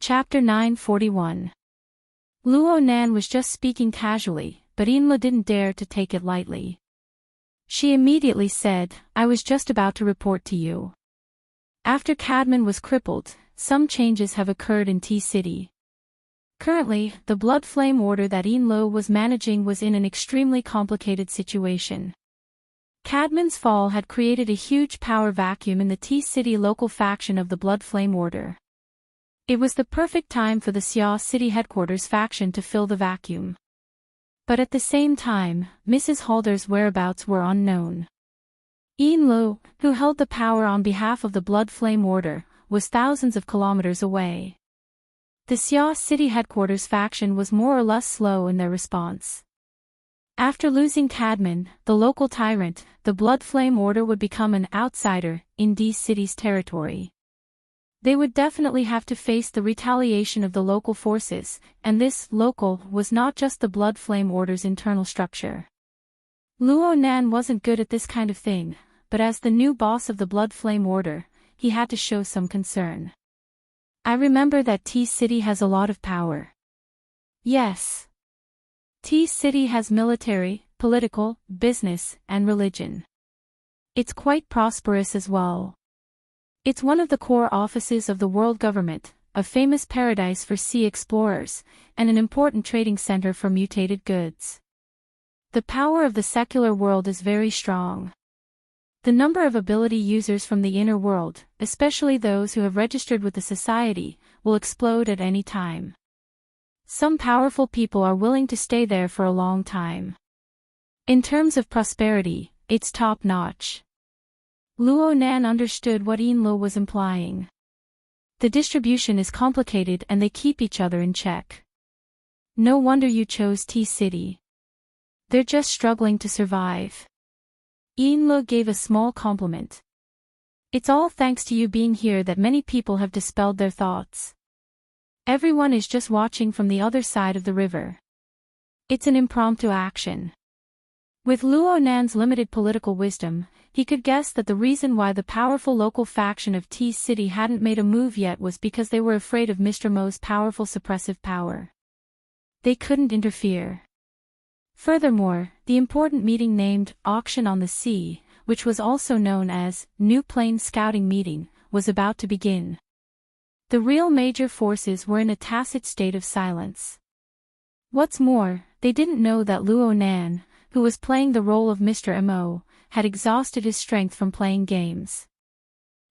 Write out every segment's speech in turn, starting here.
Chapter 941. Luo Nan was just speaking casually, but Enla didn't dare to take it lightly. She immediately said, "I was just about to report to you. After Cadman was crippled, some changes have occurred in T-City. Currently, the Blood Flame Order that Enlo was managing was in an extremely complicated situation. Cadman's fall had created a huge power vacuum in the T-City local faction of the Blood Flame Order. It was the perfect time for the Xia City headquarters faction to fill the vacuum. But at the same time, Mrs. Halder's whereabouts were unknown. Enlo, who held the power on behalf of the Blood Flame Order, was thousands of kilometers away. The Xia City headquarters faction was more or less slow in their response. After losing Cadman, the local tyrant, the Blood Flame Order would become an outsider in D-City's territory. They would definitely have to face the retaliation of the local forces, and this local was not just the Blood Flame Order's internal structure. Luo Nan wasn't good at this kind of thing, but as the new boss of the Blood Flame Order, he had to show some concern. "I remember that T-City has a lot of power." "Yes. T-City has military, political, business, and religion. It's quite prosperous as well. It's one of the core offices of the world government, a famous paradise for sea explorers, and an important trading center for mutated goods. The power of the secular world is very strong. The number of ability users from the inner world, especially those who have registered with the society, will explode at any time. Some powerful people are willing to stay there for a long time. In terms of prosperity, it's top-notch." Luo Nan understood what Enlo was implying. The distribution is complicated and they keep each other in check. "No wonder you chose T-City. They're just struggling to survive." Enlo gave a small compliment. "It's all thanks to you being here that many people have dispelled their thoughts. Everyone is just watching from the other side of the river. It's an impromptu action." With Luo Nan's limited political wisdom, he could guess that the reason why the powerful local faction of T-City hadn't made a move yet was because they were afraid of Mr. Mo's powerful suppressive power. They couldn't interfere. Furthermore, the important meeting named Auction on the Sea, which was also known as New Plane Scouting Meeting, was about to begin. The real major forces were in a tacit state of silence. What's more, they didn't know that Luo Nan, who was playing the role of Mr. Mo, had exhausted his strength from playing games.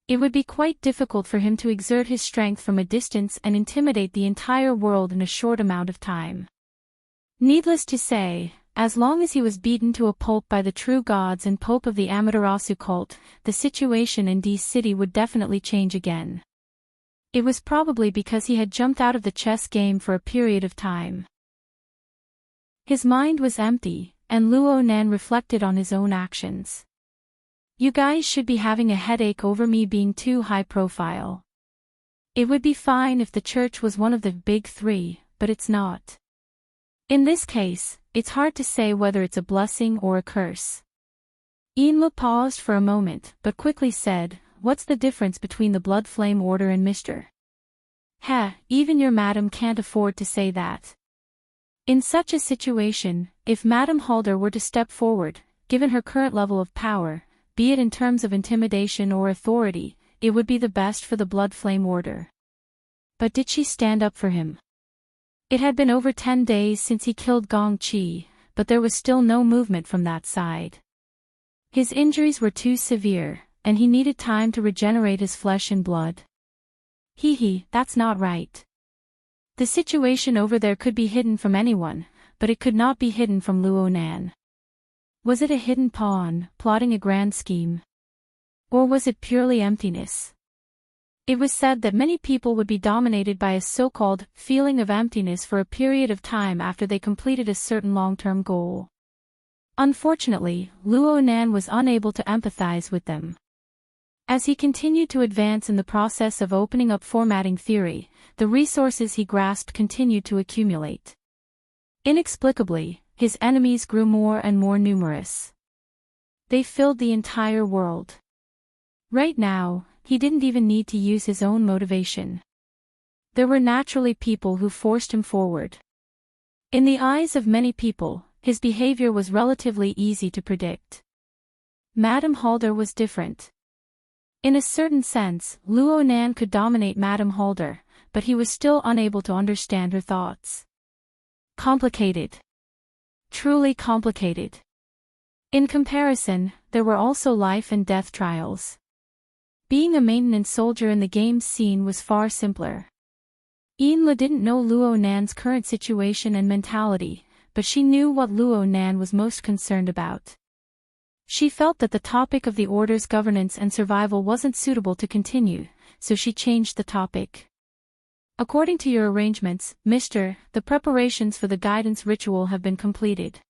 It would be quite difficult for him to exert his strength from a distance and intimidate the entire world in a short amount of time. Needless to say, as long as he was beaten to a pulp by the true gods and Pope of the Amaterasu cult, the situation in D-City would definitely change again. It was probably because he had jumped out of the chess game for a period of time. His mind was empty, and Luo Nan reflected on his own actions. "You guys should be having a headache over me being too high profile. It would be fine if the church was one of the big three, but it's not. In this case, it's hard to say whether it's a blessing or a curse." Enla paused for a moment but quickly said, "What's the difference between the Blood Flame Order and Mr. Even your madam can't afford to say that." In such a situation, if Madame Halder were to step forward, given her current level of power, be it in terms of intimidation or authority, it would be the best for the Blood Flame Order. But did she stand up for him? It had been over 10 days since he killed Gong Qi, but there was still no movement from that side. His injuries were too severe, and he needed time to regenerate his flesh and blood. That's not right. The situation over there could be hidden from anyone, but it could not be hidden from Luo Nan. Was it a hidden pawn, plotting a grand scheme? Or was it purely emptiness? It was said that many people would be dominated by a so-called feeling of emptiness for a period of time after they completed a certain long-term goal. Unfortunately, Luo Nan was unable to empathize with them. As he continued to advance in the process of opening up formatting theory, the resources he grasped continued to accumulate. Inexplicably, his enemies grew more and more numerous. They filled the entire world. Right now, he didn't even need to use his own motivation. there were naturally people who forced him forward. In the eyes of many people, his behavior was relatively easy to predict. Madame Halder was different. In a certain sense, Luo Nan could dominate Madame Halder, but he was still unable to understand her thoughts. Complicated. Truly complicated. In comparison, there were also life and death trials. Being a maintenance soldier in the game's scene was far simpler. Yinlu didn't know Luo Nan's current situation and mentality, but she knew what Luo Nan was most concerned about. She felt that the topic of the Order's governance and survival wasn't suitable to continue, so she changed the topic. According to your arrangements, Mr., the preparations for the guidance ritual have been completed.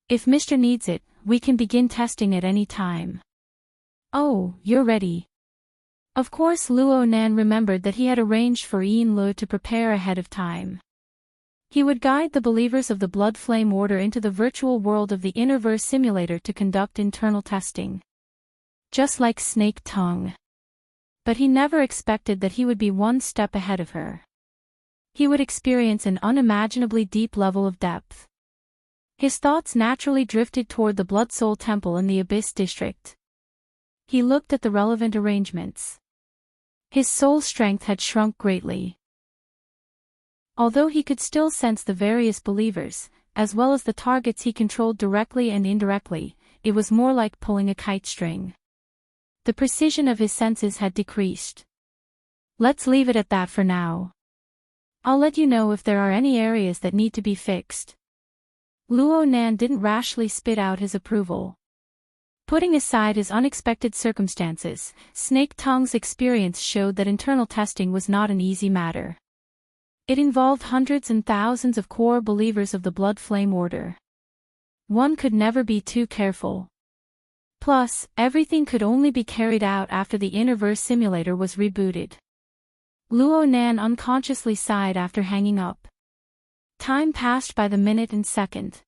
If Mr. needs it, we can begin testing at any time. Oh, you're ready. Of course Luo Nan remembered that he had arranged for Yinlu to prepare ahead of time. He would guide the believers of the Blood Flame Order into the virtual world of the Immerse simulator to conduct internal testing. Just like Snake Tongue. But he never expected that he would be one step ahead of her. He would experience an unimaginably deep level of depth. His thoughts naturally drifted toward the Blood Soul Temple in the Abyss District. He looked at the relevant arrangements. His soul strength had shrunk greatly. Although he could still sense the various believers, as well as the targets he controlled directly and indirectly, it was more like pulling a kite string. The precision of his senses had decreased. Let's leave it at that for now. I'll let you know if there are any areas that need to be fixed. Luo Nan didn't rashly spit out his approval. Putting aside his unexpected circumstances, Snake Tongue's experience showed that internal testing was not an easy matter. It involved hundreds and thousands of core believers of the Blood Flame Order. One could never be too careful. Plus, everything could only be carried out after the Immerse simulator was rebooted. Luo Nan unconsciously sighed after hanging up. Time passed by the minute and second.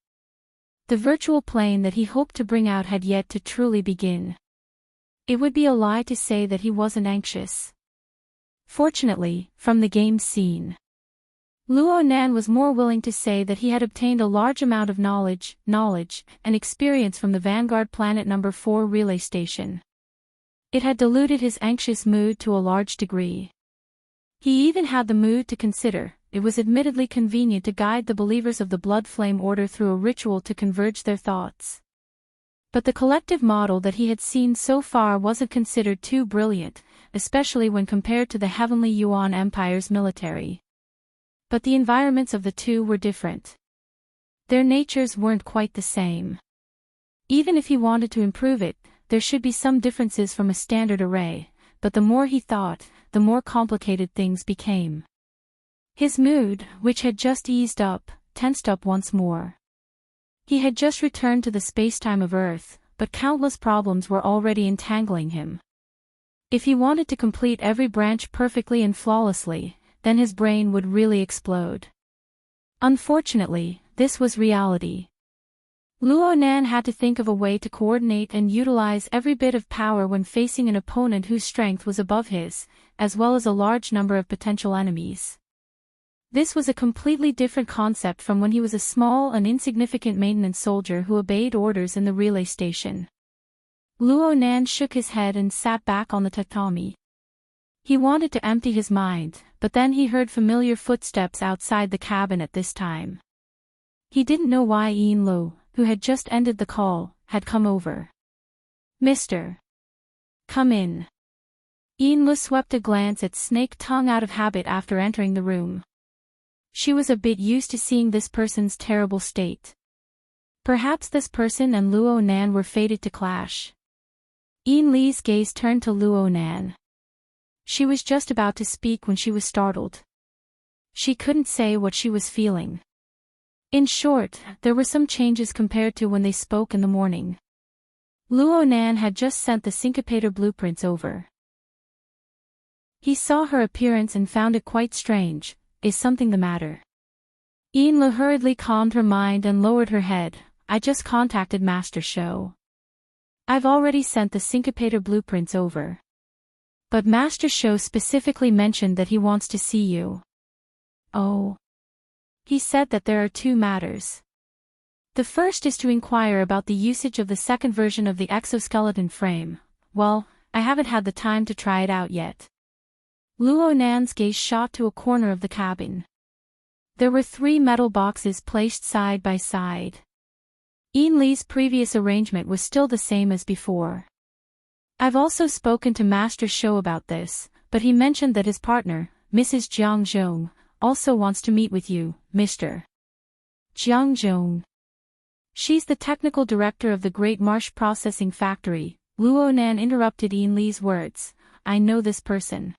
The virtual plane that he hoped to bring out had yet to truly begin. It would be a lie to say that he wasn't anxious. Fortunately, from the game scene, Luo Nan was more willing to say that he had obtained a large amount of knowledge, and experience from the Vanguard Planet No. 4 relay station. It had diluted his anxious mood to a large degree. He even had the mood to consider. It was admittedly convenient to guide the believers of the Blood Flame Order through a ritual to converge their thoughts. But the collective model that he had seen so far wasn't considered too brilliant, especially when compared to the Heavenly Yuan Empire's military. But the environments of the two were different. Their natures weren't quite the same. Even if he wanted to improve it, there should be some differences from a standard array, but the more he thought, the more complicated things became. His mood, which had just eased up, tensed up once more. He had just returned to the spacetime of Earth, but countless problems were already entangling him. If he wanted to complete every branch perfectly and flawlessly, then his brain would really explode. Unfortunately, this was reality. Luo Nan had to think of a way to coordinate and utilize every bit of power when facing an opponent whose strength was above his, as well as a large number of potential enemies. This was a completely different concept from when he was a small and insignificant maintenance soldier who obeyed orders in the relay station. Luo Nan shook his head and sat back on the tatami. He wanted to empty his mind, but then he heard familiar footsteps outside the cabin at this time. He didn't know why Yinlu, who had just ended the call, had come over. "Mr. Come in." Yinlu swept a glance at Snake Tongue out of habit after entering the room. She was a bit used to seeing this person's terrible state. Perhaps this person and Luo Nan were fated to clash. Yin Li's gaze turned to Luo Nan. She was just about to speak when she was startled. She couldn't say what she was feeling. In short, there were some changes compared to when they spoke in the morning. Luo Nan had just sent the syncopator blueprints over. He saw her appearance and found it quite strange. Is something the matter? Yinlu hurriedly calmed her mind and lowered her head. I just contacted Master Shou. I've already sent the syncopator blueprints over. But Master Sho specifically mentioned that he wants to see you. Oh. He said that there are two matters. The first is to inquire about the usage of the second version of the exoskeleton frame. Well, I haven't had the time to try it out yet. Luo Nan's gaze shot to a corner of the cabin. There were 3 metal boxes placed side by side. Ian Lee's previous arrangement was still the same as before. I've also spoken to Master Sho about this, but he mentioned that his partner, Mrs. Jiang Zhong, also wants to meet with you, Mr. Jiang Zhong. She's the technical director of the Great Marsh Processing Factory. Luo Nan interrupted Ian Lee's words. I know this person.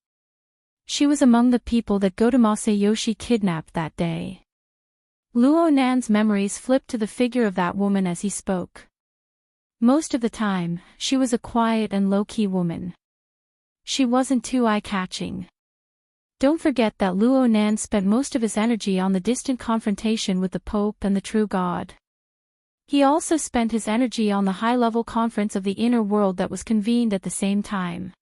She was among the people that Gota Masayoshi kidnapped that day. Luo Nan's memories flipped to the figure of that woman as he spoke. Most of the time, she was a quiet and low-key woman. She wasn't too eye-catching. Don't forget that Luo Nan spent most of his energy on the distant confrontation with the Pope and the true God. He also spent his energy on the high-level conference of the inner world that was convened at the same time.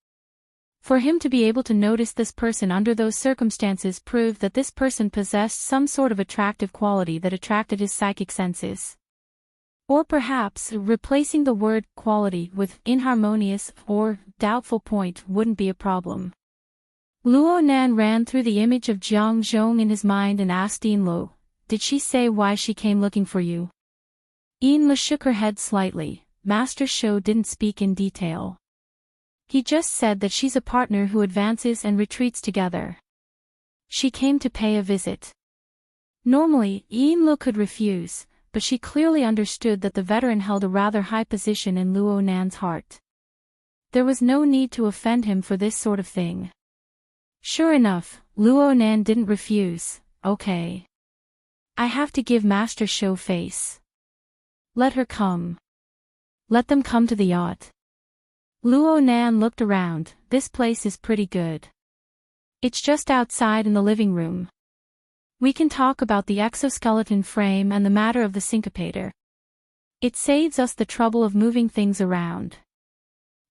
For him to be able to notice this person under those circumstances proved that this person possessed some sort of attractive quality that attracted his psychic senses. Or perhaps, replacing the word quality with inharmonious or doubtful point wouldn't be a problem. Luo Nan ran through the image of Jiang Zhong in his mind and asked Ian Lo, did she say why she came looking for you? Ian Lo shook her head slightly. Master Sho didn't speak in detail. He just said that she's a partner who advances and retreats together. She came to pay a visit. Normally, Ian Lo could refuse, but she clearly understood that the veteran held a rather high position in Luo Nan's heart. There was no need to offend him for this sort of thing. Sure enough, Luo Nan didn't refuse. Okay. I have to give Master Sho face. Let her come. Let them come to the yacht. Luo Nan looked around. This place is pretty good. It's just outside in the living room. We can talk about the exoskeleton frame and the matter of the syncopator. It saves us the trouble of moving things around.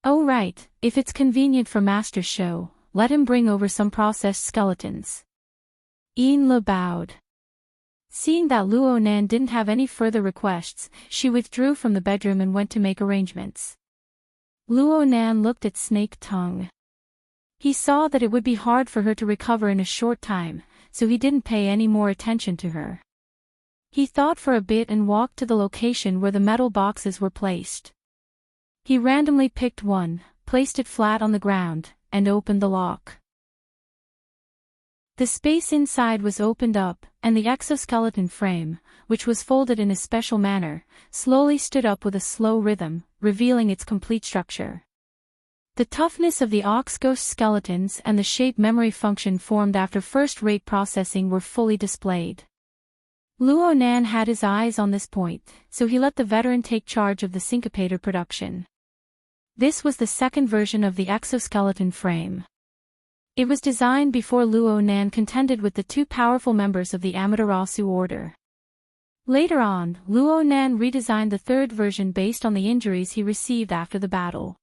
Oh right, if it's convenient for Master Sho, let him bring over some processed skeletons. Ian Lo bowed. Seeing that Luo Nan didn't have any further requests, she withdrew from the bedroom and went to make arrangements. Luo Nan looked at Snake Tongue. He saw that it would be hard for her to recover in a short time, so he didn't pay any more attention to her. He thought for a bit and walked to the location where the metal boxes were placed. He randomly picked one, placed it flat on the ground, and opened the lock. The space inside was opened up, and the exoskeleton frame, which was folded in a special manner, slowly stood up with a slow rhythm, revealing its complete structure. The toughness of the ox ghost skeletons and the shape memory function formed after first-rate processing were fully displayed. Luo Nan had his eyes on this point, so he let the veteran take charge of the syncopator production. This was the second version of the exoskeleton frame. It was designed before Luo Nan contended with the 2 powerful members of the Amaterasu order. Later on, Luo Nan redesigned the third version based on the injuries he received after the battle.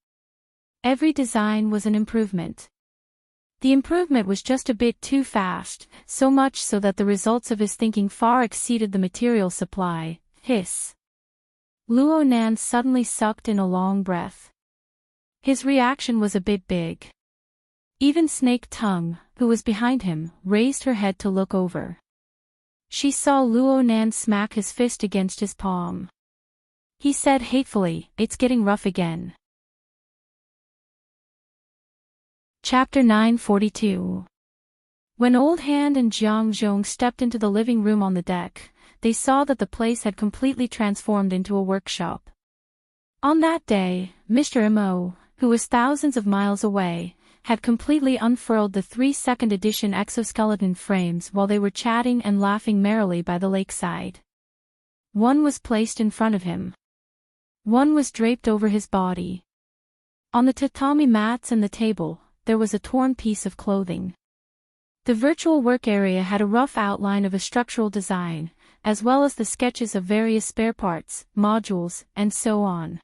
Every design was an improvement. The improvement was just a bit too fast, so much so that the results of his thinking far exceeded the material supply. Hiss. Luo Nan suddenly sucked in a long breath. His reaction was a bit big. Even Snake Tongue, who was behind him, raised her head to look over. She saw Luo Nan smack his fist against his palm. He said hatefully, "It's getting rough again." Chapter 942. When Old Hand and Jiang Zhong stepped into the living room on the deck, they saw that the place had completely transformed into a workshop. On that day, Mr. Mo, who was thousands of miles away, had completely unfurled the 3-second edition exoskeleton frames while they were chatting and laughing merrily by the lakeside. One was placed in front of him. One was draped over his body. On the tatami mats and the table, there was a torn piece of clothing. The virtual work area had a rough outline of a structural design, as well as the sketches of various spare parts, modules, and so on.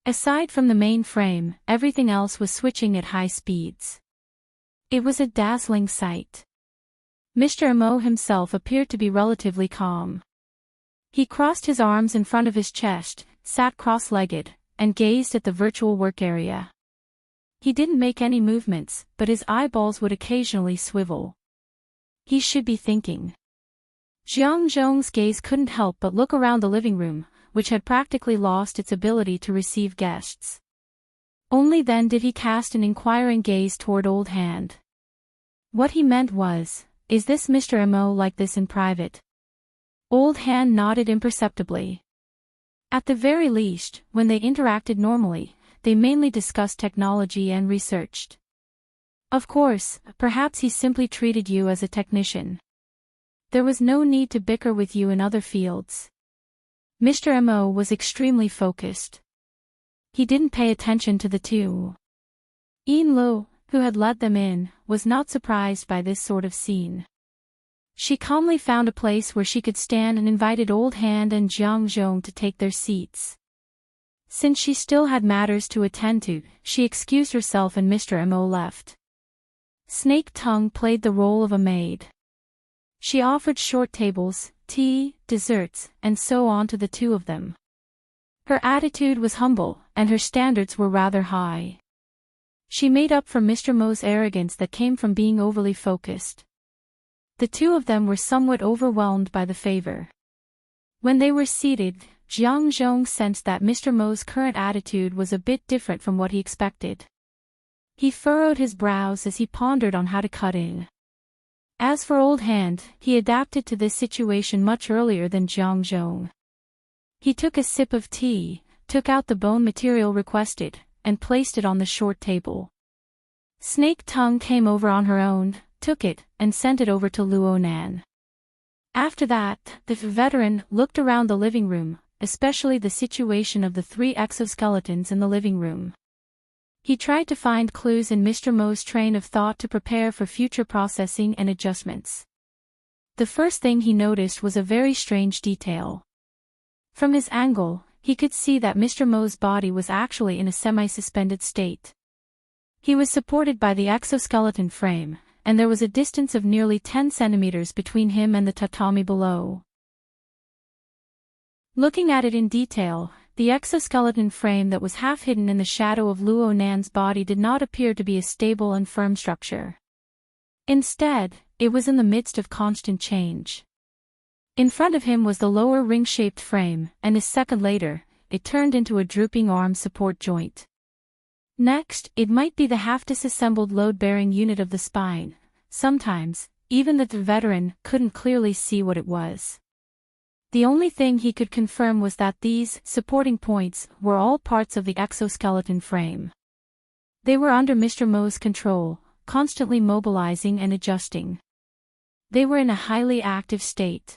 Aside from the main frame, everything else was switching at high speeds. It was a dazzling sight. Mr. Emo himself appeared to be relatively calm. He crossed his arms in front of his chest, sat cross-legged, and gazed at the virtual work area. He didn't make any movements, but his eyeballs would occasionally swivel. He should be thinking. Jiang Zhong's gaze couldn't help but look around the living room, which had practically lost its ability to receive guests. Only then did he cast an inquiring gaze toward Old Hand. What he meant was, is this Mr. Emo like this in private? Old Hand nodded imperceptibly. At the very least, when they interacted normally, they mainly discussed technology and researched. Of course, perhaps he simply treated you as a technician. There was no need to bicker with you in other fields. Mr. Emo was extremely focused. He didn't pay attention to the two. Yin Lo, who had let them in, was not surprised by this sort of scene. She calmly found a place where she could stand and invited Old Hand and Jiang Zhong to take their seats. Since she still had matters to attend to, she excused herself and Mr. Emo left. Snake Tongue played the role of a maid. She offered short tables, tea, desserts, and so on to the two of them. Her attitude was humble, and her standards were rather high. She made up for Mr. Mo's arrogance that came from being overly focused. The two of them were somewhat overwhelmed by the favor. When they were seated, Jiang Zhong sensed that Mr. Mo's current attitude was a bit different from what he expected. He furrowed his brows as he pondered on how to cut in. As for Old Hand, he adapted to this situation much earlier than Jiang Zhong. He took a sip of tea, took out the bone material requested, and placed it on the short table. Snake Tongue came over on her own, took it, and sent it over to Luo Nan. After that, the veteran looked around the living room, especially the situation of the three exoskeletons in the living room. He tried to find clues in Mr. Mo's train of thought to prepare for future processing and adjustments. The first thing he noticed was a very strange detail. From his angle, he could see that Mr. Mo's body was actually in a semi-suspended state. He was supported by the exoskeleton frame, and there was a distance of nearly 10 centimeters between him and the tatami below. Looking at it in detail, the exoskeleton frame that was half hidden in the shadow of Luo Nan's body did not appear to be a stable and firm structure. Instead, it was in the midst of constant change. In front of him was the lower ring-shaped frame, and a second later, it turned into a drooping arm support joint. Next, it might be the half-disassembled load-bearing unit of the spine. Sometimes, even the veteran couldn't clearly see what it was. The only thing he could confirm was that these supporting points were all parts of the exoskeleton frame. They were under Mr. Mo's control, constantly mobilizing and adjusting. They were in a highly active state.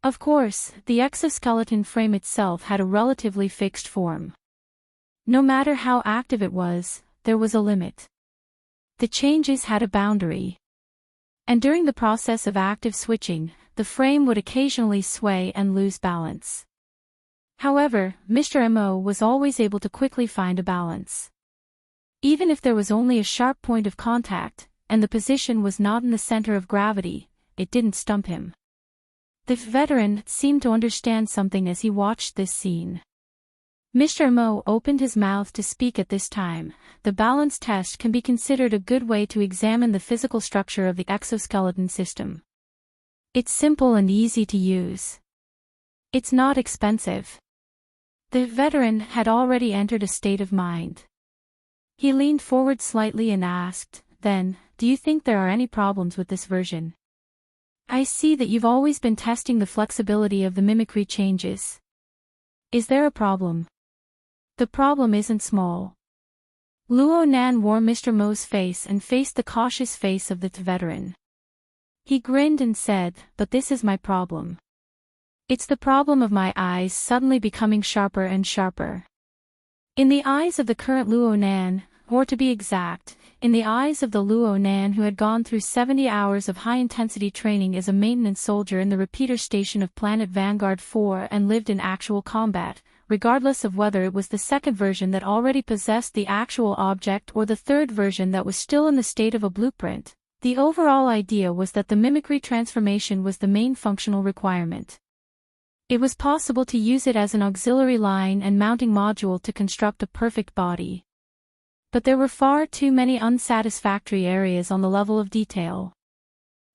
Of course, the exoskeleton frame itself had a relatively fixed form. No matter how active it was, there was a limit. The changes had a boundary. And during the process of active switching, the frame would occasionally sway and lose balance. However, Mr. Emo was always able to quickly find a balance. Even if there was only a sharp point of contact, and the position was not in the center of gravity, it didn't stump him. The veteran seemed to understand something as he watched this scene. Mr. Emo opened his mouth to speak at this time. The balance test can be considered a good way to examine the physical structure of the exoskeleton system. It's simple and easy to use. It's not expensive. The veteran had already entered a state of mind. He leaned forward slightly and asked, "Then, do you think there are any problems with this version? I see that you've always been testing the flexibility of the mimicry changes. Is there a problem?" "The problem isn't small." Luo Nan wore Mr. Mo's face and faced the cautious face of the veteran. He grinned and said, "But this is my problem. It's the problem of my eyes suddenly becoming sharper and sharper." In the eyes of the current Luo Nan, or to be exact, in the eyes of the Luo Nan who had gone through 70 hours of high-intensity training as a maintenance soldier in the repeater station of Planet Vanguard 4 and lived in actual combat, regardless of whether it was the second version that already possessed the actual object or the third version that was still in the state of a blueprint. The overall idea was that the mimicry transformation was the main functional requirement. It was possible to use it as an auxiliary line and mounting module to construct a perfect body. But there were far too many unsatisfactory areas on the level of detail.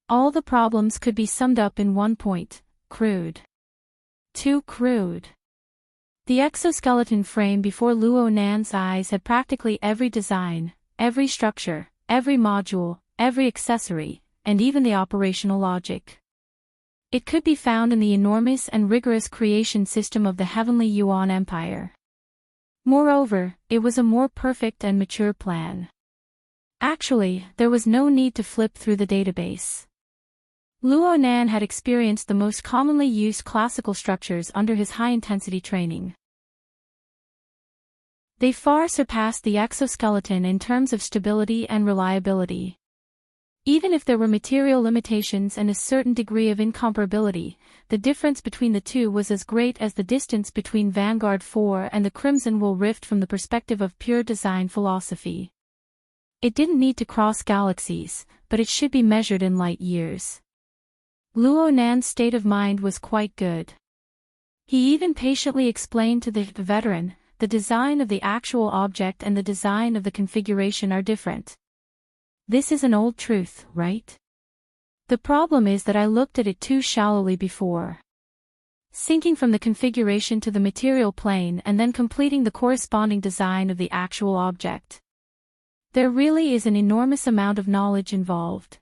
All the problems could be summed up in one point: crude. Too crude. The exoskeleton frame before Luo Nan's eyes had practically every design, every structure, every module, every accessory, and even the operational logic. It could be found in the enormous and rigorous creation system of the heavenly Yuan Empire. Moreover, it was a more perfect and mature plan. Actually, there was no need to flip through the database. Luo Nan had experienced the most commonly used classical structures under his high-intensity training. They far surpassed the exoskeleton in terms of stability and reliability. Even if there were material limitations and a certain degree of incomparability, the difference between the two was as great as the distance between Vanguard 4 and the Crimson Wool Rift from the perspective of pure design philosophy. It didn't need to cross galaxies, but it should be measured in light years. Luo Nan's state of mind was quite good. He even patiently explained to the veteran, the design of the actual object and the design of the configuration are different. This is an old truth, right? The problem is that I looked at it too shallowly before. Sinking from the configuration to the material plane and then completing the corresponding design of the actual object. There really is an enormous amount of knowledge involved.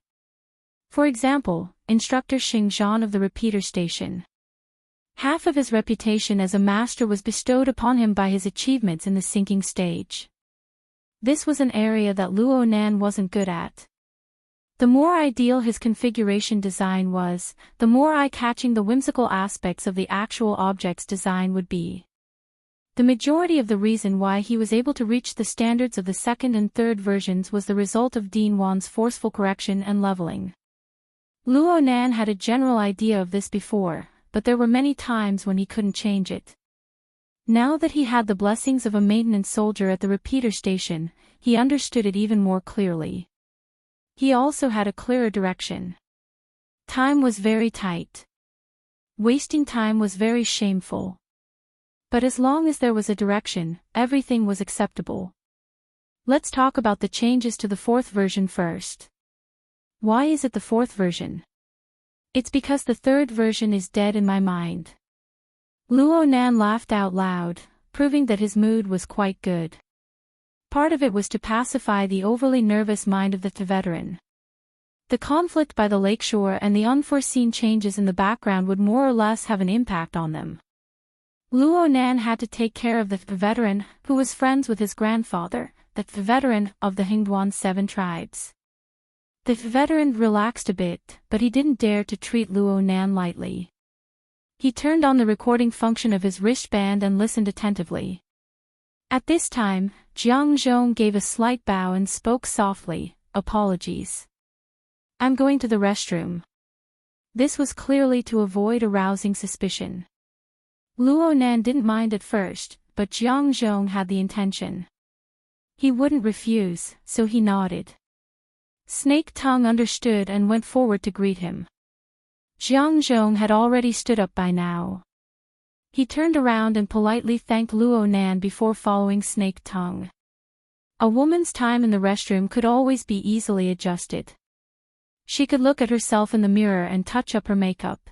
For example, Instructor Xingzhan of the repeater station. Half of his reputation as a master was bestowed upon him by his achievements in the sinking stage. This was an area that Luo Nan wasn't good at. The more ideal his configuration design was, the more eye-catching the whimsical aspects of the actual object's design would be. The majority of the reason why he was able to reach the standards of the second and third versions was the result of Dean Wan's forceful correction and leveling. Luo Nan had a general idea of this before, but there were many times when he couldn't change it. Now that he had the blessings of a maintenance soldier at the repeater station, he understood it even more clearly. He also had a clearer direction. Time was very tight. Wasting time was very shameful. But as long as there was a direction, everything was acceptable. Let's talk about the changes to the fourth version first. Why is it the fourth version? It's because the third version is dead in my mind. Luo Nan laughed out loud, proving that his mood was quite good. Part of it was to pacify the overly nervous mind of the veteran. The conflict by the lakeshore and the unforeseen changes in the background would more or less have an impact on them. Luo Nan had to take care of the veteran, who was friends with his grandfather, the veteran of the Hingduan 7 tribes. The veteran relaxed a bit, but he didn't dare to treat Luo Nan lightly. He turned on the recording function of his wristband and listened attentively. At this time, Jiang Zhong gave a slight bow and spoke softly, "Apologies. I'm going to the restroom." This was clearly to avoid arousing suspicion. Luo Nan didn't mind at first, but Jiang Zhong had the intention. He wouldn't refuse, so he nodded. Snake Tongue understood and went forward to greet him. Jiang Zhong had already stood up by now. He turned around and politely thanked Luo Nan before following Snake Tongue. A woman's time in the restroom could always be easily adjusted. She could look at herself in the mirror and touch up her makeup.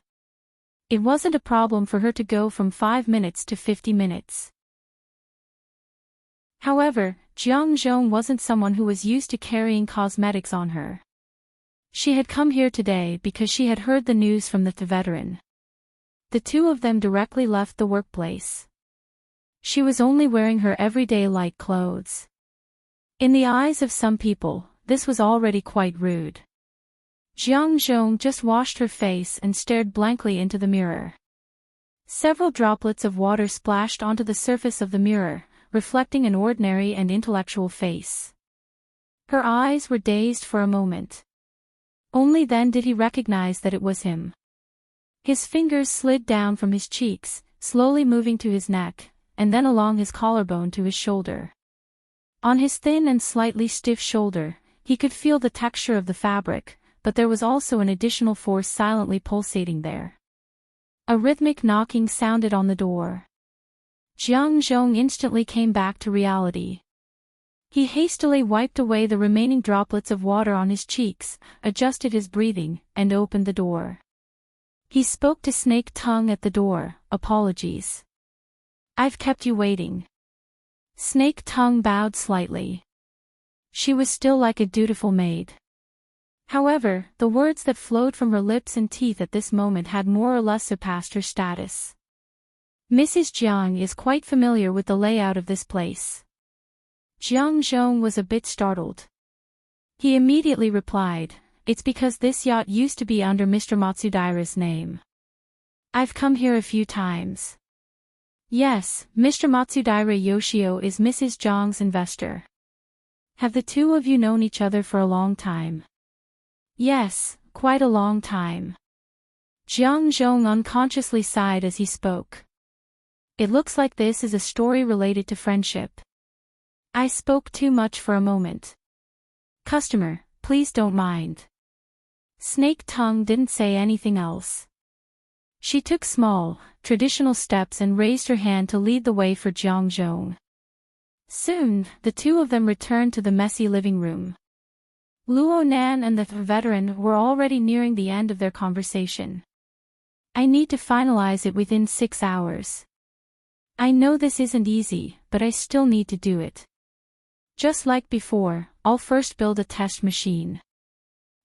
It wasn't a problem for her to go from 5 minutes to 50 minutes. However, Jiang Zhong wasn't someone who was used to carrying cosmetics on her. She had come here today because she had heard the news from the veteran. The two of them directly left the workplace. She was only wearing her everyday light clothes. In the eyes of some people, this was already quite rude. Jiang Zhong just washed her face and stared blankly into the mirror. Several droplets of water splashed onto the surface of the mirror, reflecting an ordinary and intellectual face. Her eyes were dazed for a moment. Only then did he recognize that it was him. His fingers slid down from his cheeks, slowly moving to his neck, and then along his collarbone to his shoulder. On his thin and slightly stiff shoulder, he could feel the texture of the fabric, but there was also an additional force silently pulsating there. A rhythmic knocking sounded on the door. Jiang Zhong instantly came back to reality. He hastily wiped away the remaining droplets of water on his cheeks, adjusted his breathing, and opened the door. He spoke to Snake Tongue at the door. "Apologies. I've kept you waiting." Snake Tongue bowed slightly. She was still like a dutiful maid. However, the words that flowed from her lips and teeth at this moment had more or less surpassed her status. "Mrs. Jiang is quite familiar with the layout of this place." Jiang Zhong was a bit startled. He immediately replied, "It's because this yacht used to be under Mr. Matsudaira's name. I've come here a few times." "Yes, Mr. Matsudaira Yoshio is Mrs. Jiang's investor." "Have the two of you known each other for a long time?" "Yes, quite a long time." Jiang Zhong unconsciously sighed as he spoke. "It looks like this is a story related to friendship." "I spoke too much for a moment. Customer, please don't mind." Snake Tongue didn't say anything else. She took small, traditional steps and raised her hand to lead the way for Jiang Zhong. Soon, the two of them returned to the messy living room. Luo Nan and the veteran were already nearing the end of their conversation. "I need to finalize it within 6 hours. I know this isn't easy, but I still need to do it. Just like before, I'll first build a test machine.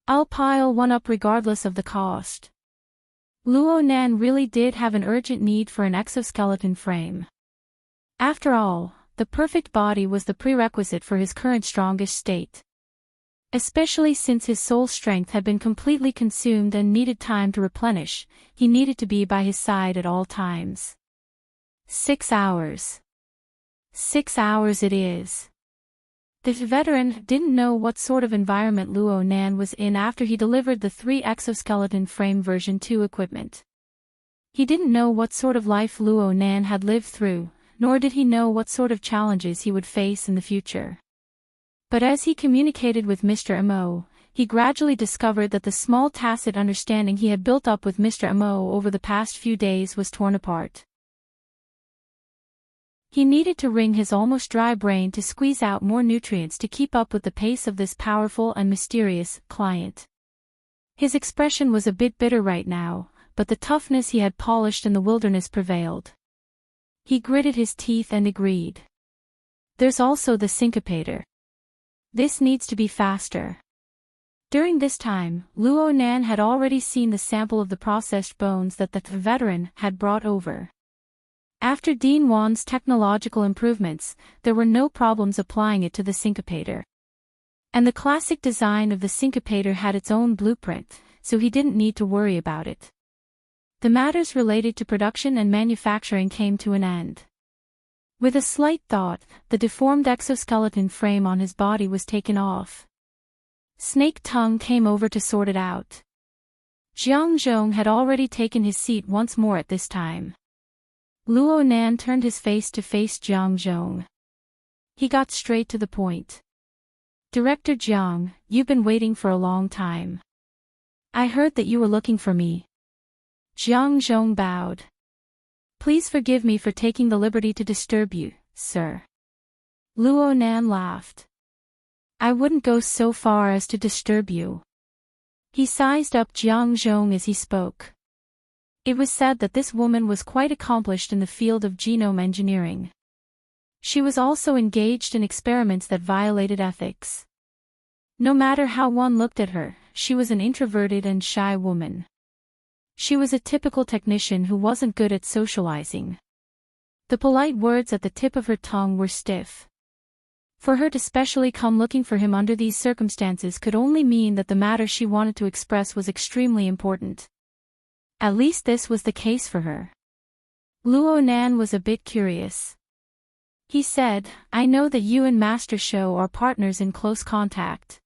I'll pile one up regardless of the cost." Luo Nan really did have an urgent need for an exoskeleton frame. After all, the perfect body was the prerequisite for his current strongest state. Especially since his soul strength had been completely consumed and needed time to replenish, he needed to be by his side at all times. 6 hours. 6 hours it is. The veteran didn't know what sort of environment Luo Nan was in after he delivered the 3 exoskeleton frame version 2 equipment. He didn't know what sort of life Luo Nan had lived through, nor did he know what sort of challenges he would face in the future. But as he communicated with Mr. Mo, he gradually discovered that the small tacit understanding he had built up with Mr. Mo over the past few days was torn apart. He needed to wring his almost dry brain to squeeze out more nutrients to keep up with the pace of this powerful and mysterious client. His expression was a bit bitter right now, but the toughness he had polished in the wilderness prevailed. He gritted his teeth and agreed. "There's also the syncopator. This needs to be faster." During this time, Luo Nan had already seen the sample of the processed bones that the veteran had brought over. After Dean Wan's technological improvements, there were no problems applying it to the syncopator. And the classic design of the syncopator had its own blueprint, so he didn't need to worry about it. The matters related to production and manufacturing came to an end. With a slight thought, the deformed exoskeleton frame on his body was taken off. Snake Tongue came over to sort it out. Jiang Zhong had already taken his seat once more at this time. Luo Nan turned his face to face Jiang Zhong. He got straight to the point. "Director Jiang, you've been waiting for a long time. I heard that you were looking for me." Jiang Zhong bowed. "Please forgive me for taking the liberty to disturb you, sir." Luo Nan laughed. "I wouldn't go so far as to disturb you." He sized up Jiang Zhong as he spoke. It was said that this woman was quite accomplished in the field of genome engineering. She was also engaged in experiments that violated ethics. No matter how one looked at her, she was an introverted and shy woman. She was a typical technician who wasn't good at socializing. The polite words at the tip of her tongue were stiff. For her to specially come looking for him under these circumstances could only mean that the matter she wanted to express was extremely important. At least this was the case for her. Luo Nan was a bit curious. He said, "I know that you and Master Shou are partners in close contact.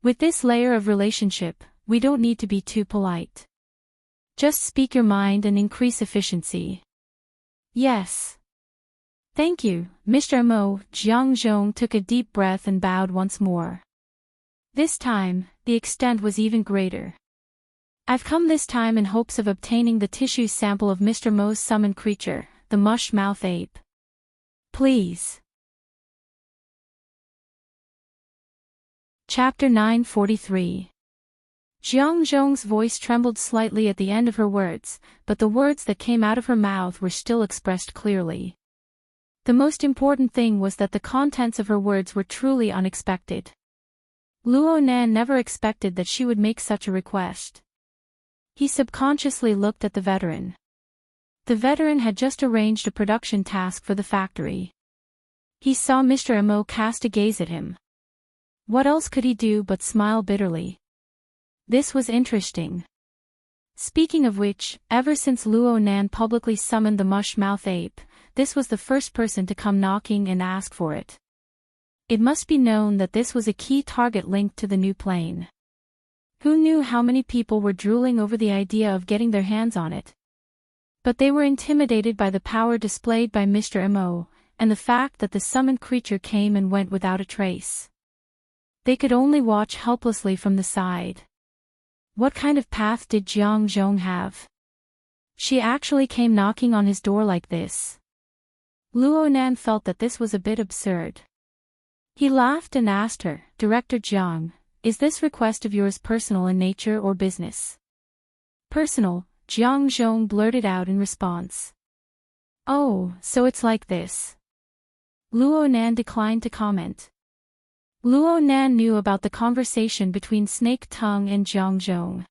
With this layer of relationship, we don't need to be too polite. Just speak your mind and increase efficiency." "Yes. Thank you, Mr. Mo. Jiang Zhong took a deep breath and bowed once more. This time, the extent was even greater. I've come this time in hopes of obtaining the tissue sample of Mr. Mo's summoned creature, the mush-mouth ape. Please. Chapter 943. Jiang Zhong's voice trembled slightly at the end of her words, but the words that came out of her mouth were still expressed clearly. The most important thing was that the contents of her words were truly unexpected. Luo Nan never expected that she would make such a request. He subconsciously looked at the veteran. The veteran had just arranged a production task for the factory. He saw Mr. Mo cast a gaze at him. What else could he do but smile bitterly? This was interesting. Speaking of which, ever since Luo Nan publicly summoned the mush-mouth ape, this was the first person to come knocking and ask for it. It must be known that this was a key target linked to the new plane. Who knew how many people were drooling over the idea of getting their hands on it? But they were intimidated by the power displayed by Mr. Mo, and the fact that the summoned creature came and went without a trace. They could only watch helplessly from the side. What kind of path did Jiang Zhong have? She actually came knocking on his door like this. Luo Nan felt that this was a bit absurd. He laughed and asked her, Director Jiang, is this request of yours personal in nature or business? Personal, Jiang Zhong blurted out in response. Oh, so it's like this. Luo Nan declined to comment. Luo Nan knew about the conversation between Snake Tongue and Jiang Zhong.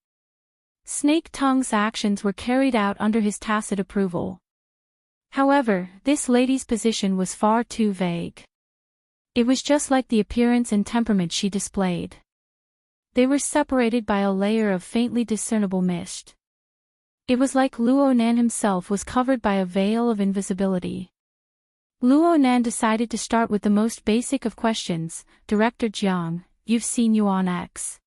Snake Tongue's actions were carried out under his tacit approval. However, this lady's position was far too vague. It was just like the appearance and temperament she displayed. They were separated by a layer of faintly discernible mist. It was like Luo Nan himself was covered by a veil of invisibility. Luo Nan decided to start with the most basic of questions. Director Jiang, you've seen Yuan X.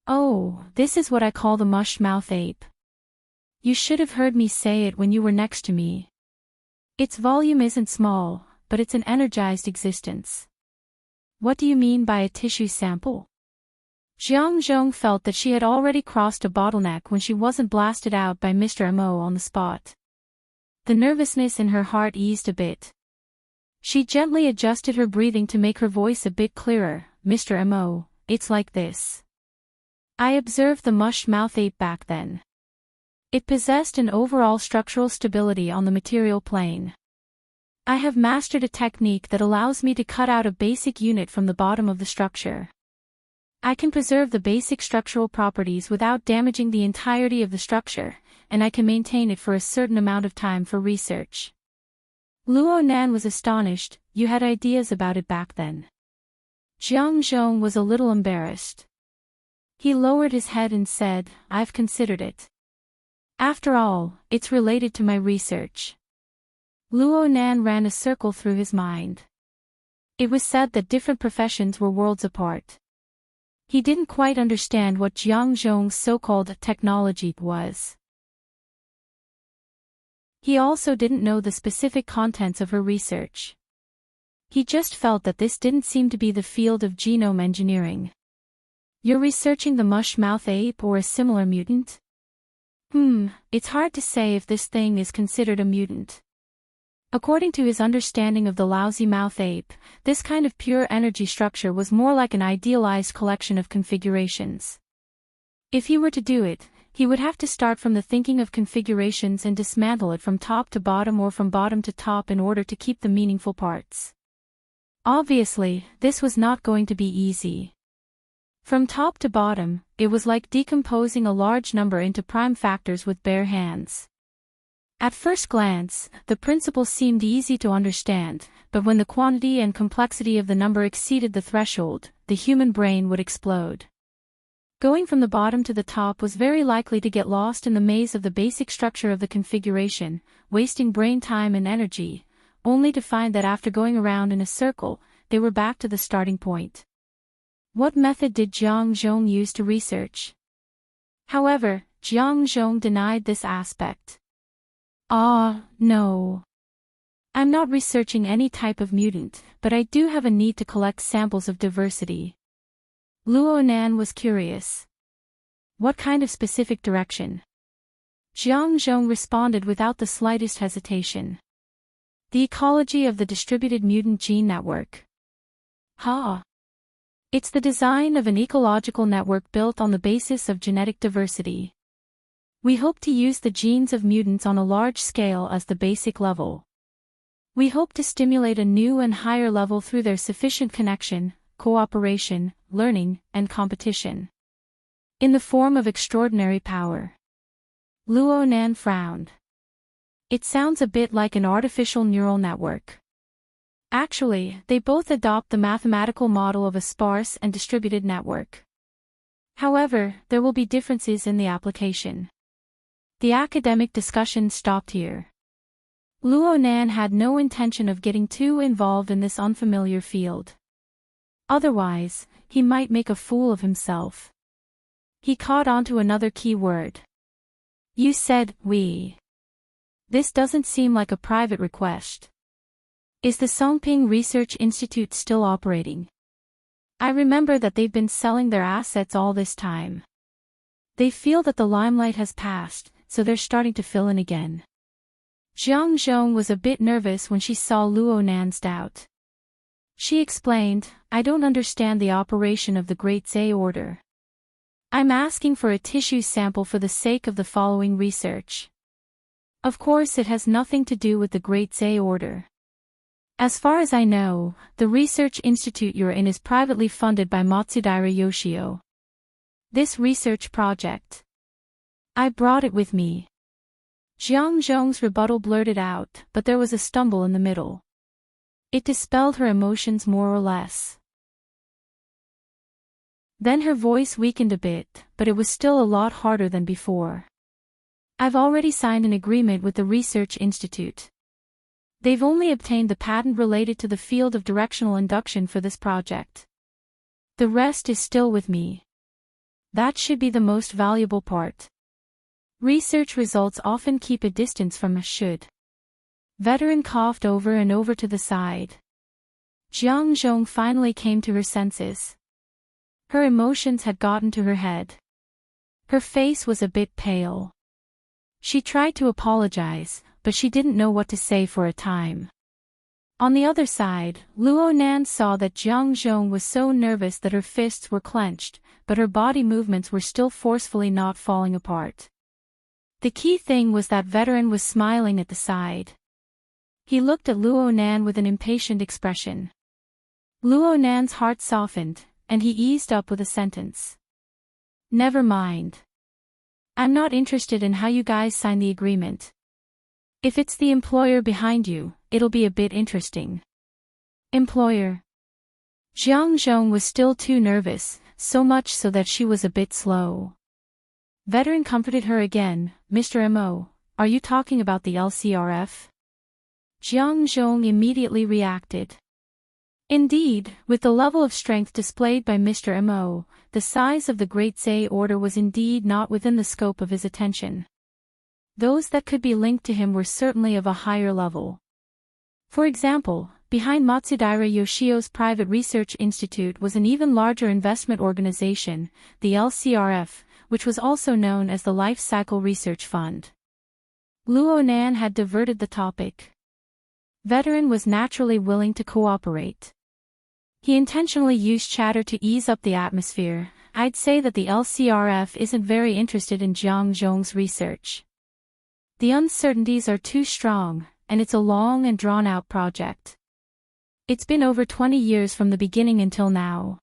Oh, this is what I call the mush-mouth ape. You should have heard me say it when you were next to me. Its volume isn't small, but it's an energized existence. What do you mean by a tissue sample? Jiang Zhong felt that she had already crossed a bottleneck when she wasn't blasted out by Mr. Mo on the spot. The nervousness in her heart eased a bit. She gently adjusted her breathing to make her voice a bit clearer. Mr. Mo, it's like this. I observed the mush-mouth ape back then. It possessed an overall structural stability on the material plane. I have mastered a technique that allows me to cut out a basic unit from the bottom of the structure. I can preserve the basic structural properties without damaging the entirety of the structure, and I can maintain it for a certain amount of time for research. Luo Nan was astonished. You had ideas about it back then. Jiang Zhong was a little embarrassed. He lowered his head and said, I've considered it. After all, it's related to my research. Luo Nan ran a circle through his mind. It was said that different professions were worlds apart. He didn't quite understand what Jiang Zhong's so-called technology was. He also didn't know the specific contents of her research. He just felt that this didn't seem to be the field of genome engineering. You're researching the mush-mouth ape or a similar mutant? It's hard to say if this thing is considered a mutant. According to his understanding of the lousy mouth ape, this kind of pure energy structure was more like an idealized collection of configurations. If he were to do it, he would have to start from the thinking of configurations and dismantle it from top to bottom or from bottom to top in order to keep the meaningful parts. Obviously, this was not going to be easy. From top to bottom, it was like decomposing a large number into prime factors with bare hands. At first glance, the principle seemed easy to understand, but when the quantity and complexity of the number exceeded the threshold, the human brain would explode. Going from the bottom to the top was very likely to get lost in the maze of the basic structure of the configuration, wasting brain time and energy, only to find that after going around in a circle, they were back to the starting point. What method did Jiang Zhong use to research? However, Jiang Zhong denied this aspect. No. I'm not researching any type of mutant, but I do have a need to collect samples of diversity. Luo Nan was curious. What kind of specific direction? Jiang Zhong responded without the slightest hesitation. The ecology of the distributed mutant gene network. Ha! It's the design of an ecological network built on the basis of genetic diversity. We hope to use the genes of mutants on a large scale as the basic level. We hope to stimulate a new and higher level through their sufficient connection, cooperation, learning, and competition. In the form of extraordinary power. Luo Nan frowned. It sounds a bit like an artificial neural network. Actually, they both adopt the mathematical model of a sparse and distributed network. However, there will be differences in the application. The academic discussion stopped here. Luo Nan had no intention of getting too involved in this unfamiliar field. Otherwise, he might make a fool of himself. He caught on to another key word. You said, we. This doesn't seem like a private request. Is the Songping Research Institute still operating? I remember that they've been selling their assets all this time. They feel that the limelight has passed, so they're starting to fill in again. Jiang Zhong was a bit nervous when she saw Luo Nan's doubt. She explained, I don't understand the operation of the Great Zay Order. I'm asking for a tissue sample for the sake of the following research. Of course it has nothing to do with the Great Zay Order. As far as I know, the research institute you're in is privately funded by Matsudaira Yoshio. This research project. I brought it with me. Jiang Zhong's rebuttal blurted out, but there was a stumble in the middle. It dispelled her emotions more or less. Then her voice weakened a bit, but it was still a lot harder than before. I've already signed an agreement with the Research Institute. They've only obtained the patent related to the field of directional induction for this project. The rest is still with me. That should be the most valuable part. Research results often keep a distance from a should. Veteran coughed over and over to the side. Jiang Zhong finally came to her senses. Her emotions had gotten to her head. Her face was a bit pale. She tried to apologize, but she didn't know what to say for a time. On the other side, Luo Nan saw that Jiang Zhong was so nervous that her fists were clenched, but her body movements were still forcefully not falling apart. The key thing was that veteran was smiling at the side. He looked at Luo Nan with an impatient expression. Luo Nan's heart softened, and he eased up with a sentence. Never mind. I'm not interested in how you guys sign the agreement. If it's the employer behind you, it'll be a bit interesting. Employer. Jiang Zhong was still too nervous, so much so that she was a bit slow. Veteran comforted her again. Mr. Mo, are you talking about the LCRF? Jiang Zhong immediately reacted. Indeed, with the level of strength displayed by Mr. Mo, the size of the Great Zay Order was indeed not within the scope of his attention. Those that could be linked to him were certainly of a higher level. For example, behind Matsudaira Yoshio's private research institute was an even larger investment organization, the LCRF, which was also known as the Life Cycle Research Fund. Luo Nan had diverted the topic. Veteran was naturally willing to cooperate. He intentionally used chatter to ease up the atmosphere. I'd say that the LCRF isn't very interested in Jiang Zhong's research. The uncertainties are too strong, and it's a long and drawn-out project. It's been over 20 years from the beginning until now.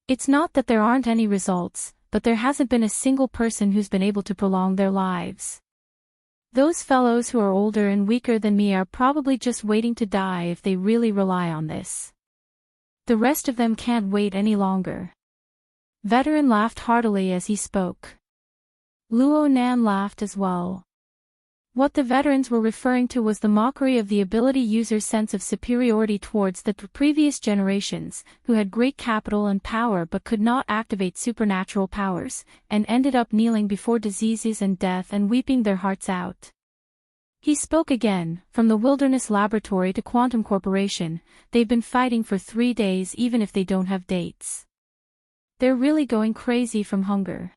It's not that there aren't any results, but there hasn't been a single person who's been able to prolong their lives. Those fellows who are older and weaker than me are probably just waiting to die if they really rely on this. The rest of them can't wait any longer. Veteran laughed heartily as he spoke. Luo Nan laughed as well. What the veterans were referring to was the mockery of the ability users' sense of superiority towards the previous generations, who had great capital and power but could not activate supernatural powers, and ended up kneeling before diseases and death and weeping their hearts out. He spoke again, from the Wilderness Laboratory to Quantum Corporation, they've been fighting for 3 days even if they don't have dates. They're really going crazy from hunger.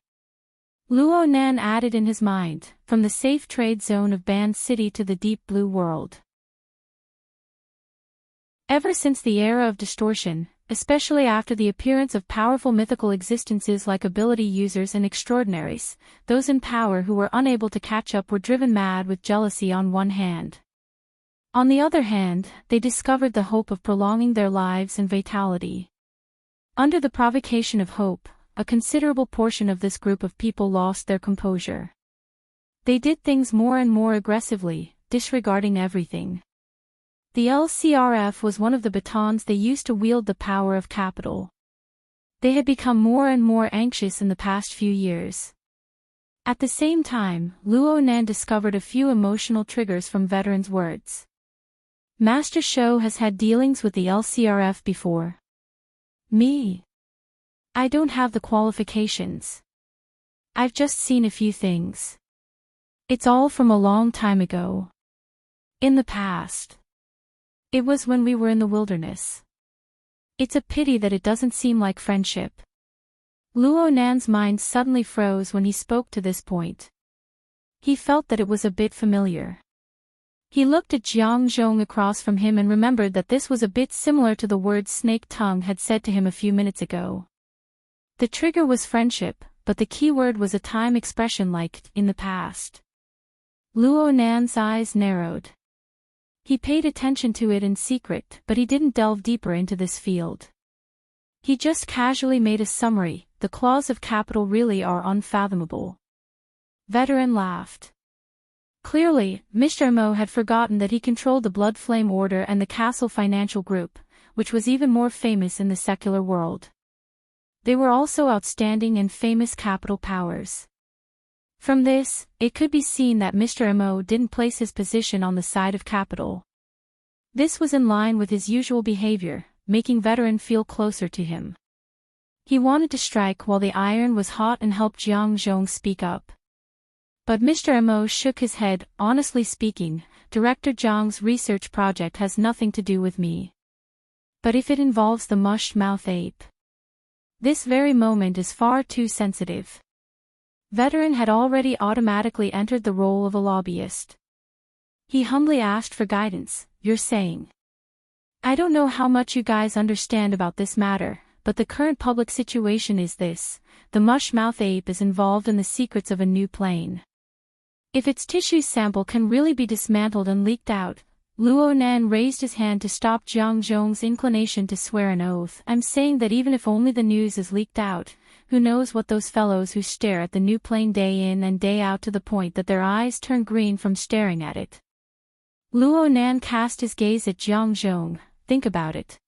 Luo Nan added in his mind, from the safe trade zone of Band City to the deep blue world. Ever since the era of distortion, especially after the appearance of powerful mythical existences like ability users and extraordinaries, those in power who were unable to catch up were driven mad with jealousy on one hand. On the other hand, they discovered the hope of prolonging their lives and vitality. Under the provocation of hope, a considerable portion of this group of people lost their composure. They did things more and more aggressively, disregarding everything. The LCRF was one of the batons they used to wield the power of capital. They had become more and more anxious in the past few years. At the same time, Luo Nan discovered a few emotional triggers from veterans' words. Master Shou has had dealings with the LCRF before. Me? I don't have the qualifications. I've just seen a few things. It's all from a long time ago. In the past. It was when we were in the wilderness. It's a pity that it doesn't seem like friendship. Luo Nan's mind suddenly froze when he spoke to this point. He felt that it was a bit familiar. He looked at Jiang Zhong across from him and remembered that this was a bit similar to the words Snake Tongue had said to him a few minutes ago. The trigger was friendship, but the key word was a time expression like, in the past. Luo Nan's eyes narrowed. He paid attention to it in secret, but he didn't delve deeper into this field. He just casually made a summary, the claws of capital really are unfathomable. Veteran laughed. Clearly, Mr. Mo had forgotten that he controlled the Blood Flame Order and the Castle Financial Group, which was even more famous in the secular world. They were also outstanding and famous capital powers. From this, it could be seen that Mr. Mo didn't place his position on the side of capital. This was in line with his usual behavior, making Veteran feel closer to him. He wanted to strike while the iron was hot and help Jiang Zhong speak up. But Mr. Mo shook his head. Honestly speaking, Director Zhang's research project has nothing to do with me. But if it involves the mush-mouth ape, this very moment is far too sensitive. Veteran had already automatically entered the role of a lobbyist. He humbly asked for guidance. You're saying? I don't know how much you guys understand about this matter, but the current public situation is this: the mush-mouth ape is involved in the secrets of a new plane. If its tissue sample can really be dismantled and leaked out, Luo Nan raised his hand to stop Jiang Zhong's inclination to swear an oath. I'm saying that even if only the news is leaked out, who knows what those fellows who stare at the new plane day in and day out to the point that their eyes turn green from staring at it. Luo Nan cast his gaze at Jiang Zhong. Think about it.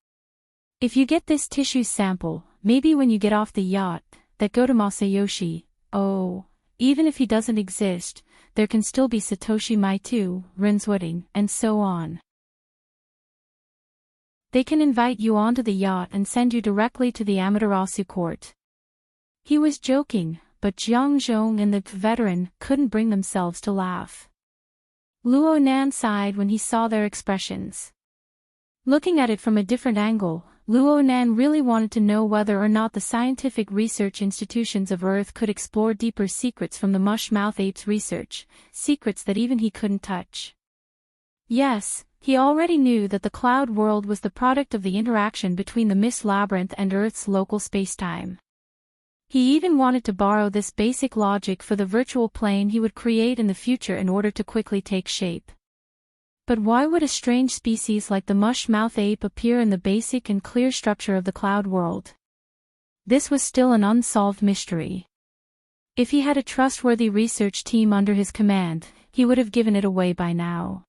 If you get this tissue sample, maybe when you get off the yacht, that go to Masayoshi, even if he doesn't exist, there can still be Satoshi Maitu, Rinswedding, and so on. They can invite you onto the yacht and send you directly to the Amaterasu court. He was joking, but Jiang Zhong and the veteran couldn't bring themselves to laugh. Luo Nan sighed when he saw their expressions. Looking at it from a different angle, Luo Nan really wanted to know whether or not the scientific research institutions of Earth could explore deeper secrets from the mush-mouth ape's research, secrets that even he couldn't touch. Yes, he already knew that the cloud world was the product of the interaction between the Mist Labyrinth and Earth's local spacetime. He even wanted to borrow this basic logic for the virtual plane he would create in the future in order to quickly take shape. But why would a strange species like the mush-mouth ape appear in the basic and clear structure of the cloud world? This was still an unsolved mystery. If he had a trustworthy research team under his command, he would have given it away by now.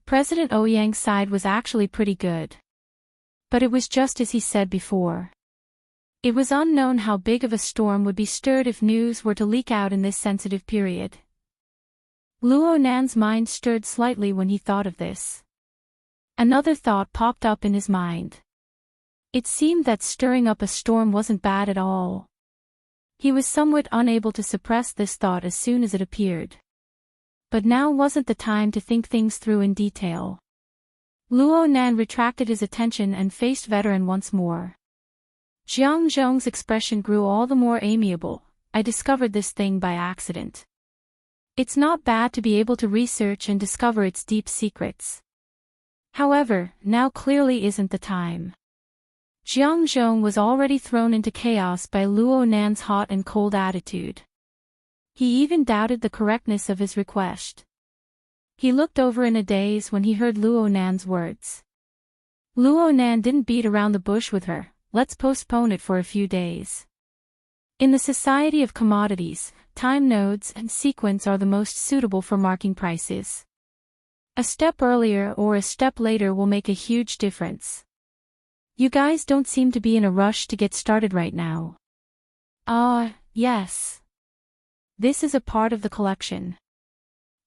President Ouyang's side was actually pretty good. But it was just as he said before. It was unknown how big of a storm would be stirred if news were to leak out in this sensitive period. Luo Nan's mind stirred slightly when he thought of this. Another thought popped up in his mind. It seemed that stirring up a storm wasn't bad at all. He was somewhat unable to suppress this thought as soon as it appeared. But now wasn't the time to think things through in detail. Luo Nan retracted his attention and faced Veteran once more. Jiang Zhong's expression grew all the more amiable. I discovered this thing by accident. It's not bad to be able to research and discover its deep secrets. However, now clearly isn't the time. Jiang Zhong was already thrown into chaos by Luo Nan's hot and cold attitude. He even doubted the correctness of his request. He looked over in a daze when he heard Luo Nan's words. Luo Nan didn't beat around the bush with her, let's postpone it for a few days. In the society of commodities, time nodes and sequence are the most suitable for marking prices. A step earlier or a step later will make a huge difference. You guys don't seem to be in a rush to get started right now. Yes. This is a part of the collection.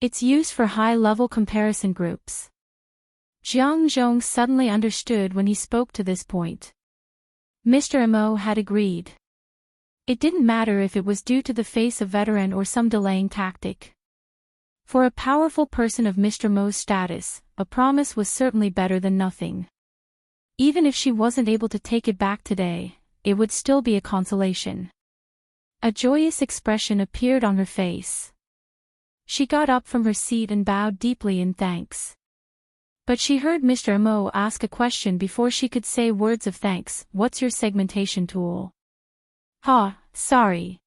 It's used for high-level comparison groups. Jiang Zhong suddenly understood when he spoke to this point. Mr. Mo had agreed. It didn't matter if it was due to the face of Veteran or some delaying tactic. For a powerful person of Mr. Mo's status, a promise was certainly better than nothing. Even if she wasn't able to take it back today, it would still be a consolation. A joyous expression appeared on her face. She got up from her seat and bowed deeply in thanks. But she heard Mr. Mo ask a question before she could say words of thanks. What's your segmentation tool? Sorry.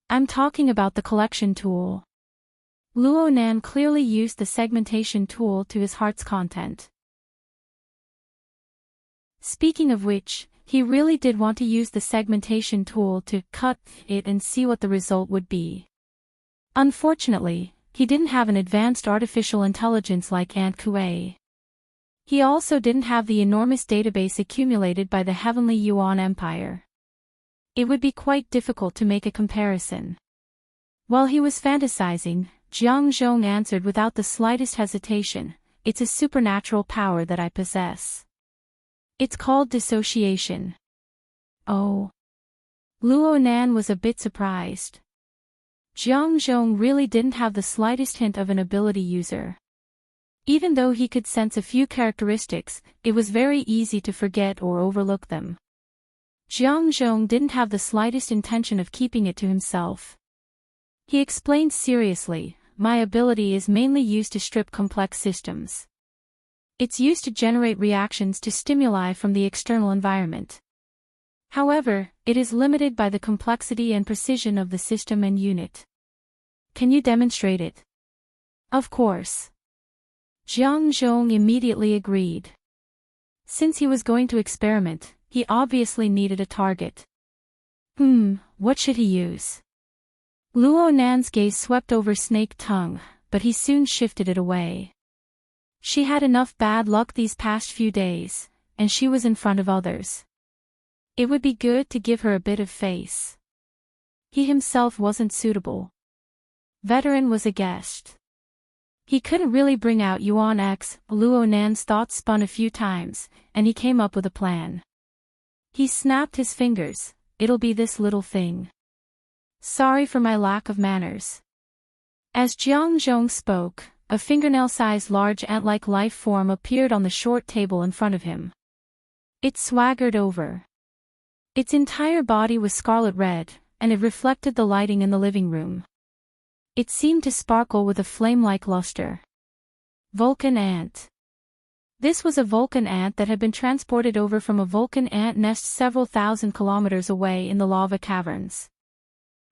I'm talking about the collection tool. Luo Nan clearly used the segmentation tool to his heart's content. Speaking of which, he really did want to use the segmentation tool to cut it and see what the result would be. Unfortunately, he didn't have an advanced artificial intelligence like Aunt Kuei. He also didn't have the enormous database accumulated by the Heavenly Yuan Empire. It would be quite difficult to make a comparison. While he was fantasizing, Jiang Zhong answered without the slightest hesitation, it's a supernatural power that I possess. It's called dissociation. Oh. Luo Nan was a bit surprised. Jiang Zhong really didn't have the slightest hint of an ability user. Even though he could sense a few characteristics, it was very easy to forget or overlook them. Jiang Zhong didn't have the slightest intention of keeping it to himself. He explained seriously, my ability is mainly used to strip complex systems. It's used to generate reactions to stimuli from the external environment. However, it is limited by the complexity and precision of the system and unit. Can you demonstrate it? Of course. Jiang Zhong immediately agreed. Since he was going to experiment, he obviously needed a target. What should he use? Luo Nan's gaze swept over Snake Tongue, but he soon shifted it away. She had enough bad luck these past few days, and she was in front of others. It would be good to give her a bit of face. He himself wasn't suitable. Veteran was a guest. He couldn't really bring out Yuan X. Luo Nan's thoughts spun a few times, and he came up with a plan. He snapped his fingers, it'll be this little thing. Sorry for my lack of manners. As Jiang Zhong spoke, a fingernail-sized large ant-like life form appeared on the short table in front of him. It swaggered over. Its entire body was scarlet red, and it reflected the lighting in the living room. It seemed to sparkle with a flame-like luster. Vulcan ant. This was a Vulcan ant that had been transported over from a Vulcan ant nest several thousand kilometers away in the lava caverns.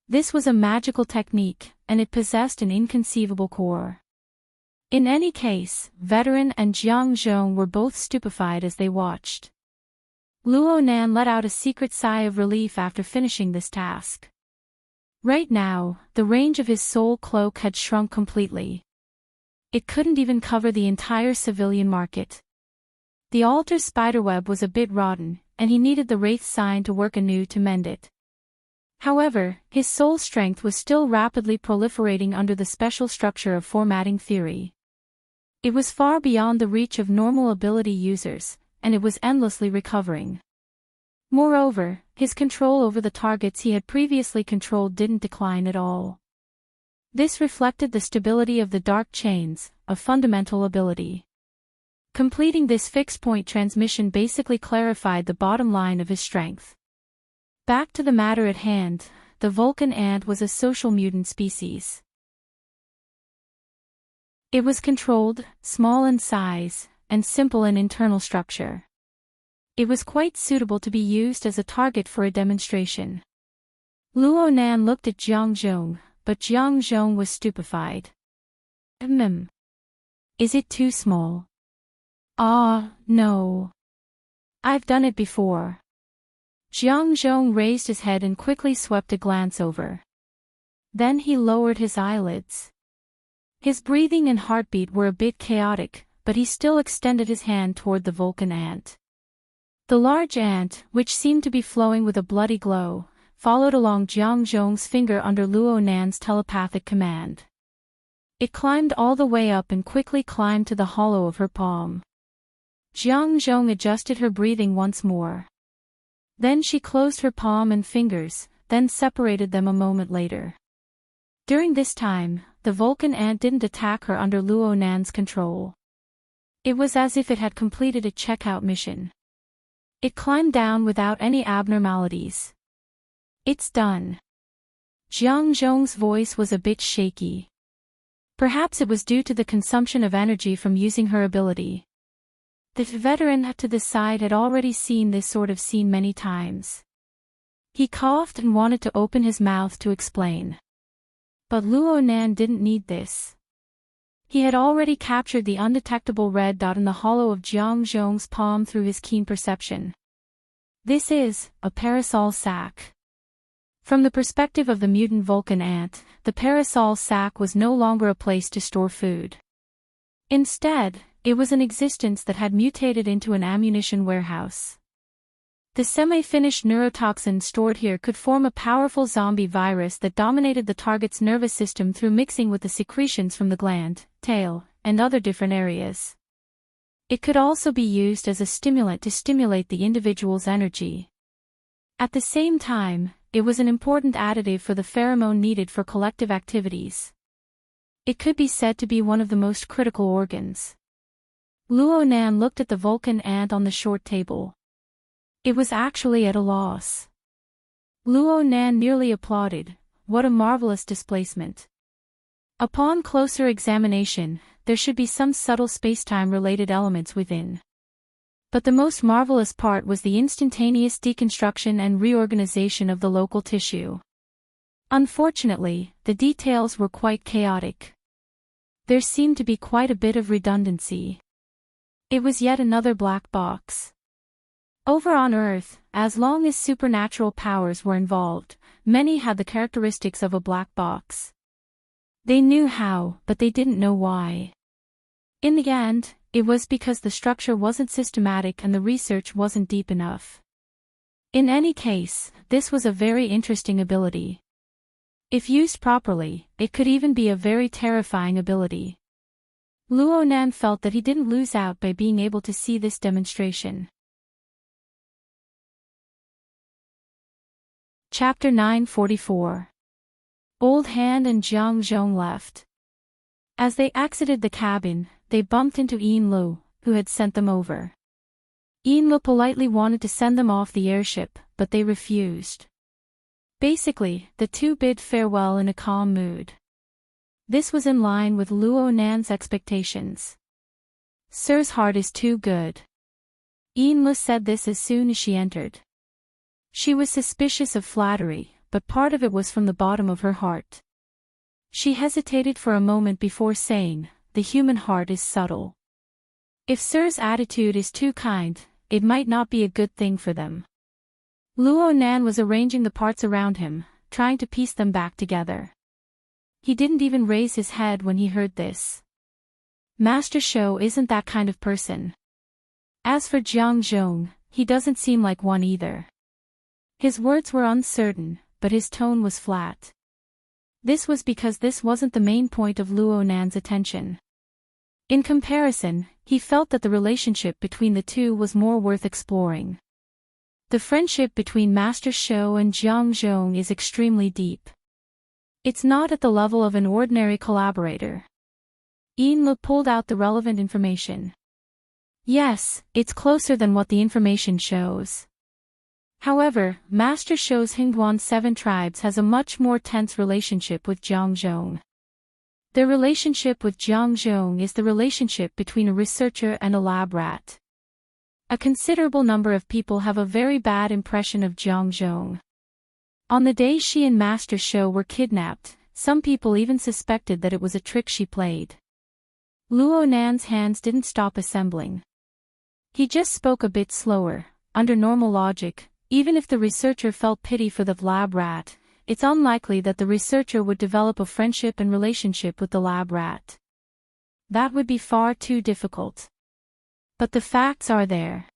This was a magical technique, and it possessed an inconceivable core. In any case, Veteran and Jiang Zhong were both stupefied as they watched. Luo Nan let out a secret sigh of relief after finishing this task. Right now, the range of his soul cloak had shrunk completely. It couldn't even cover the entire civilian market. The altar's spiderweb was a bit rotten, and he needed the Wraith sign to work anew to mend it. However, his soul strength was still rapidly proliferating under the special structure of formatting theory. It was far beyond the reach of normal ability users, and it was endlessly recovering. Moreover, his control over the targets he had previously controlled didn't decline at all. This reflected the stability of the dark chains, a fundamental ability. Completing this fixed-point transmission basically clarified the bottom line of his strength. Back to the matter at hand, the Vulcan ant was a social mutant species. It was controlled, small in size, and simple in internal structure. It was quite suitable to be used as a target for a demonstration. Luo Nan looked at Jiang Zhong, but Jiang Zhong was stupefied. Is it too small? Ah, no. I've done it before. Jiang Zhong raised his head and quickly swept a glance over. Then he lowered his eyelids. His breathing and heartbeat were a bit chaotic, but he still extended his hand toward the Vulcan ant. The large ant, which seemed to be flowing with a bloody glow, followed along Jiang Zhong's finger under Luo Nan's telepathic command. It climbed all the way up and quickly climbed to the hollow of her palm. Jiang Zhong adjusted her breathing once more. Then she closed her palm and fingers, then separated them a moment later. During this time, the Vulcan ant didn't attack her under Luo Nan's control. It was as if it had completed a checkout mission. It climbed down without any abnormalities. It's done. Jiang Zhong's voice was a bit shaky. Perhaps it was due to the consumption of energy from using her ability. The veteran to the side had already seen this sort of scene many times. He coughed and wanted to open his mouth to explain. But Luo Nan didn't need this. He had already captured the undetectable red dot in the hollow of Jiang Zhong's palm through his keen perception. This is a parasol sac. From the perspective of the mutant Vulcan ant, the parasol sac was no longer a place to store food. Instead, it was an existence that had mutated into an ammunition warehouse. The semi-finished neurotoxin stored here could form a powerful zombie virus that dominated the target's nervous system through mixing with the secretions from the gland, tail, and other different areas. It could also be used as a stimulant to stimulate the individual's energy. At the same time, it was an important additive for the pheromone needed for collective activities. It could be said to be one of the most critical organs. Luo Nan looked at the Vulcan ant on the short table. It was actually at a loss. Luo Nan nearly applauded. What a marvelous displacement. Upon closer examination, there should be some subtle spacetime-related elements within. But the most marvelous part was the instantaneous deconstruction and reorganization of the local tissue. Unfortunately, the details were quite chaotic. There seemed to be quite a bit of redundancy. It was yet another black box. Over on Earth, as long as supernatural powers were involved, many had the characteristics of a black box. They knew how, but they didn't know why. In the end, it was because the structure wasn't systematic and the research wasn't deep enough. In any case, this was a very interesting ability. If used properly, it could even be a very terrifying ability. Luo Nan felt that he didn't lose out by being able to see this demonstration. Chapter 944. Old Hand and Jiang Zhong left. As they exited the cabin, they bumped into Yin Lu, who had sent them over. Yin Lu politely wanted to send them off the airship, but they refused. Basically, the two bid farewell in a calm mood. This was in line with Luo Nan's expectations. Sir's heart is too good. Yin Lu said this as soon as she entered. She was suspicious of flattery, but part of it was from the bottom of her heart. She hesitated for a moment before saying, "The human heart is subtle. If Sir's attitude is too kind, it might not be a good thing for them." Luo Nan was arranging the parts around him, trying to piece them back together. He didn't even raise his head when he heard this. Master Shou isn't that kind of person. As for Jiang Zhong, he doesn't seem like one either. His words were uncertain, but his tone was flat. This was because this wasn't the main point of Luo Nan's attention. In comparison, he felt that the relationship between the two was more worth exploring. The friendship between Master Shou and Jiang Zhong is extremely deep. It's not at the level of an ordinary collaborator. Enrich pulled out the relevant information. Yes, it's closer than what the information shows. However, Master shows Hingguan 7 Tribes has a much more tense relationship with Jiangzhong. Their relationship with Jiangzhong is the relationship between a researcher and a lab rat. A considerable number of people have a very bad impression of Jiangzhong. On the day she and Master Shou were kidnapped, some people even suspected that it was a trick she played. Luo Nan's hands didn't stop assembling. He just spoke a bit slower. Under normal logic, even if the researcher felt pity for the lab rat, it's unlikely that the researcher would develop a friendship and relationship with the lab rat. That would be far too difficult. But the facts are there.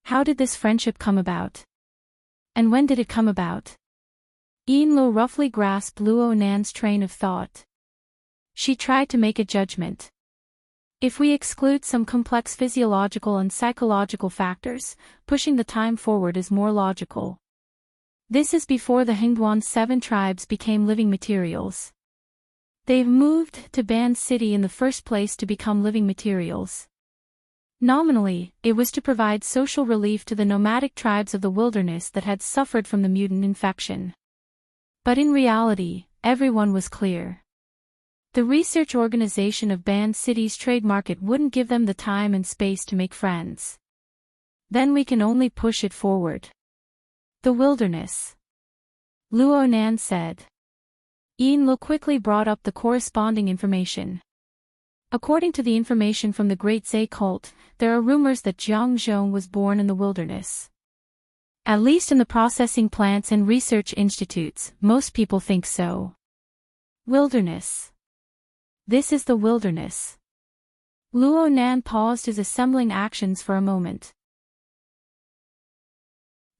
How did this friendship come about? And when did it come about? Enrich roughly grasped Luo Nan's train of thought. She tried to make a judgment. If we exclude some complex physiological and psychological factors, pushing the time forward is more logical. This is before the Hingguan 7 Tribes became living materials. They've moved to Ban City in the first place to become living materials. Nominally, it was to provide social relief to the nomadic tribes of the wilderness that had suffered from the mutant infection. But in reality, everyone was clear. The research organization of Ban City's trade market wouldn't give them the time and space to make friends. Then we can only push it forward. The wilderness. Luo Nan said. Enrich quickly brought up the corresponding information. According to the information from the Great Zay cult, there are rumors that Jiangzhong was born in the wilderness. At least in the processing plants and research institutes, most people think so. Wilderness. This is the wilderness. Luo Nan paused his assembling actions for a moment.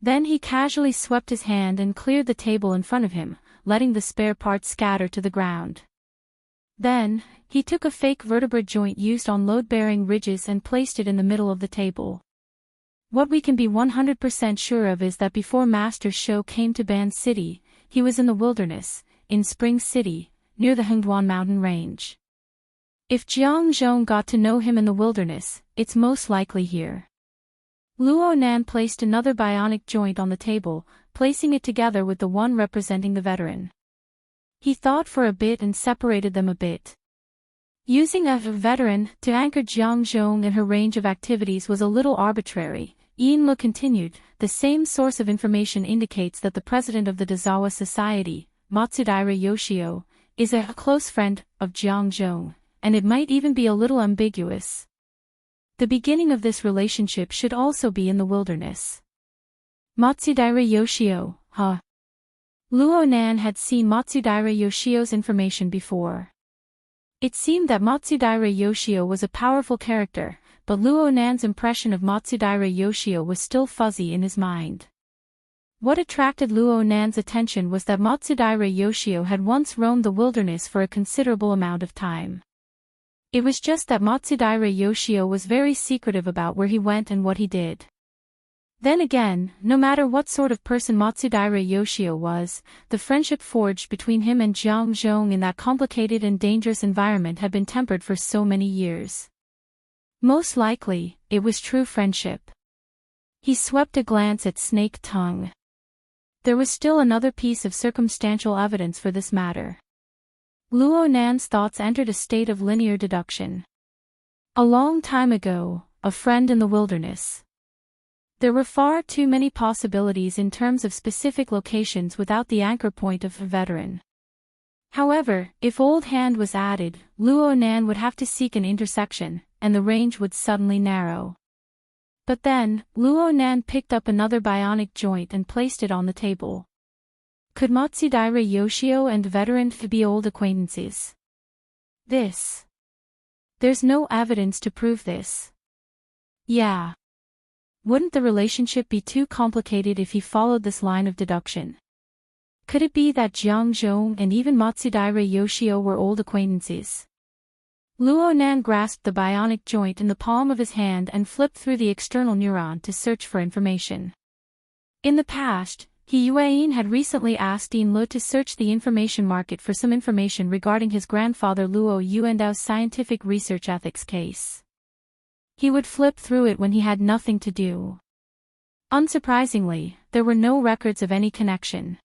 Then he casually swept his hand and cleared the table in front of him, letting the spare parts scatter to the ground. Then, he took a fake vertebra joint used on load-bearing ridges and placed it in the middle of the table. What we can be 100% sure of is that before Master Shou came to Ban City, he was in the wilderness, in Spring City, near the Hingguan mountain range. If Jiangzhong got to know him in the wilderness, it's most likely here. Luo Nan placed another bionic joint on the table, placing it together with the one representing the veteran. He thought for a bit and separated them a bit. Using a veteran to anchor Jiangzhong in her range of activities was a little arbitrary. Enrich continued, the same source of information indicates that the president of the Dazawa Society, Matsudaira Yoshio, is a close friend of Jiangzhong, and it might even be a little ambiguous. The beginning of this relationship should also be in the wilderness. Matsudaira Yoshio, huh? Luo Nan had seen Matsudaira Yoshio's information before. It seemed that Matsudaira Yoshio was a powerful character, but Luo Nan's impression of Matsudaira Yoshio was still fuzzy in his mind. What attracted Luo Nan's attention was that Matsudaira Yoshio had once roamed the wilderness for a considerable amount of time. It was just that Matsudaira Yoshio was very secretive about where he went and what he did. Then again, no matter what sort of person Matsudaira Yoshio was, the friendship forged between him and Jiangzhong in that complicated and dangerous environment had been tempered for so many years. Most likely, it was true friendship. He swept a glance at Snake Tongue. There was still another piece of circumstantial evidence for this matter. Luo Nan's thoughts entered a state of linear deduction. A long time ago, a friend in the wilderness. There were far too many possibilities in terms of specific locations without the anchor point of a veteran. However, if Old Hand was added, Luo Nan would have to seek an intersection, and the range would suddenly narrow. But then, Luo Nan picked up another bionic joint and placed it on the table. Could Matsudaira Yoshio and veteran be old acquaintances? There's no evidence to prove this. Yeah. Wouldn't the relationship be too complicated if he followed this line of deduction? Could it be that Jiangzhong and even Matsudaira Yoshio were old acquaintances? Luo Nan grasped the bionic joint in the palm of his hand and flipped through the external neuron to search for information. In the past, Yuan had recently asked Dean Luo to search the information market for some information regarding his grandfather Luo Yuandao's scientific research ethics case. He would flip through it when he had nothing to do. Unsurprisingly, there were no records of any connection.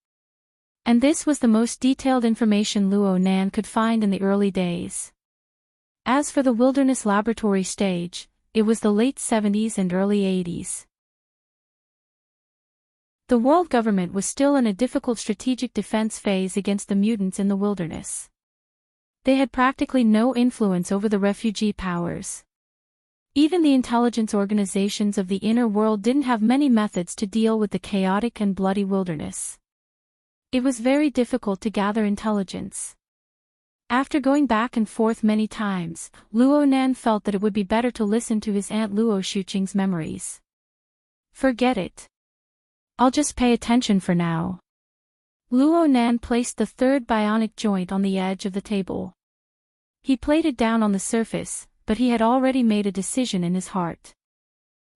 And this was the most detailed information Luo Nan could find in the early days. As for the wilderness laboratory stage, it was the late 70s and early 80s. The world government was still in a difficult strategic defense phase against the mutants in the wilderness. They had practically no influence over the refugee powers. Even the intelligence organizations of the inner world didn't have many methods to deal with the chaotic and bloody wilderness. It was very difficult to gather intelligence. After going back and forth many times, Luo Nan felt that it would be better to listen to his aunt Luo Shuqing's memories. Forget it. I'll just pay attention for now. Luo Nan placed the third bionic joint on the edge of the table. He played it down on the surface, but he had already made a decision in his heart.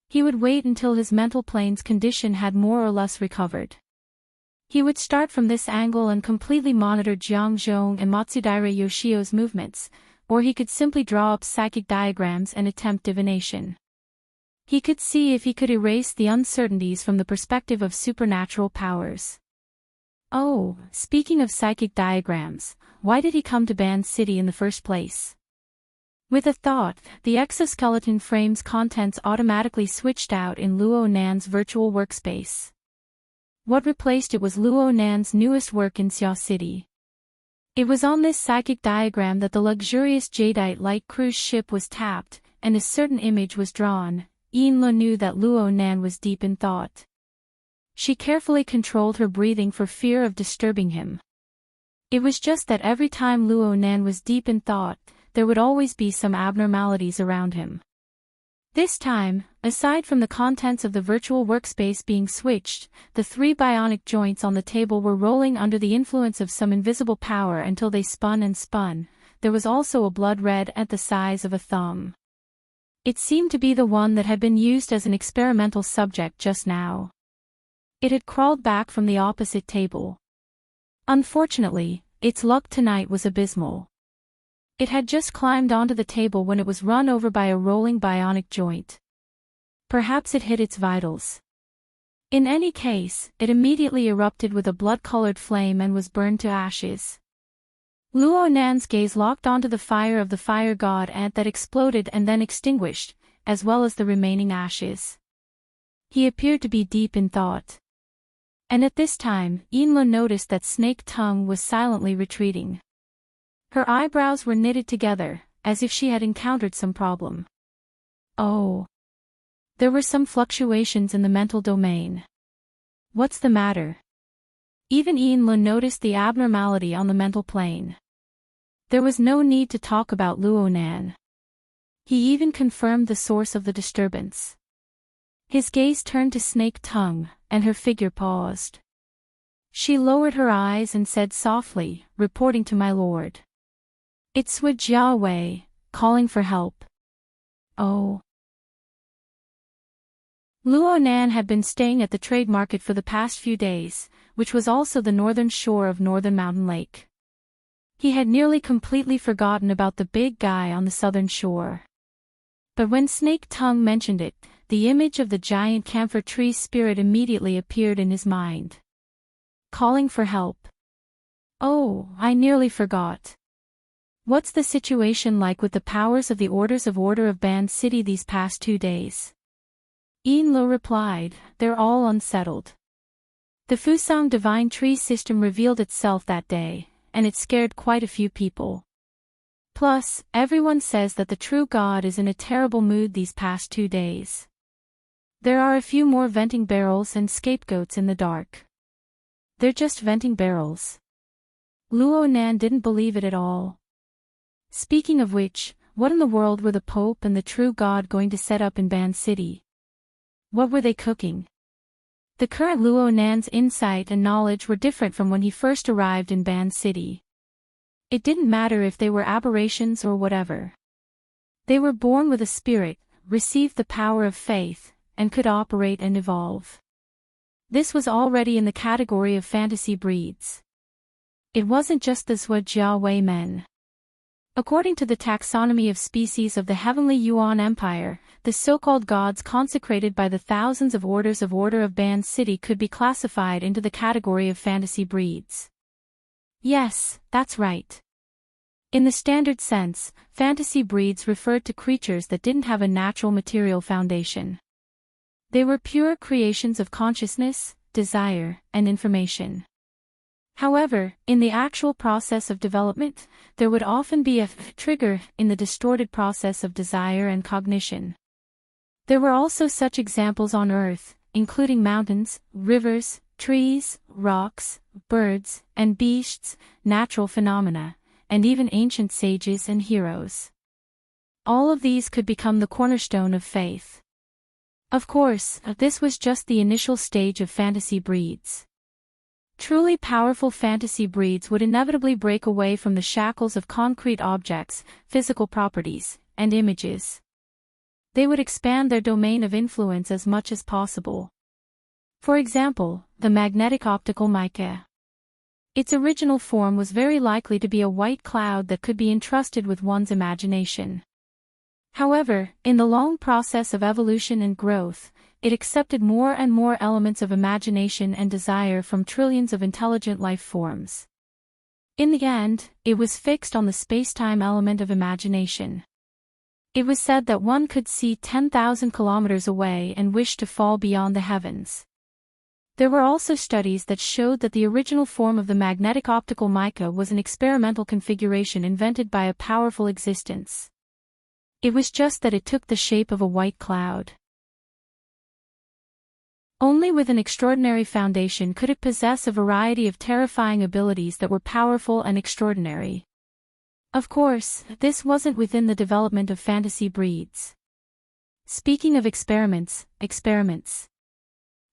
He would wait until his mental plane's condition had more or less recovered. He would start from this angle and completely monitor Jiang Zhong and Matsudaira Yoshio's movements, or he could simply draw up psychic diagrams and attempt divination. He could see if he could erase the uncertainties from the perspective of supernatural powers. Oh, speaking of psychic diagrams, why did he come to Band City in the first place? With a thought, the exoskeleton frame's contents automatically switched out in Luo Nan's virtual workspace. What replaced it was Luo Nan's newest work in Xia City. It was on this psychic diagram that the luxurious jadeite light cruise ship was tapped, and a certain image was drawn. Yinlu knew that Luo Nan was deep in thought. She carefully controlled her breathing for fear of disturbing him. It was just that every time Luo Nan was deep in thought, there would always be some abnormalities around him. This time, aside from the contents of the virtual workspace being switched, the three bionic joints on the table were rolling under the influence of some invisible power until they spun and spun. There was also a blood red at the size of a thumb. It seemed to be the one that had been used as an experimental subject just now. It had crawled back from the opposite table. Unfortunately, its luck tonight was abysmal. It had just climbed onto the table when it was run over by a rolling bionic joint. Perhaps it hit its vitals. In any case, it immediately erupted with a blood-colored flame and was burned to ashes. Luo Nan's gaze locked onto the fire of the fire god ant that exploded and then extinguished, as well as the remaining ashes. He appeared to be deep in thought. And at this time, Yinlu noticed that Snake Tongue was silently retreating. Her eyebrows were knitted together, as if she had encountered some problem. Oh. There were some fluctuations in the mental domain. What's the matter? Even Yinlu noticed the abnormality on the mental plane. There was no need to talk about Luo Nan. He even confirmed the source of the disturbance. His gaze turned to Snake Tongue, and her figure paused. She lowered her eyes and said softly, reporting to my lord. It's Sui Jiawei, calling for help. Oh. Luo Nan had been staying at the trade market for the past few days, which was also the northern shore of Northern Mountain Lake. He had nearly completely forgotten about the big guy on the southern shore. But when Snake Tongue mentioned it, the image of the giant camphor tree spirit immediately appeared in his mind. Calling for help. Oh, I nearly forgot. What's the situation like with the powers of the Orders of Order of Band City these past 2 days? Yinlu replied, they're all unsettled. The Fusang Divine Tree system revealed itself that day, and it scared quite a few people. Plus, everyone says that the true God is in a terrible mood these past 2 days. There are a few more venting barrels and scapegoats in the dark. They're just venting barrels. Luo Nan didn't believe it at all. Speaking of which, what in the world were the Pope and the true God going to set up in Band City? What were they cooking? The current Luo Nan's insight and knowledge were different from when he first arrived in Band City. It didn't matter if they were aberrations or whatever. They were born with a spirit, received the power of faith, and could operate and evolve. This was already in the category of fantasy breeds. It wasn't just the Zhujiawei men. According to the taxonomy of species of the heavenly Yuan Empire, the so-called gods consecrated by the thousands of orders of Order of Ban City could be classified into the category of fantasy breeds. Yes, that's right. In the standard sense, fantasy breeds referred to creatures that didn't have a natural material foundation. They were pure creations of consciousness, desire, and information. However, in the actual process of development, there would often be a trigger in the distorted process of desire and cognition. There were also such examples on Earth, including mountains, rivers, trees, rocks, birds, and beasts, natural phenomena, and even ancient sages and heroes. All of these could become the cornerstone of faith. Of course, this was just the initial stage of fantasy breeds. Truly powerful fantasy breeds would inevitably break away from the shackles of concrete objects, physical properties, and images. They would expand their domain of influence as much as possible. For example, the magnetic optical mica. Its original form was very likely to be a white cloud that could be entrusted with one's imagination. However, in the long process of evolution and growth, it accepted more and more elements of imagination and desire from trillions of intelligent life forms. In the end, it was fixed on the space-time element of imagination. It was said that one could see 10,000 kilometers away and wish to fall beyond the heavens. There were also studies that showed that the original form of the magnetic optical mica was an experimental configuration invented by a powerful existence. It was just that it took the shape of a white cloud. Only with an extraordinary foundation could it possess a variety of terrifying abilities that were powerful and extraordinary. Of course, this wasn't within the development of fantasy breeds. Speaking of experiments.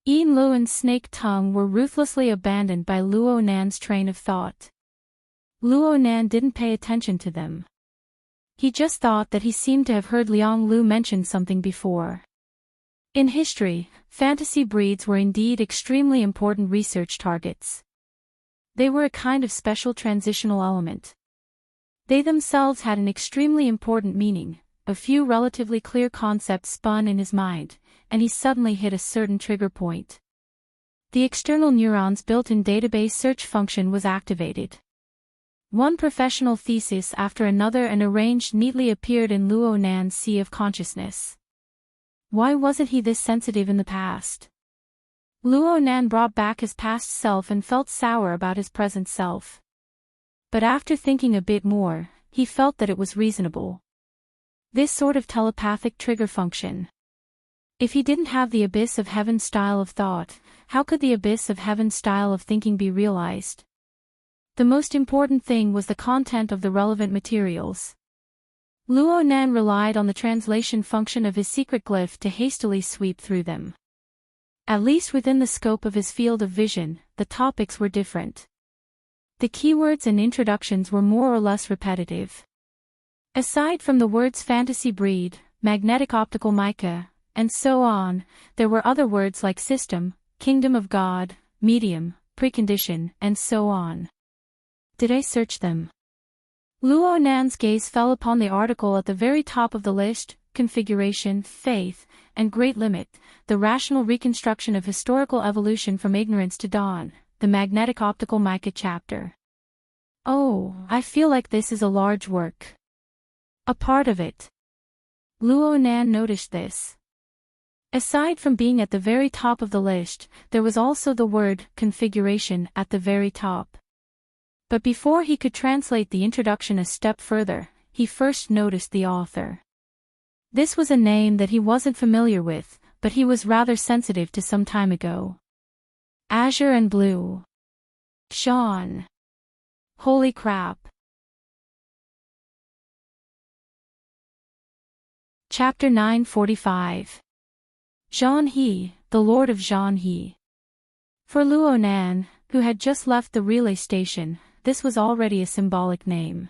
Yin Lu and Snake Tongue were ruthlessly abandoned by Luo Nan's train of thought. Luo Nan didn't pay attention to them. He just thought that he seemed to have heard Liang Lu mention something before. In history, fantasy breeds were indeed extremely important research targets. They were a kind of special transitional element. They themselves had an extremely important meaning. A few relatively clear concepts spun in his mind, and he suddenly hit a certain trigger point. The external neuron's built-in database search function was activated. One professional thesis after another and arranged neatly appeared in Luo Nan's sea of consciousness. Why wasn't he this sensitive in the past? Luo Nan brought back his past self and felt sour about his present self. But after thinking a bit more, he felt that it was reasonable. This sort of telepathic trigger function. If he didn't have the abyss of heaven style of thought, how could the abyss of heaven style of thinking be realized? The most important thing was the content of the relevant materials. Luo Nan relied on the translation function of his secret glyph to hastily sweep through them. At least within the scope of his field of vision, the topics were different. The keywords and introductions were more or less repetitive. Aside from the words fantasy breed, magnetic optical mica, and so on, there were other words like system, kingdom of God, medium, precondition, and so on. Did I search them? Luo Nan's gaze fell upon the article at the very top of the list, Configuration, Faith, and Great Limit, the rational reconstruction of historical evolution from ignorance to dawn, the magnetic optical mica chapter. Oh, I feel like this is a large work. A part of it. Luo Nan noticed this. Aside from being at the very top of the list, there was also the word, configuration, at the very top. But before he could translate the introduction a step further, he first noticed the author. This was a name that he wasn't familiar with, but he was rather sensitive to some time ago. Azure and Blue. Sean. Holy crap. Chapter 945. Zhan He, the Lord of Zhan He. For Luo Nan, who had just left the relay station, this was already a symbolic name.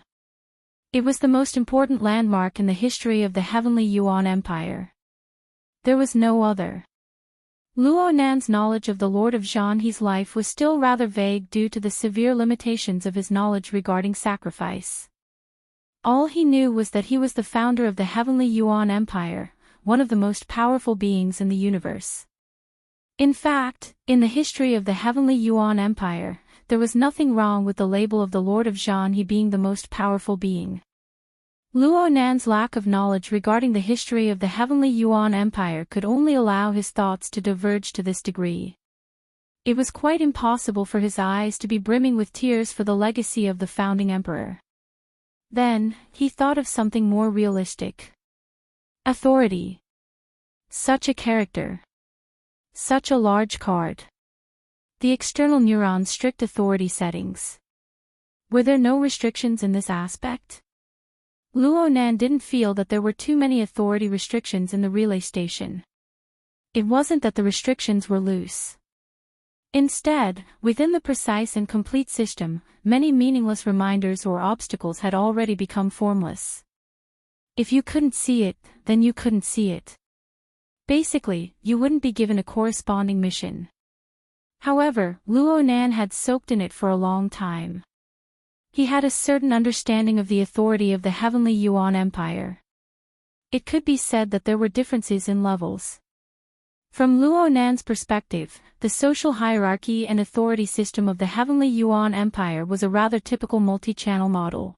It was the most important landmark in the history of the heavenly Yuan Empire. There was no other. Luo Nan's knowledge of the Lord of Zhanhe's life was still rather vague due to the severe limitations of his knowledge regarding sacrifice. All he knew was that he was the founder of the Heavenly Yuan Empire, one of the most powerful beings in the universe. In fact, in the history of the Heavenly Yuan Empire, there was nothing wrong with the label of the Lord of Zhanhe being the most powerful being. Luo Nan's lack of knowledge regarding the history of the Heavenly Yuan Empire could only allow his thoughts to diverge to this degree. It was quite impossible for his eyes to be brimming with tears for the legacy of the founding emperor. Then, he thought of something more realistic. Authority. Such a character. Such a large card. The external neuron's strict authority settings. Were there no restrictions in this aspect? Luo Nan didn't feel that there were too many authority restrictions in the relay station. It wasn't that the restrictions were loose. Instead, within the precise and complete system, many meaningless reminders or obstacles had already become formless. If you couldn't see it, then you couldn't see it. Basically, you wouldn't be given a corresponding mission. However, Luo Nan had soaked in it for a long time. He had a certain understanding of the authority of the Heavenly Yuan Empire. It could be said that there were differences in levels. From Luo Nan's perspective, the social hierarchy and authority system of the Heavenly Yuan Empire was a rather typical multi-channel model.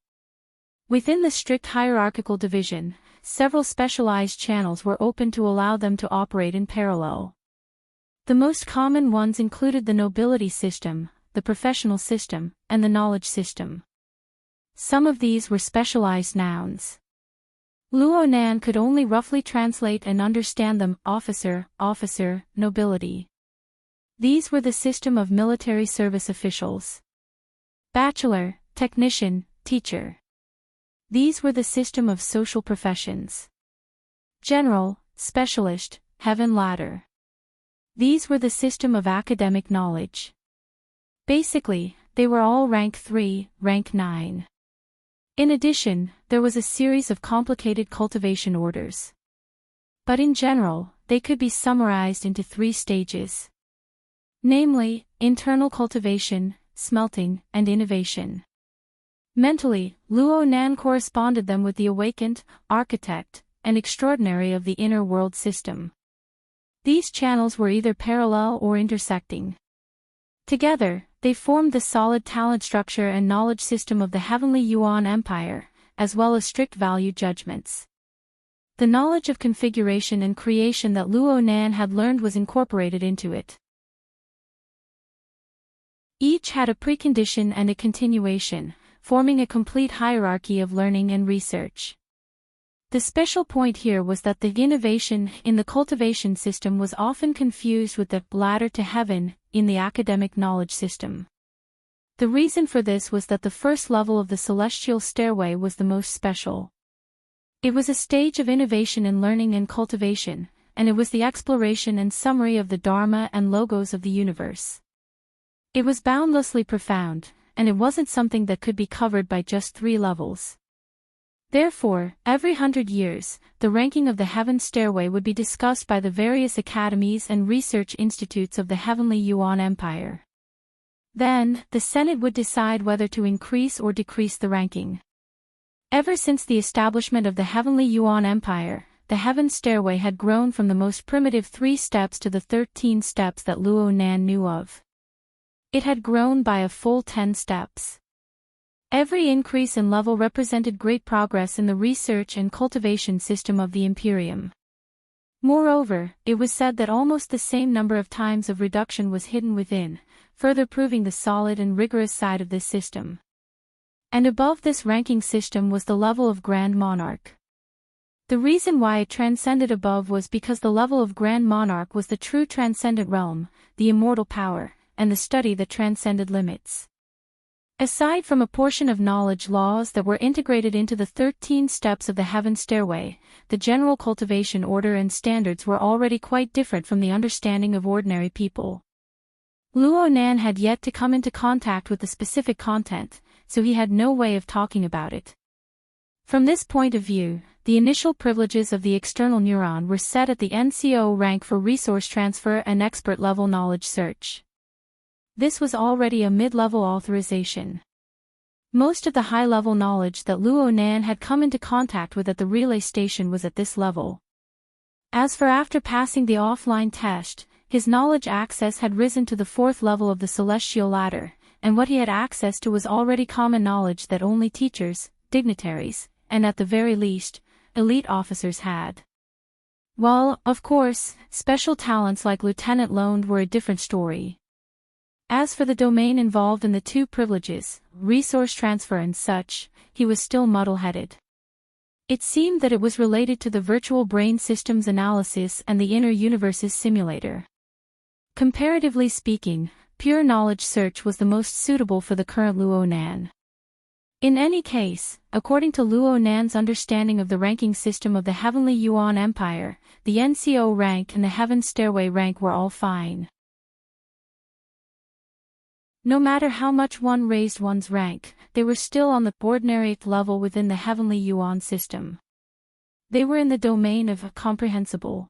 Within the strict hierarchical division, several specialized channels were open to allow them to operate in parallel. The most common ones included the nobility system, the professional system, and the knowledge system. Some of these were specialized nouns. Luo Nan could only roughly translate and understand them: officer, officer, nobility. These were the system of military service officials. Bachelor, technician, teacher. These were the system of social professions. General, specialist, heaven ladder. These were the system of academic knowledge. Basically, they were all rank 3, rank 9. In addition, there was a series of complicated cultivation orders. But in general, they could be summarized into 3 stages. Namely, internal cultivation, smelting, and innovation. Mentally, Luo Nan corresponded them with the awakened, architect, and extraordinary of the inner world system. These channels were either parallel or intersecting. Together, they formed the solid talent structure and knowledge system of the Heavenly Yuan Empire, as well as strict value judgments. The knowledge of configuration and creation that Luo Nan had learned was incorporated into it. Each had a precondition and a continuation, forming a complete hierarchy of learning and research. The special point here was that the innovation in the cultivation system was often confused with the ladder to heaven in the academic knowledge system. The reason for this was that the first level of the celestial stairway was the most special. It was a stage of innovation in learning and cultivation, and it was the exploration and summary of the Dharma and logos of the universe. It was boundlessly profound, and it wasn't something that could be covered by just 3 levels. Therefore, every 100 years, the ranking of the heaven stairway would be discussed by the various academies and research institutes of the Heavenly Yuan Empire. Then, the Senate would decide whether to increase or decrease the ranking. Ever since the establishment of the Heavenly Yuan Empire, the heaven stairway had grown from the most primitive 3 steps to the 13 steps that Luo Nan knew of. It had grown by a full 10 steps. Every increase in level represented great progress in the research and cultivation system of the Imperium. Moreover, it was said that almost the same number of times of reduction was hidden within, further proving the solid and rigorous side of this system. And above this ranking system was the level of Grand Monarch. The reason why it transcended above was because the level of Grand Monarch was the true transcendent realm, the immortal power, and the study that transcended limits. Aside from a portion of knowledge laws that were integrated into the 13 steps of the heaven stairway, the general cultivation order and standards were already quite different from the understanding of ordinary people. Luo Nan had yet to come into contact with the specific content, so he had no way of talking about it. From this point of view, the the initial privileges of the external neuron were set at the NCO rank for resource transfer and expert-level knowledge search. This was already a mid-level authorization. Most of the high-level knowledge that Luo Nan had come into contact with at the relay station was at this level. As for after passing the offline test, his knowledge access had risen to the 4th level of the celestial ladder, and what he had access to was already common knowledge that only teachers, dignitaries, and at the very least, elite officers had. While, of course, special talents like Lieutenant Loaned were a different story. As for the domain involved in the two privileges, resource transfer and such, he was still muddle-headed. It seemed that it was related to the virtual brain systems analysis and the inner universes simulator. Comparatively speaking, pure knowledge search was the most suitable for the current Luo Nan. In any case, according to Luo Nan's understanding of the ranking system of the Heavenly Yuan Empire, the NCO rank and the Heaven Stairway rank were all fine. No matter how much one raised one's rank, they were still on the ordinary level within the Heavenly Yuan system. They were in the domain of comprehensible.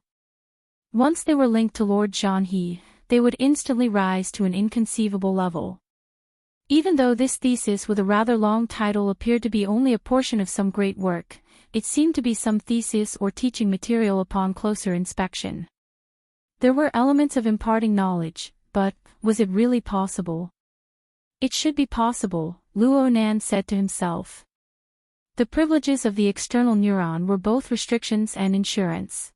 Once they were linked to Lord Zhanhe, they would instantly rise to an inconceivable level. Even though this thesis with a rather long title appeared to be only a portion of some great work, it seemed to be some thesis or teaching material upon closer inspection. There were elements of imparting knowledge, but, was it really possible? It should be possible, Luo Nan said to himself. The privileges of the external neuron were both restrictions and insurance.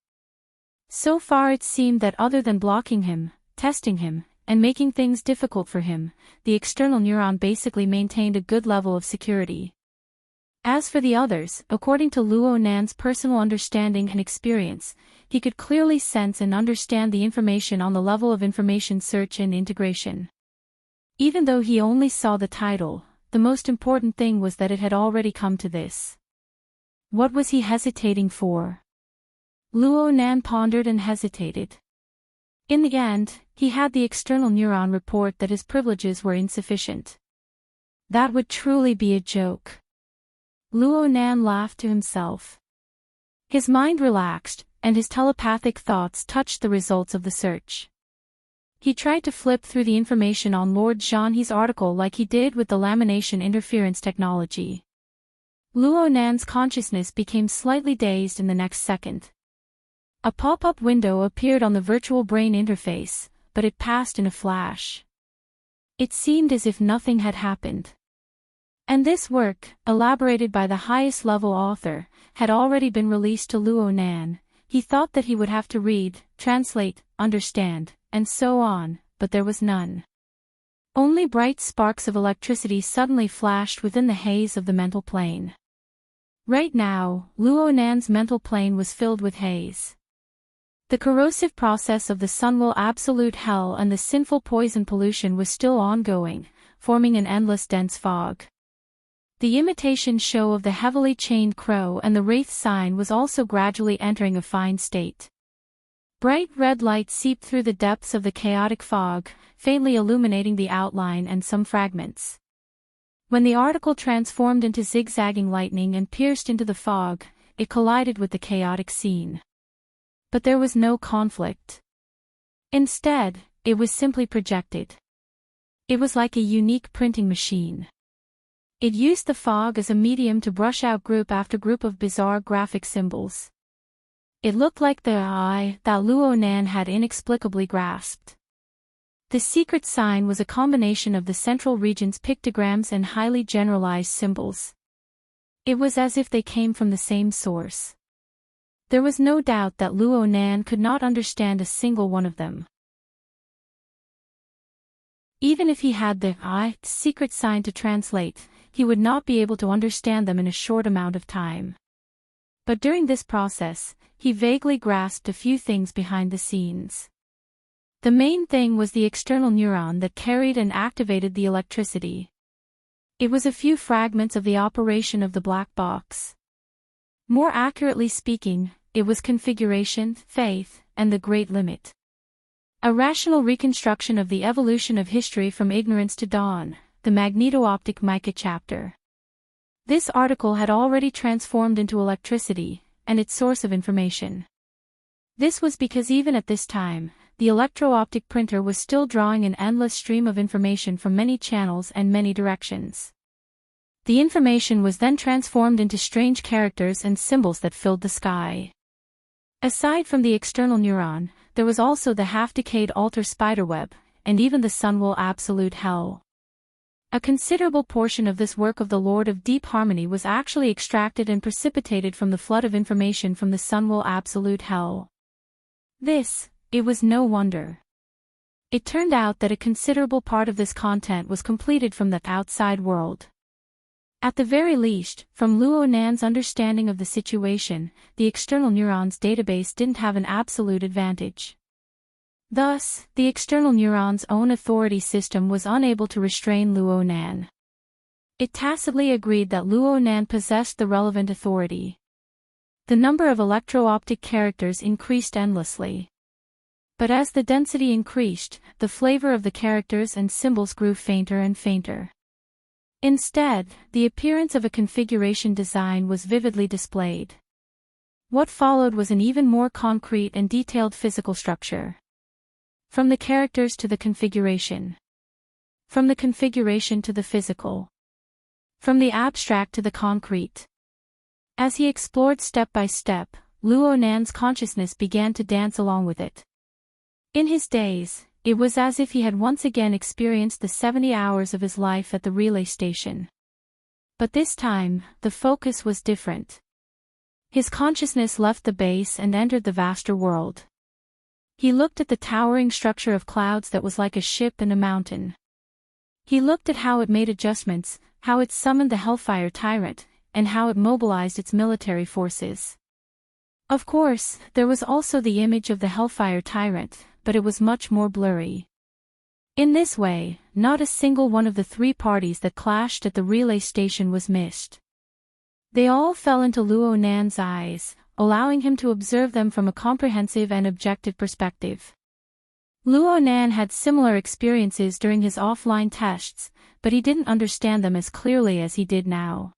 So far it seemed that other than blocking him, testing him, and making things difficult for him, the external neuron basically maintained a good level of security. As for the others, according to Luo Nan's personal understanding and experience, he could clearly sense and understand the information on the level of information search and integration. Even though he only saw the title, the most important thing was that it had already come to this. What was he hesitating for? Luo Nan pondered and hesitated. In the end, he had the external neuron report that his privileges were insufficient. That would truly be a joke. Luo Nan laughed to himself. His mind relaxed, and his telepathic thoughts touched the results of the search. He tried to flip through the information on Lord Zhanhe's article like he did with the lamination interference technology. Luo Nan's consciousness became slightly dazed in the next second. A pop-up window appeared on the virtual brain interface, but it passed in a flash. It seemed as if nothing had happened. And this work, elaborated by the highest-level author, had already been released to Luo Nan. He thought that he would have to read, translate, understand, and so on, but there was none. Only bright sparks of electricity suddenly flashed within the haze of the mental plane. Right now, Luo Nan's mental plane was filled with haze. The corrosive process of the Sunwell absolute hell and the sinful poison pollution was still ongoing, forming an endless dense fog. The imitation show of the heavily chained crow and the wraith sign was also gradually entering a fine state. Bright red light seeped through the depths of the chaotic fog, faintly illuminating the outline and some fragments. When the article transformed into zigzagging lightning and pierced into the fog, it collided with the chaotic scene. But there was no conflict. Instead, it was simply projected. It was like a unique printing machine. It used the fog as a medium to brush out group after group of bizarre graphic symbols. It looked like the eye that Luo Nan had inexplicably grasped. The secret sign was a combination of the Central Region's pictograms and highly generalized symbols. It was as if they came from the same source. There was no doubt that Luo Nan could not understand a single one of them. Even if he had the secret sign to translate, he would not be able to understand them in a short amount of time. But during this process, he vaguely grasped a few things behind the scenes. The main thing was the external neuron that carried and activated the electricity. It was a few fragments of the operation of the black box. More accurately speaking, it was configuration, faith, and the great limit. A rational reconstruction of the evolution of history from ignorance to dawn, the magneto-optic mica chapter. This article had already transformed into electricity, and its source of information. This was because even at this time, the electro-optic printer was still drawing an endless stream of information from many channels and many directions. The information was then transformed into strange characters and symbols that filled the sky. Aside from the external neuron, there was also the half-decayed altar spiderweb, and even the Sunwell absolute hell. A considerable portion of this work of the Lord of Deep Harmony was actually extracted and precipitated from the flood of information from the Sunwell absolute hell. It was no wonder. It turned out that a considerable part of this content was completed from the outside world. At the very least, from Luo Nan's understanding of the situation, the external neurons database didn't have an absolute advantage. Thus, the external neuron's own authority system was unable to restrain Luo Nan. It tacitly agreed that Luo Nan possessed the relevant authority. The number of electro-optic characters increased endlessly. But as the density increased, the flavor of the characters and symbols grew fainter and fainter. Instead, the appearance of a configuration design was vividly displayed. What followed was an even more concrete and detailed physical structure. From the characters to the configuration. From the configuration to the physical. From the abstract to the concrete. As he explored step by step, Luo Nan's consciousness began to dance along with it. In his days, it was as if he had once again experienced the 70 hours of his life at the relay station. But this time, the focus was different. His consciousness left the base and entered the vaster world. He looked at the towering structure of clouds that was like a ship and a mountain. He looked at how it made adjustments, how it summoned the Hellfire Tyrant, and how it mobilized its military forces. Of course, there was also the image of the Hellfire Tyrant, but it was much more blurry. In this way, not a single one of the three parties that clashed at the relay station was missed. They all fell into Luo Nan's eyes, allowing him to observe them from a comprehensive and objective perspective. Luo Nan had similar experiences during his offline tests, but he didn't understand them as clearly as he did now.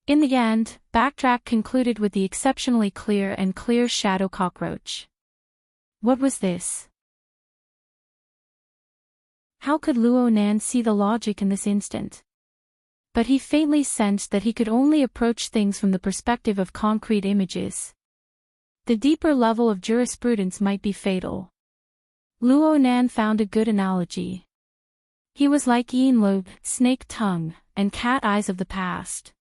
In the end, Backtrack concluded with the exceptionally clear and clear shadow cockroach. What was this? How could Luo Nan see the logic in this instant? But he faintly sensed that he could only approach things from the perspective of concrete images. The deeper level of jurisprudence might be fatal. Luo Nan found a good analogy. He was like Yin Lobe, Snake Tongue, and Cat Eyes of the past.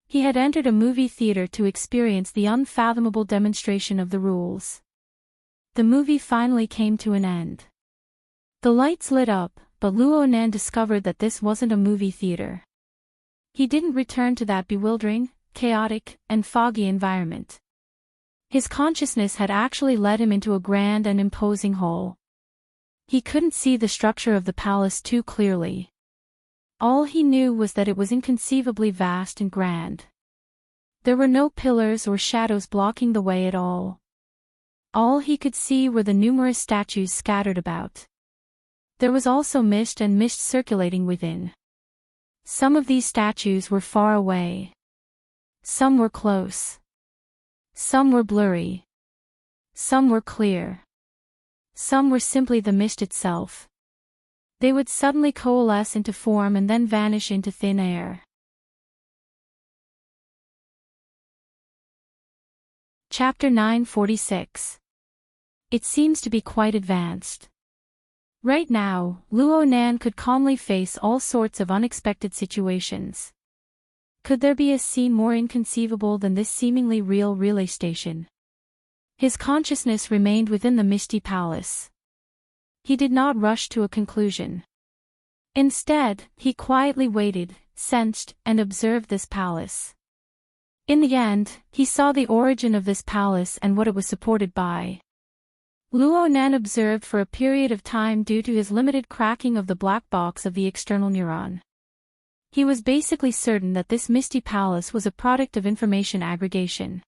He had entered a movie theater to experience the unfathomable demonstration of the rules. The movie finally came to an end. The lights lit up, but Luo Nan discovered that this wasn't a movie theater. He didn't return to that bewildering, chaotic, and foggy environment. His consciousness had actually led him into a grand and imposing hall. He couldn't see the structure of the palace too clearly. All he knew was that it was inconceivably vast and grand. There were no pillars or shadows blocking the way at all. All he could see were the numerous statues scattered about. There was also mist and mist circulating within. Some of these statues were far away. Some were close. Some were blurry. Some were clear. Some were simply the mist itself. They would suddenly coalesce into form and then vanish into thin air. Chapter 946. It seems to be quite advanced. Right now, Luo Nan could calmly face all sorts of unexpected situations. Could there be a scene more inconceivable than this seemingly real relay station? His consciousness remained within the misty palace. He did not rush to a conclusion. Instead, he quietly waited, sensed, and observed this palace. In the end, he saw the origin of this palace and what it was supported by. Luo Nan observed for a period of time due to his limited cracking of the black box of the external neuron. He was basically certain that this misty palace was a product of information aggregation.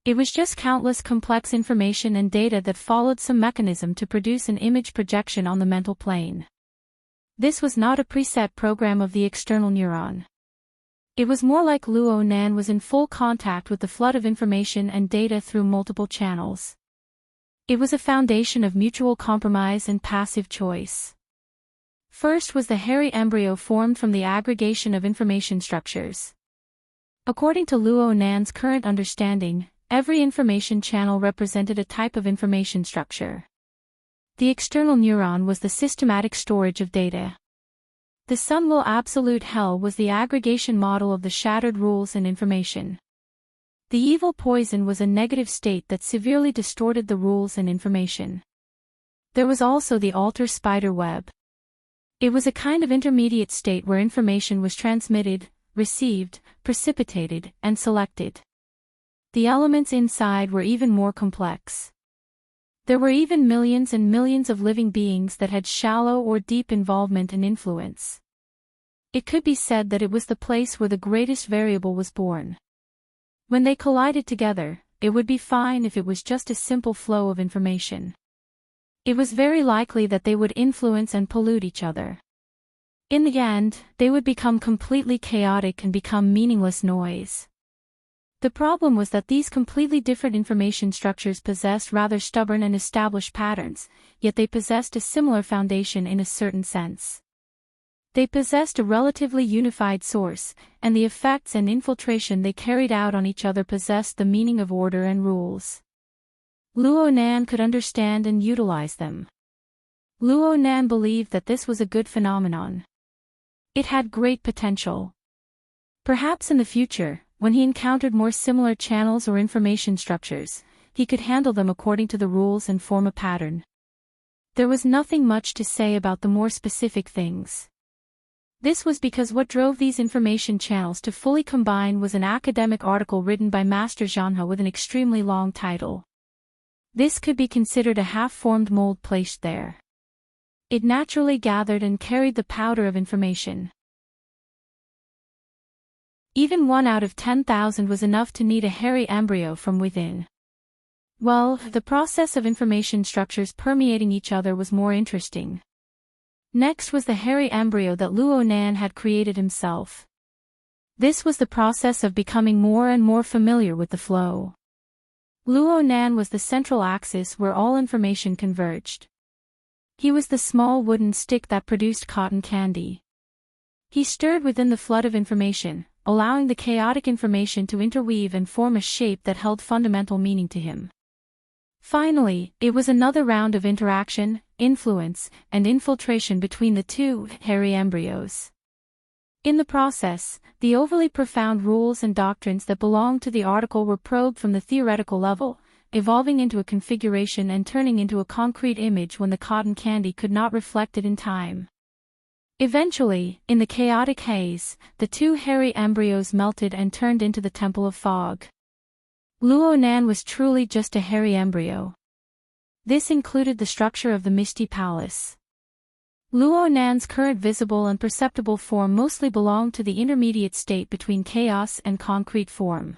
It was just countless complex information and data that followed some mechanism to produce an image projection on the mental plane. This was not a preset program of the external neuron. It was more like Luo Nan was in full contact with the flood of information and data through multiple channels. It was a foundation of mutual compromise and passive choice. First was the hairy embryo formed from the aggregation of information structures. According to Luo Nan's current understanding, every information channel represented a type of information structure. The external neuron was the systematic storage of data. The Sunwell absolute hell was the aggregation model of the shattered rules and information. The evil poison was a negative state that severely distorted the rules and information. There was also the alter spider web. It was a kind of intermediate state where information was transmitted, received, precipitated, and selected. The elements inside were even more complex. There were even millions and millions of living beings that had shallow or deep involvement and influence. It could be said that it was the place where the greatest variable was born. When they collided together, it would be fine if it was just a simple flow of information. It was very likely that they would influence and pollute each other. In the end, they would become completely chaotic and become meaningless noise. The problem was that these completely different information structures possessed rather stubborn and established patterns, yet they possessed a similar foundation in a certain sense. They possessed a relatively unified source, and the effects and infiltration they carried out on each other possessed the meaning of order and rules. Luo Nan could understand and utilize them. Luo Nan believed that this was a good phenomenon. It had great potential. Perhaps in the future, when he encountered more similar channels or information structures, he could handle them according to the rules and form a pattern. There was nothing much to say about the more specific things. This was because what drove these information channels to fully combine was an academic article written by Master Zhanhe with an extremely long title. This could be considered a half-formed mold placed there. It naturally gathered and carried the powder of information. Even 1 out of 10,000 was enough to knead a hairy embryo from within. Well, the process of information structures permeating each other was more interesting. Next was the hairy embryo that Luo Nan had created himself. This was the process of becoming more and more familiar with the flow. Luo Nan was the central axis where all information converged. He was the small wooden stick that produced cotton candy. He stirred within the flood of information, allowing the chaotic information to interweave and form a shape that held fundamental meaning to him. Finally, it was another round of interaction, influence, and infiltration between the two hairy embryos. In the process, the overly profound rules and doctrines that belonged to the article were probed from the theoretical level, evolving into a configuration and turning into a concrete image when the cotton candy could not reflect it in time. Eventually, in the chaotic haze, the two hairy embryos melted and turned into the Temple of Fog. Luo Nan was truly just a hairy embryo. This included the structure of the Misty Palace. Luo Nan's current visible and perceptible form mostly belonged to the intermediate state between chaos and concrete form.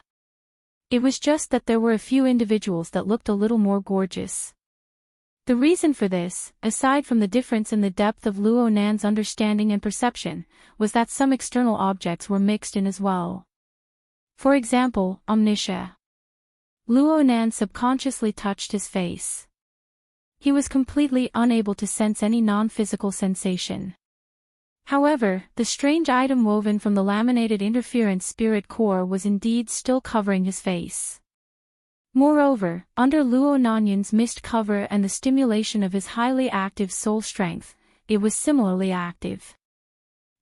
It was just that there were a few individuals that looked a little more gorgeous. The reason for this, aside from the difference in the depth of Luo Nan's understanding and perception, was that some external objects were mixed in as well. For example, amnesia. Luo Nan subconsciously touched his face. He was completely unable to sense any non-physical sensation. However, the strange item woven from the laminated interference spirit core was indeed still covering his face. Moreover, under Luo Nanyan's mist cover and the stimulation of his highly active soul strength, it was similarly active.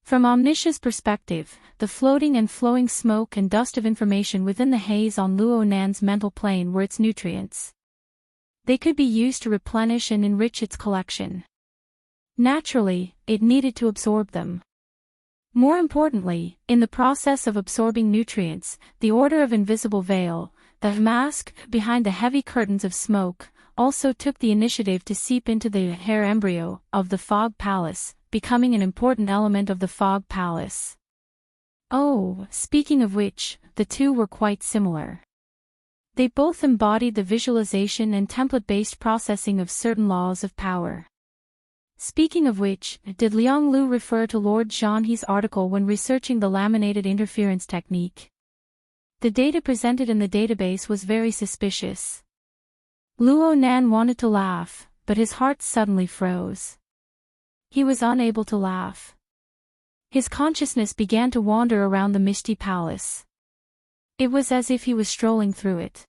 From Omniscia's perspective, the floating and flowing smoke and dust of information within the haze on Luo Nan's mental plane were its nutrients. They could be used to replenish and enrich its collection. Naturally, it needed to absorb them. More importantly, in the process of absorbing nutrients, the Order of Invisible Veil, the mask behind the heavy curtains of smoke, also took the initiative to seep into the hair embryo of the Fog Palace, becoming an important element of the Fog Palace. Oh, speaking of which, the two were quite similar. They both embodied the visualization and template-based processing of certain laws of power. Speaking of which, did Liang Lu refer to Lord Zhang He's article when researching the laminated interference technique? The data presented in the database was very suspicious. Luo Nan wanted to laugh, but his heart suddenly froze. He was unable to laugh. His consciousness began to wander around the misty palace. It was as if he was strolling through it.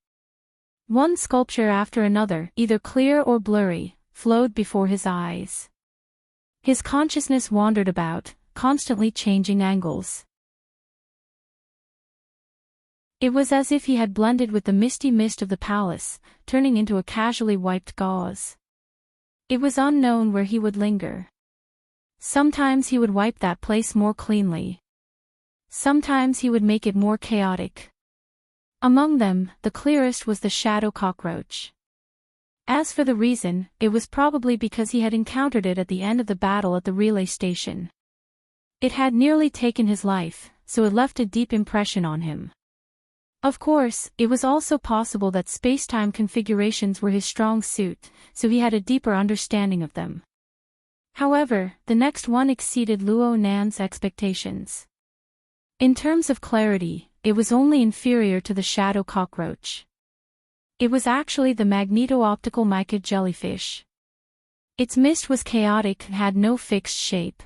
One sculpture after another, either clear or blurry, flowed before his eyes. His consciousness wandered about, constantly changing angles. It was as if he had blended with the misty mist of the palace, turning into a casually wiped gauze. It was unknown where he would linger. Sometimes he would wipe that place more cleanly. Sometimes he would make it more chaotic. Among them, the clearest was the shadow cockroach. As for the reason, it was probably because he had encountered it at the end of the battle at the relay station. It had nearly taken his life, so it left a deep impression on him. Of course, it was also possible that space-time configurations were his strong suit, so he had a deeper understanding of them. However, the next one exceeded Luo Nan's expectations. In terms of clarity, it was only inferior to the shadow cockroach. It was actually the magneto-optical mica jellyfish. Its mist was chaotic and had no fixed shape.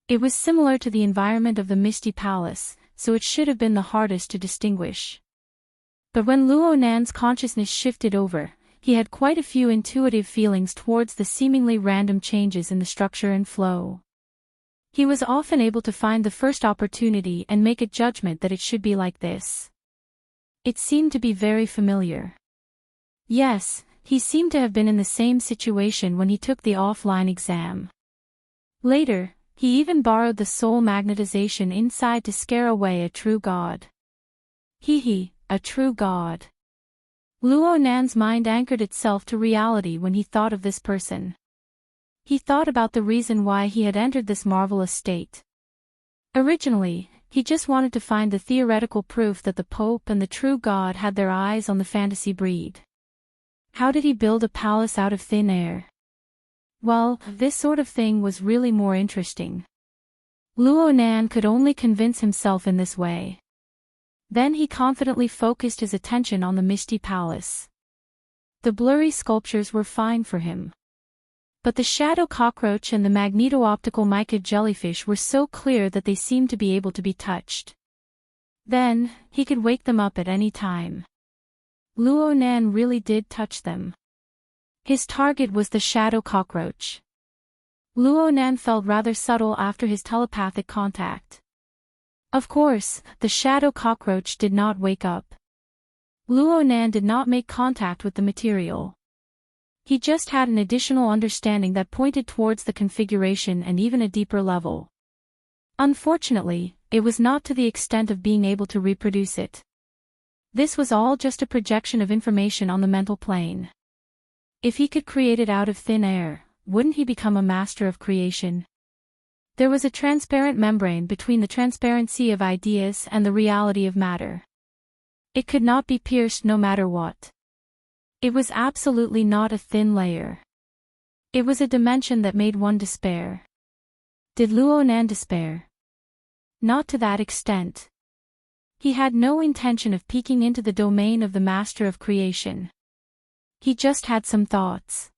It was similar to the environment of the Misty Palace, so it should have been the hardest to distinguish. But when Luo Nan's consciousness shifted over, he had quite a few intuitive feelings towards the seemingly random changes in the structure and flow. He was often able to find the first opportunity and make a judgment that it should be like this. It seemed to be very familiar. Yes, he seemed to have been in the same situation when he took the offline exam. Later, he even borrowed the soul magnetization inside to scare away a true god. A true god. Luo Nan's mind anchored itself to reality when he thought of this person. He thought about the reason why he had entered this marvelous state. Originally, he just wanted to find the theoretical proof that the Pope and the true God had their eyes on the fantasy breed. How did he build a palace out of thin air? Well, this sort of thing was really more interesting. Luo Nan could only convince himself in this way. Then he confidently focused his attention on the misty palace. The blurry sculptures were fine for him. But the shadow cockroach and the magneto-optical mica jellyfish were so clear that they seemed to be able to be touched. Then, he could wake them up at any time. Luo Nan really did touch them. His target was the shadow cockroach. Luo Nan felt rather subtle after his telepathic contact. Of course, the shadow cockroach did not wake up. Luo Nan did not make contact with the material. He just had an additional understanding that pointed towards the configuration and even a deeper level. Unfortunately, it was not to the extent of being able to reproduce it. This was all just a projection of information on the mental plane. If he could create it out of thin air, wouldn't he become a master of creation? There was a transparent membrane between the transparency of ideas and the reality of matter. It could not be pierced no matter what. It was absolutely not a thin layer. It was a dimension that made one despair. Did Luo Nan despair? Not to that extent. He had no intention of peeking into the domain of the master of creation. He just had some thoughts.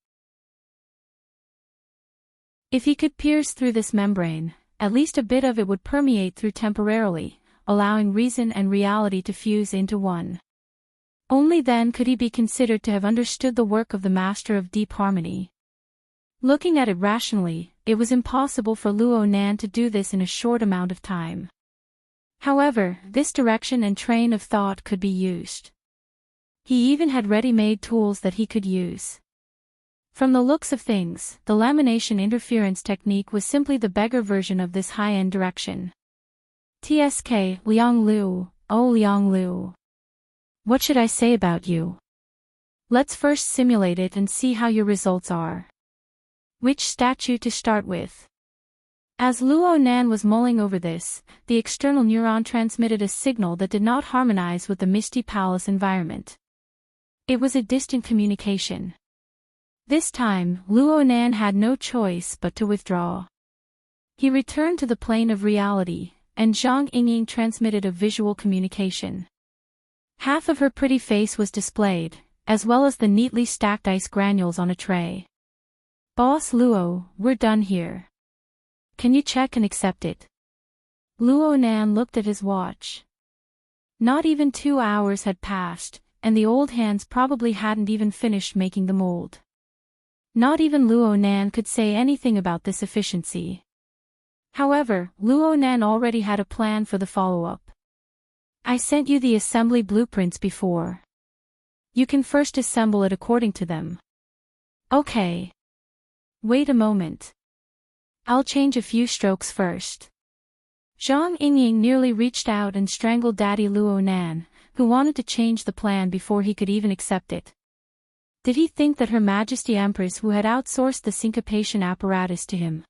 If he could pierce through this membrane, at least a bit of it would permeate through temporarily, allowing reason and reality to fuse into one. Only then could he be considered to have understood the work of the master of deep harmony. Looking at it rationally, it was impossible for Luo Nan to do this in a short amount of time. However, this direction and train of thought could be used. He even had ready-made tools that he could use. From the looks of things, the lamination interference technique was simply the beggar version of this high-end direction. TSK, Liang Lu, oh Liang Lu. What should I say about you? Let's first simulate it and see how your results are. Which statue to start with? As Luo Nan was mulling over this, the external neuron transmitted a signal that did not harmonize with the Misty Palace environment. It was a distant communication. This time, Luo Nan had no choice but to withdraw. He returned to the plane of reality, and Zhang Yingying transmitted a visual communication. Half of her pretty face was displayed, as well as the neatly stacked ice granules on a tray. Boss Luo, we're done here. Can you check and accept it? Luo Nan looked at his watch. Not even 2 hours had passed, and the old hands probably hadn't even finished making the mold. Not even Luo Nan could say anything about this efficiency. However, Luo Nan already had a plan for the follow-up. I sent you the assembly blueprints before. You can first assemble it according to them. Okay. Wait a moment. I'll change a few strokes first. Zhang Yingying nearly reached out and strangled Daddy Luo Nan, who wanted to change the plan before he could even accept it. Did he think that Her Majesty Empress Wu had outsourced the syncopation apparatus to him?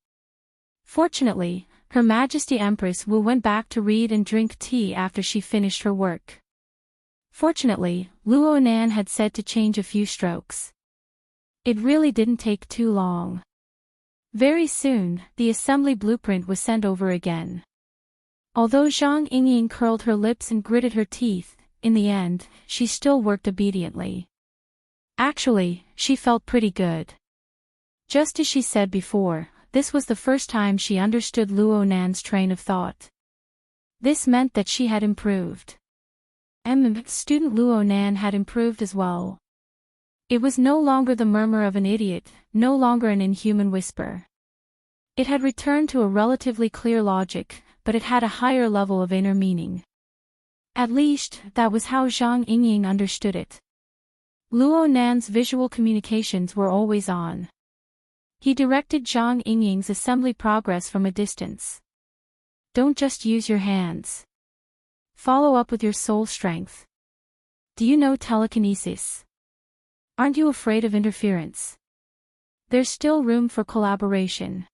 Fortunately, Her Majesty Empress Wu went back to read and drink tea after she finished her work. Fortunately, Luo Nan had said to change a few strokes. It really didn't take too long. Very soon, the assembly blueprint was sent over again. Although Zhang Yingying curled her lips and gritted her teeth, in the end, she still worked obediently. Actually, she felt pretty good. Just as she said before, this was the first time she understood Luo Nan's train of thought. This meant that she had improved. Student Luo Nan had improved as well. It was no longer the murmur of an idiot, no longer an inhuman whisper. It had returned to a relatively clear logic, but it had a higher level of inner meaning. At least, that was how Zhang Yingying understood it. Luo Nan's visual communications were always on. He directed Zhang Yingying's assembly progress from a distance. Don't just use your hands. Follow up with your soul strength. Do you know telekinesis? Aren't you afraid of interference? There's still room for collaboration.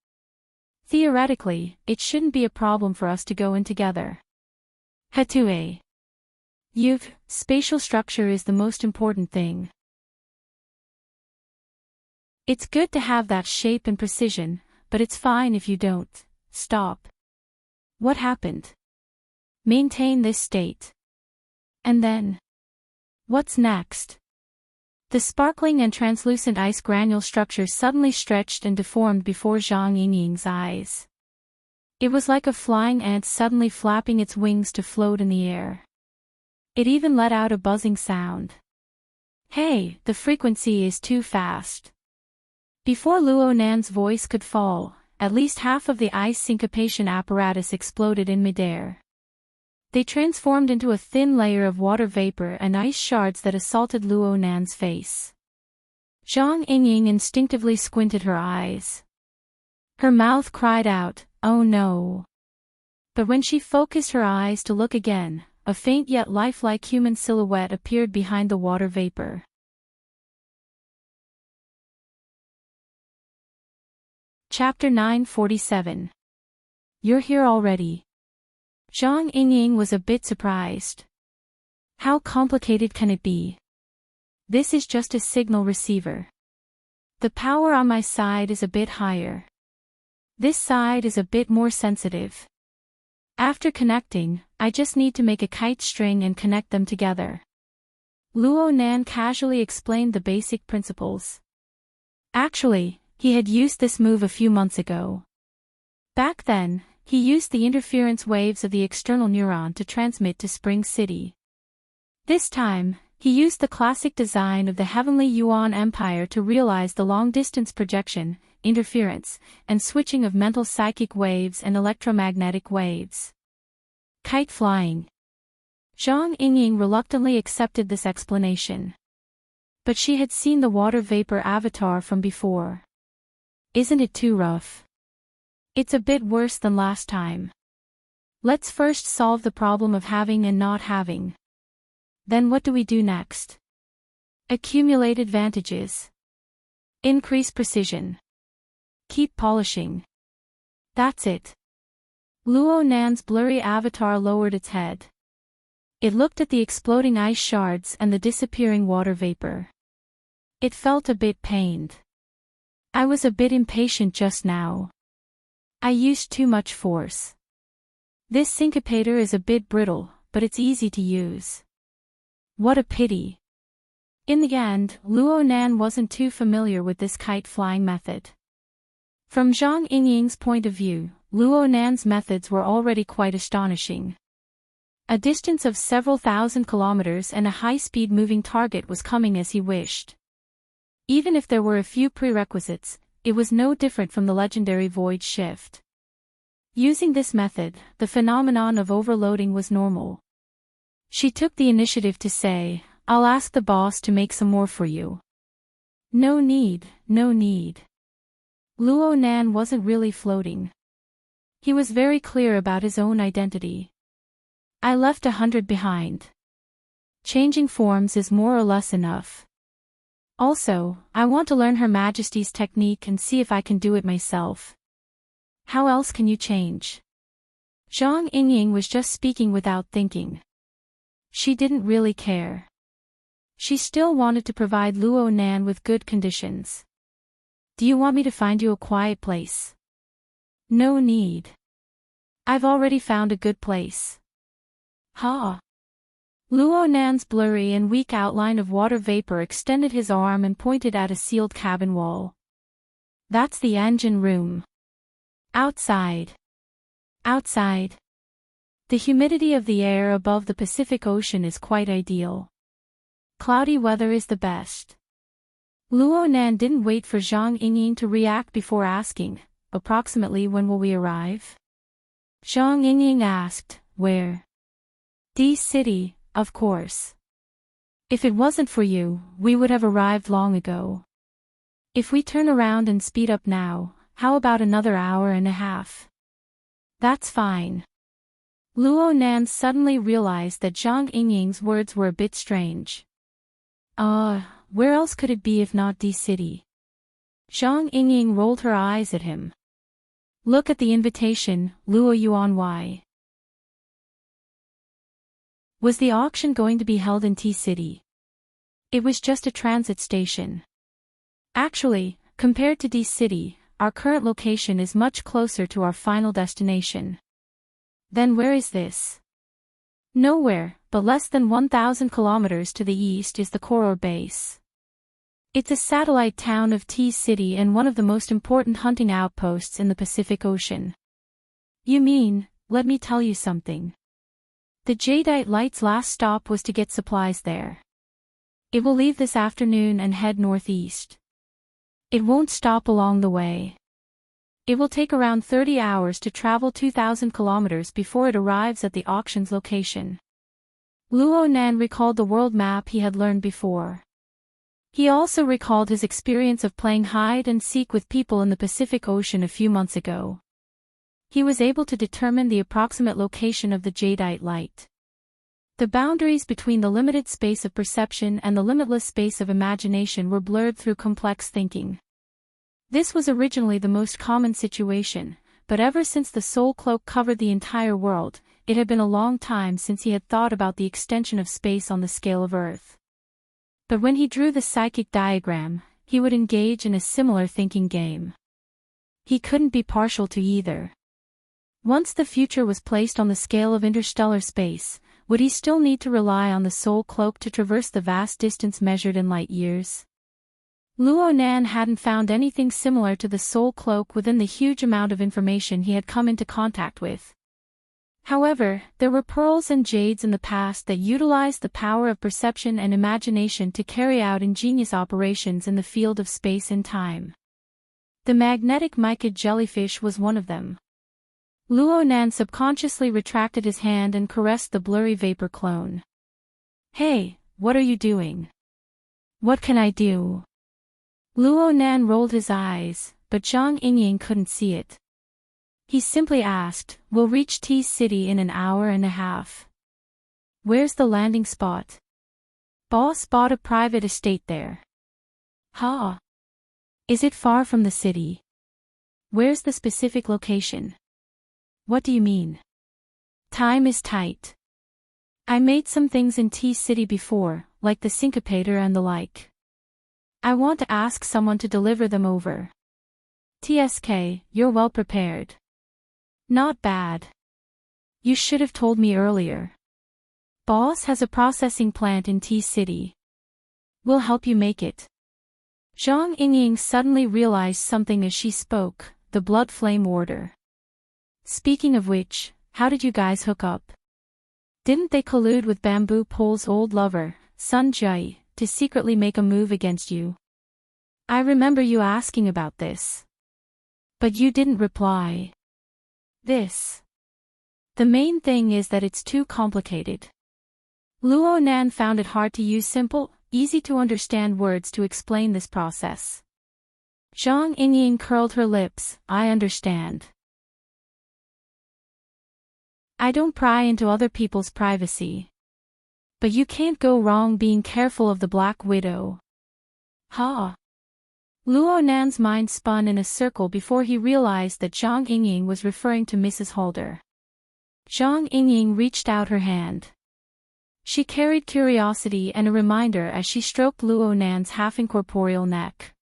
Theoretically, it shouldn't be a problem for us to go in together. Hatue. Spatial structure is the most important thing. It's good to have that shape and precision, but it's fine if you don't. Stop. What happened? Maintain this state. And then? What's next? The sparkling and translucent ice granule structure suddenly stretched and deformed before Zhang Yingying's eyes. It was like a flying ant suddenly flapping its wings to float in the air. It even let out a buzzing sound. Hey, the frequency is too fast. Before Luo Nan's voice could fall, at least half of the ice syncopation apparatus exploded in midair. They transformed into a thin layer of water vapor and ice shards that assaulted Luo Nan's face. Zhang Yingying instinctively squinted her eyes. Her mouth cried out, "Oh no!" But when she focused her eyes to look again, a faint yet lifelike human silhouette appeared behind the water vapor. Chapter 947. You're here already. Zhang Yingying was a bit surprised. How complicated can it be? This is just a signal receiver. The power on my side is a bit higher. This side is a bit more sensitive. After connecting, I just need to make a kite string and connect them together. Luo Nan casually explained the basic principles. Actually, he had used this move a few months ago. Back then, he used the interference waves of the external neuron to transmit to Spring City. This time, he used the classic design of the Heavenly Yuan Empire to realize the long-distance projection, interference, and switching of mental psychic waves and electromagnetic waves. Kite flying. Zhang Yingying reluctantly accepted this explanation. But she had seen the water vapor avatar from before. Isn't it too rough? It's a bit worse than last time. Let's first solve the problem of having and not having. Then what do we do next? Accumulate advantages. Increase precision. Keep polishing. That's it. Luo Nan's blurry avatar lowered its head. It looked at the exploding ice shards and the disappearing water vapor. It felt a bit pained. I was a bit impatient just now. I used too much force. This syncopator is a bit brittle, but it's easy to use. What a pity. In the end, Luo Nan wasn't too familiar with this kite-flying method. From Zhang Yingying's point of view, Luo Nan's methods were already quite astonishing. A distance of several thousand kilometers and a high-speed moving target was coming as he wished. Even if there were a few prerequisites, it was no different from the legendary void shift. Using this method, the phenomenon of overloading was normal. She took the initiative to say, "I'll ask the boss to make some more for you." No need, no need. Luo Nan wasn't really floating. He was very clear about his own identity. I left 100 behind. Changing forms is more or less enough. Also, I want to learn Her Majesty's technique and see if I can do it myself. How else can you change? Zhang Yingying was just speaking without thinking. She didn't really care. She still wanted to provide Luo Nan with good conditions. Do you want me to find you a quiet place? No need. I've already found a good place. Ha! Luo Nan's blurry and weak outline of water vapor extended his arm and pointed at a sealed cabin wall. That's the engine room. Outside. Outside. The humidity of the air above the Pacific Ocean is quite ideal. Cloudy weather is the best. Luo Nan didn't wait for Zhang Yingying to react before asking, "Approximately when will we arrive?" Zhang Yingying asked, "Where?" "D City, of course. If it wasn't for you, we would have arrived long ago. If we turn around and speed up now, how about another hour and a half?" "That's fine." Luo Nan suddenly realized that Zhang Yingying's words were a bit strange. Where else could it be if not D City? Zhang Yingying rolled her eyes at him. "Look at the invitation, Luo Yuan Y. Was the auction going to be held in T City? It was just a transit station. Actually, compared to D City, our current location is much closer to our final destination." "Then where is this?" "Nowhere, but less than 1,000 kilometers to the east is the Koror base. It's a satellite town of T City and one of the most important hunting outposts in the Pacific Ocean." "You mean, let me tell you something. The Jadeite Light's last stop was to get supplies there. It will leave this afternoon and head northeast. It won't stop along the way. It will take around 30 hours to travel 2,000 kilometers before it arrives at the auction's location." Luo Nan recalled the world map he had learned before. He also recalled his experience of playing hide and seek with people in the Pacific Ocean a few months ago. He was able to determine the approximate location of the Jadeite Light. The boundaries between the limited space of perception and the limitless space of imagination were blurred through complex thinking. This was originally the most common situation, but ever since the soul cloak covered the entire world, it had been a long time since he had thought about the extension of space on the scale of Earth. But when he drew the psychic diagram, he would engage in a similar thinking game. He couldn't be partial to either. Once the future was placed on the scale of interstellar space, would he still need to rely on the soul cloak to traverse the vast distance measured in light years? Luo Nan hadn't found anything similar to the soul cloak within the huge amount of information he had come into contact with. However, there were pearls and jades in the past that utilized the power of perception and imagination to carry out ingenious operations in the field of space and time. The magnetic mica jellyfish was one of them. Luo Nan subconsciously retracted his hand and caressed the blurry vapor clone. "Hey, what are you doing? What can I do?" Luo Nan rolled his eyes, but Zhang Yingying couldn't see it. He simply asked, "We'll reach T City in an hour and a half. Where's the landing spot?" "Boss bought a private estate there." "Ha! Is it far from the city? Where's the specific location?" "What do you mean?" "Time is tight. I made some things in T City before, like the syncopator and the like. I want to ask someone to deliver them over. TSK, you're well prepared. Not bad. You should have told me earlier. Boss has a processing plant in T-City. We'll help you make it. Zhang Yingying suddenly realized something as she spoke, the blood flame order. Speaking of which, how did you guys hook up? Didn't they collude with Bamboo Pole's old lover, Sun Jai, to secretly make a move against you? I remember you asking about this. But you didn't reply. The main thing is that it's too complicated. Luo Nan found it hard to use simple, easy-to-understand words to explain this process. Zhang Yingying curled her lips. I understand. I don't pry into other people's privacy. But you can't go wrong being careful of the Black Widow. Ha! Luo Nan's mind spun in a circle before he realized that Zhang Yingying was referring to Mrs. Holder. Zhang Yingying reached out her hand. She carried curiosity and a reminder as she stroked Luo Nan's half-incorporeal neck.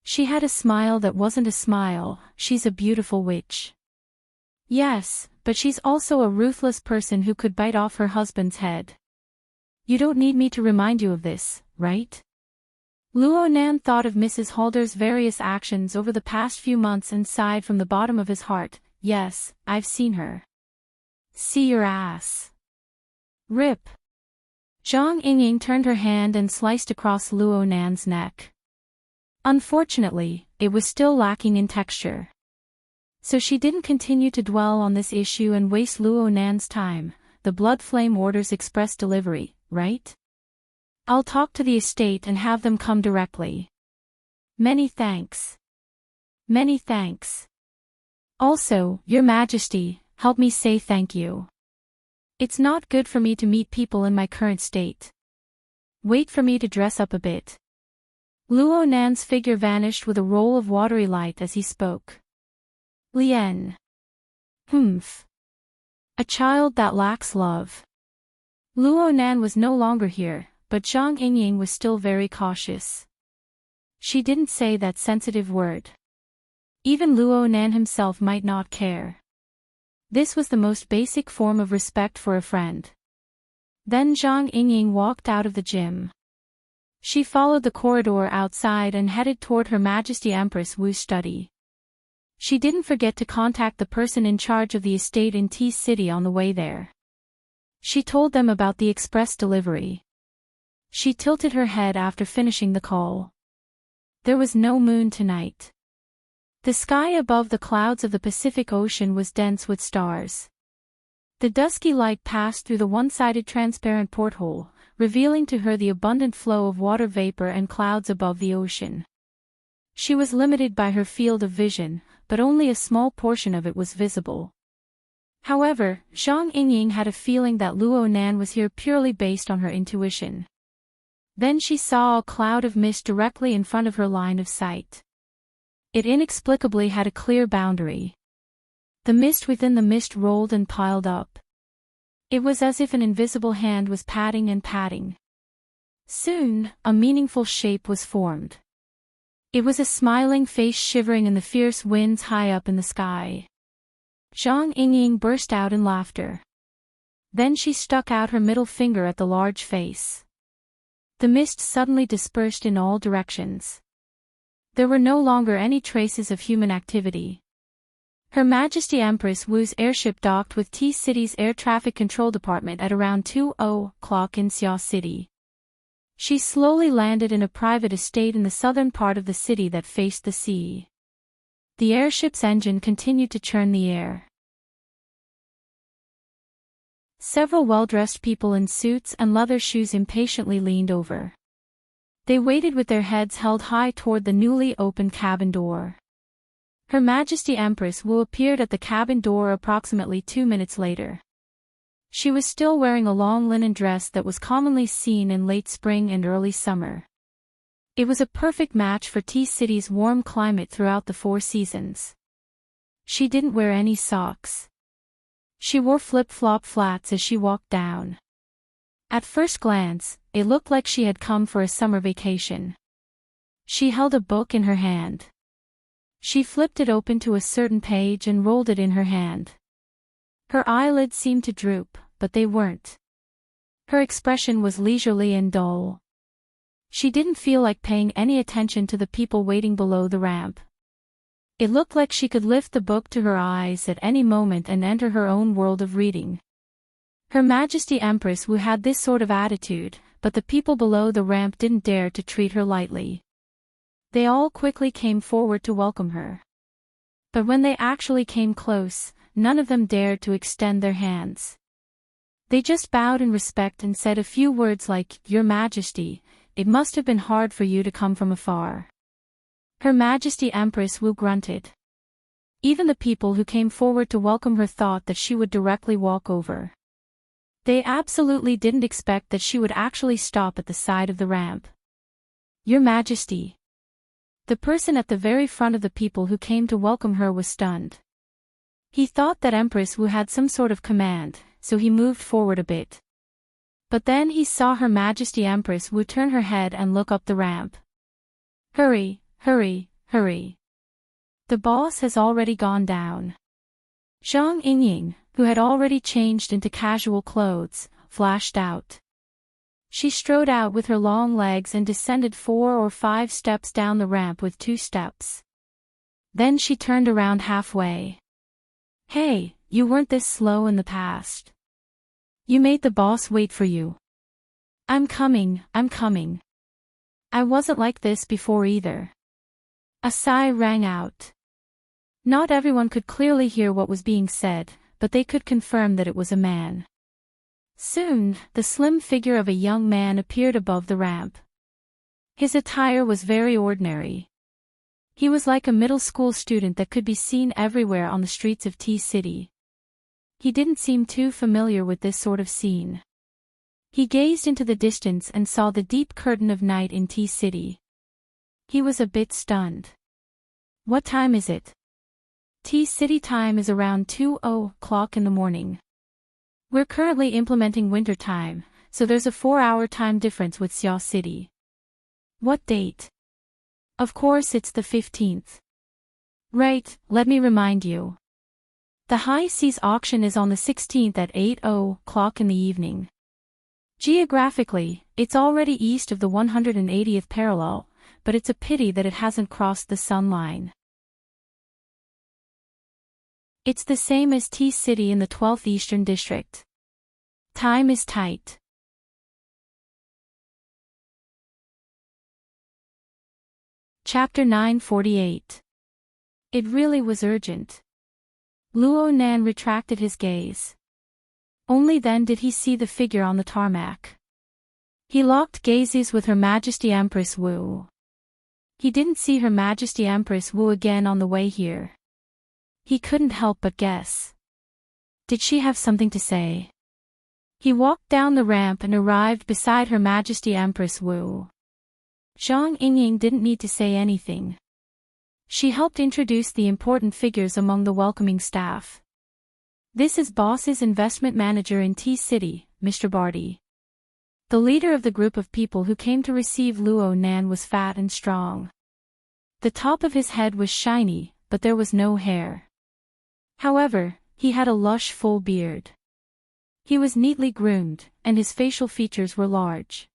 She had a smile that wasn't a smile. She's a beautiful witch. Yes, but she's also a ruthless person who could bite off her husband's head. You don't need me to remind you of this, right? Luo Nan thought of Mrs. Holder's various actions over the past few months and sighed from the bottom of his heart. Yes, I've seen her. See your ass. Rip. Zhang Yingying turned her hand and sliced across Luo Nan's neck. Unfortunately, it was still lacking in texture. So she didn't continue to dwell on this issue and waste Luo Nan's time. The blood flame orders express delivery, right? I'll talk to the estate and have them come directly. Many thanks. Many thanks. Also, Your Majesty, help me say thank you. It's not good for me to meet people in my current state. Wait for me to dress up a bit. Luo Nan's figure vanished with a roll of watery light as he spoke. Lien. Humph. A child that lacks love. Luo Nan was no longer here, but Zhang Yingying was still very cautious. She didn't say that sensitive word. Even Luo Nan himself might not care. This was the most basic form of respect for a friend. Then Zhang Yingying walked out of the gym. She followed the corridor outside and headed toward Her Majesty Empress Wu's study. She didn't forget to contact the person in charge of the estate in T-City on the way there. She told them about the express delivery. She tilted her head after finishing the call. There was no moon tonight. The sky above the clouds of the Pacific Ocean was dense with stars. The dusky light passed through the one-sided transparent porthole, revealing to her the abundant flow of water vapor and clouds above the ocean. She was limited by her field of vision, but only a small portion of it was visible. However, Zhang Yingying had a feeling that Luo Nan was here purely based on her intuition. Then she saw a cloud of mist directly in front of her line of sight. It inexplicably had a clear boundary. The mist within the mist rolled and piled up. It was as if an invisible hand was patting and patting. Soon, a meaningful shape was formed. It was a smiling face shivering in the fierce winds high up in the sky. Zhang Yingying burst out in laughter. Then she stuck out her middle finger at the large face. The mist suddenly dispersed in all directions. There were no longer any traces of human activity. Her Majesty Empress Wu's airship docked with T-City's Air Traffic Control Department at around 2:00 in Xia City. She slowly landed in a private estate in the southern part of the city that faced the sea. The airship's engine continued to churn the air. Several well-dressed people in suits and leather shoes impatiently leaned over. They waited with their heads held high toward the newly opened cabin door. Her Majesty Empress Wu appeared at the cabin door approximately 2 minutes later. She was still wearing a long linen dress that was commonly seen in late spring and early summer. It was a perfect match for T-City's warm climate throughout the 4 seasons. She didn't wear any socks. She wore flip-flop flats as she walked down. At first glance, it looked like she had come for a summer vacation. She held a book in her hand. She flipped it open to a certain page and rolled it in her hand. Her eyelids seemed to droop, but they weren't. Her expression was leisurely and dull. She didn't feel like paying any attention to the people waiting below the ramp. It looked like she could lift the book to her eyes at any moment and enter her own world of reading. Her Majesty Empress Wu had this sort of attitude, but the people below the ramp didn't dare to treat her lightly. They all quickly came forward to welcome her. But when they actually came close, none of them dared to extend their hands. They just bowed in respect and said a few words like, "Your Majesty, it must have been hard for you to come from afar." Her Majesty Empress Wu grunted. Even the people who came forward to welcome her thought that she would directly walk over. They absolutely didn't expect that she would actually stop at the side of the ramp. "Your Majesty." The person at the very front of the people who came to welcome her was stunned. He thought that Empress Wu had some sort of command, so he moved forward a bit. But then he saw Her Majesty Empress Wu turn her head and look up the ramp. "Hurry, hurry, hurry. The boss has already gone down." Zhang Yingying, who had already changed into casual clothes, flashed out. She strode out with her long legs and descended 4 or 5 steps down the ramp with 2 steps. Then she turned around halfway. "Hey, you weren't this slow in the past. You made the boss wait for you." I'm coming. I wasn't like this before either." A sigh rang out. Not everyone could clearly hear what was being said, but they could confirm that it was a man. Soon, the slim figure of a young man appeared above the ramp. His attire was very ordinary. He was like a middle school student that could be seen everywhere on the streets of T-City. He didn't seem too familiar with this sort of scene. He gazed into the distance and saw the deep curtain of night in T-City. He was a bit stunned. "What time is it?" "T-City time is around 2:00 in the morning. We're currently implementing winter time, so there's a 4-hour time difference with Xia City." "What date?" "Of course it's the 15th. "Right, let me remind you. The High Seas auction is on the 16th at 8:00 in the evening. Geographically, it's already east of the 180th parallel, but it's a pity that it hasn't crossed the sun line. It's the same as T-City in the 12th Eastern District. Time is tight." Chapter 948. It really was urgent. Luo Nan retracted his gaze. Only then did he see the figure on the tarmac. He locked gazes with Her Majesty Empress Wu. He didn't see Her Majesty Empress Wu again on the way here. He couldn't help but guess. Did she have something to say? He walked down the ramp and arrived beside Her Majesty Empress Wu. Zhang Yingying didn't need to say anything. She helped introduce the important figures among the welcoming staff. "This is Boss's investment manager in T-City, Mr. Barty." The leader of the group of people who came to receive Luo Nan was fat and strong. The top of his head was shiny, but there was no hair. However, he had a lush full beard. He was neatly groomed, and his facial features were large.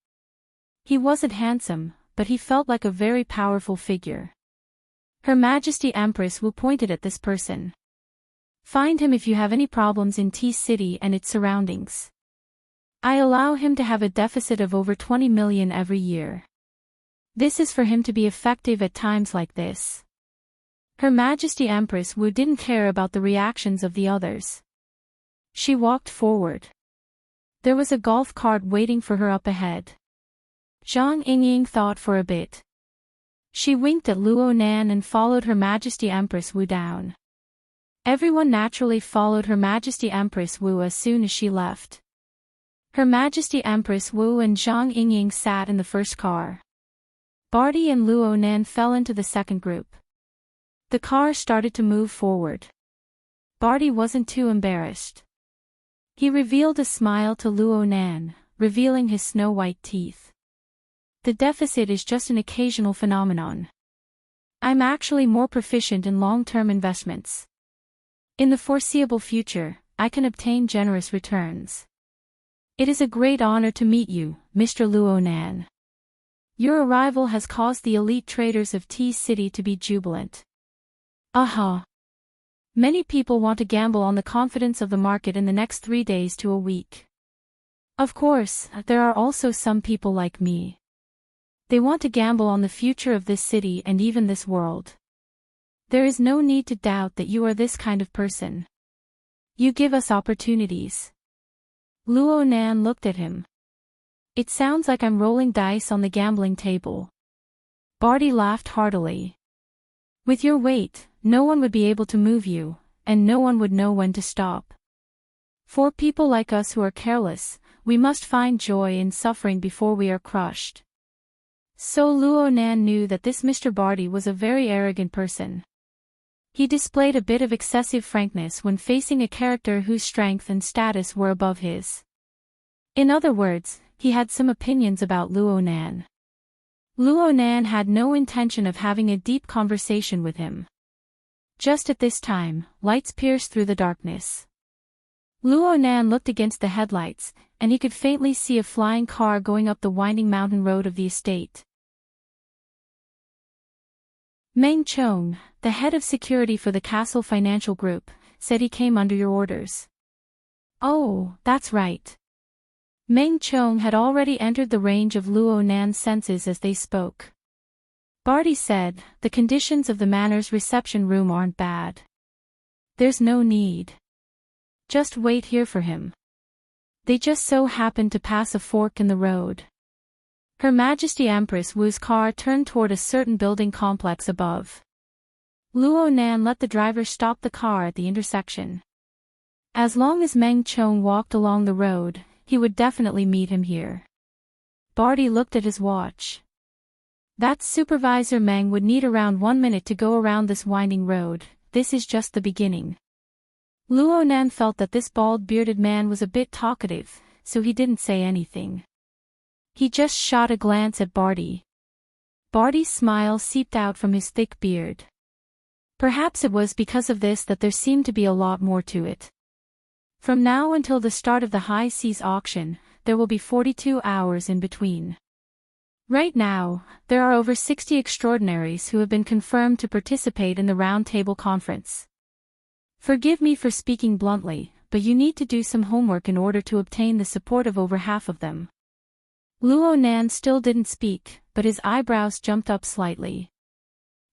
He wasn't handsome, but he felt like a very powerful figure. Her Majesty Empress Wu pointed at this person. "Find him if you have any problems in T-City and its surroundings. I allow him to have a deficit of over 20 million every year. This is for him to be effective at times like this." Her Majesty Empress Wu didn't care about the reactions of the others. She walked forward. There was a golf cart waiting for her up ahead. Zhang Yingying thought for a bit. She winked at Luo Nan and followed Her Majesty Empress Wu down. Everyone naturally followed Her Majesty Empress Wu as soon as she left. Her Majesty Empress Wu and Zhang Yingying sat in the first car. Barty and Luo Nan fell into the second group. The car started to move forward. Barty wasn't too embarrassed. He revealed a smile to Luo Nan, revealing his snow-white teeth. "The deficit is just an occasional phenomenon. I'm actually more proficient in long-term investments. In the foreseeable future, I can obtain generous returns. It is a great honor to meet you, Mr. Luo Nan. Your arrival has caused the elite traders of Tea City to be jubilant. Aha! Many people want to gamble on the confidence of the market in the next 3 days to a week. Of course, there are also some people like me. They want to gamble on the future of this city and even this world. There is no need to doubt that you are this kind of person. You give us opportunities. Luo Nan looked at him. It sounds like I'm rolling dice on the gambling table. Barty laughed heartily. With your weight, no one would be able to move you, and no one would know when to stop. For people like us who are careless, we must find joy in suffering before we are crushed. So Luo Nan knew that this Mr. Barty was a very arrogant person. He displayed a bit of excessive frankness when facing a character whose strength and status were above his. In other words, he had some opinions about Luo Nan. Luo Nan had no intention of having a deep conversation with him. Just at this time, lights pierced through the darkness. Luo Nan looked against the headlights, and he could faintly see a flying car going up the winding mountain road of the estate. Meng Chong, the head of security for the Castle Financial Group, said he came under your orders. Oh, that's right. Meng Chong had already entered the range of Luo Nan's senses as they spoke. Barty said, the conditions of the manor's reception room aren't bad. There's no need. Just wait here for him. They just so happened to pass a fork in the road. Her Majesty Empress Wu's car turned toward a certain building complex above. Luo Nan let the driver stop the car at the intersection. As long as Meng Chong walked along the road, he would definitely meet him here. Barty looked at his watch. That Supervisor Meng would need around 1 minute to go around this winding road. This is just the beginning. Luo Nan felt that this bald-bearded man was a bit talkative, so he didn't say anything. He just shot a glance at Barty. Barty's smile seeped out from his thick beard. Perhaps it was because of this that there seemed to be a lot more to it. From now until the start of the high seas auction, there will be 42 hours in between. Right now, there are over 60 extraordinaries who have been confirmed to participate in the Round Table Conference. Forgive me for speaking bluntly, but you need to do some homework in order to obtain the support of over half of them. Luo Nan still didn't speak, but his eyebrows jumped up slightly.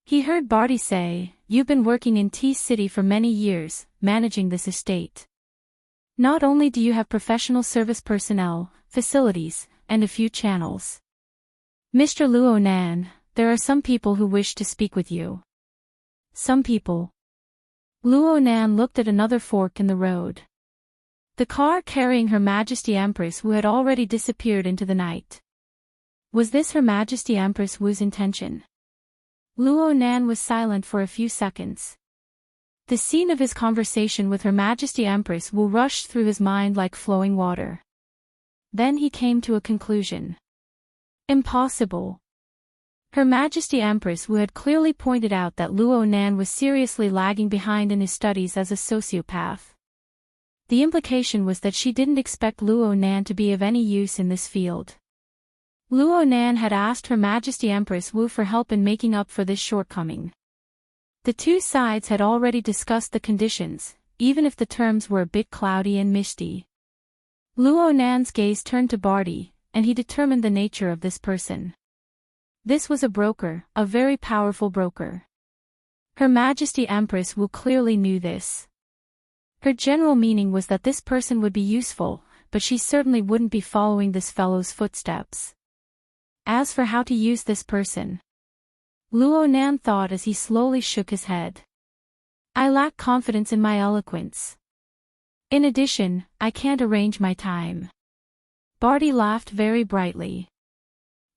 He heard Barty say, "You've been working in Tea City for many years, managing this estate. Not only do you have professional service personnel, facilities, and a few channels. Mr. Luo Nan, there are some people who wish to speak with you." Some people. Luo Nan looked at another fork in the road. The car carrying Her Majesty Empress Wu had already disappeared into the night. Was this Her Majesty Empress Wu's intention? Luo Nan was silent for a few seconds. The scene of his conversation with Her Majesty Empress Wu rushed through his mind like flowing water. Then he came to a conclusion. Impossible. Her Majesty Empress Wu had clearly pointed out that Luo Nan was seriously lagging behind in his studies as a sociopath. The implication was that she didn't expect Luo Nan to be of any use in this field. Luo Nan had asked Her Majesty Empress Wu for help in making up for this shortcoming. The two sides had already discussed the conditions, even if the terms were a bit cloudy and misty. Luo Nan's gaze turned to Barty, and he determined the nature of this person. This was a broker, a very powerful broker. Her Majesty Empress Wu clearly knew this. Her general meaning was that this person would be useful, but she certainly wouldn't be following this fellow's footsteps. As for how to use this person, Luo Nan thought as he slowly shook his head. I lack confidence in my eloquence. In addition, I can't arrange my time. Barty laughed very brightly.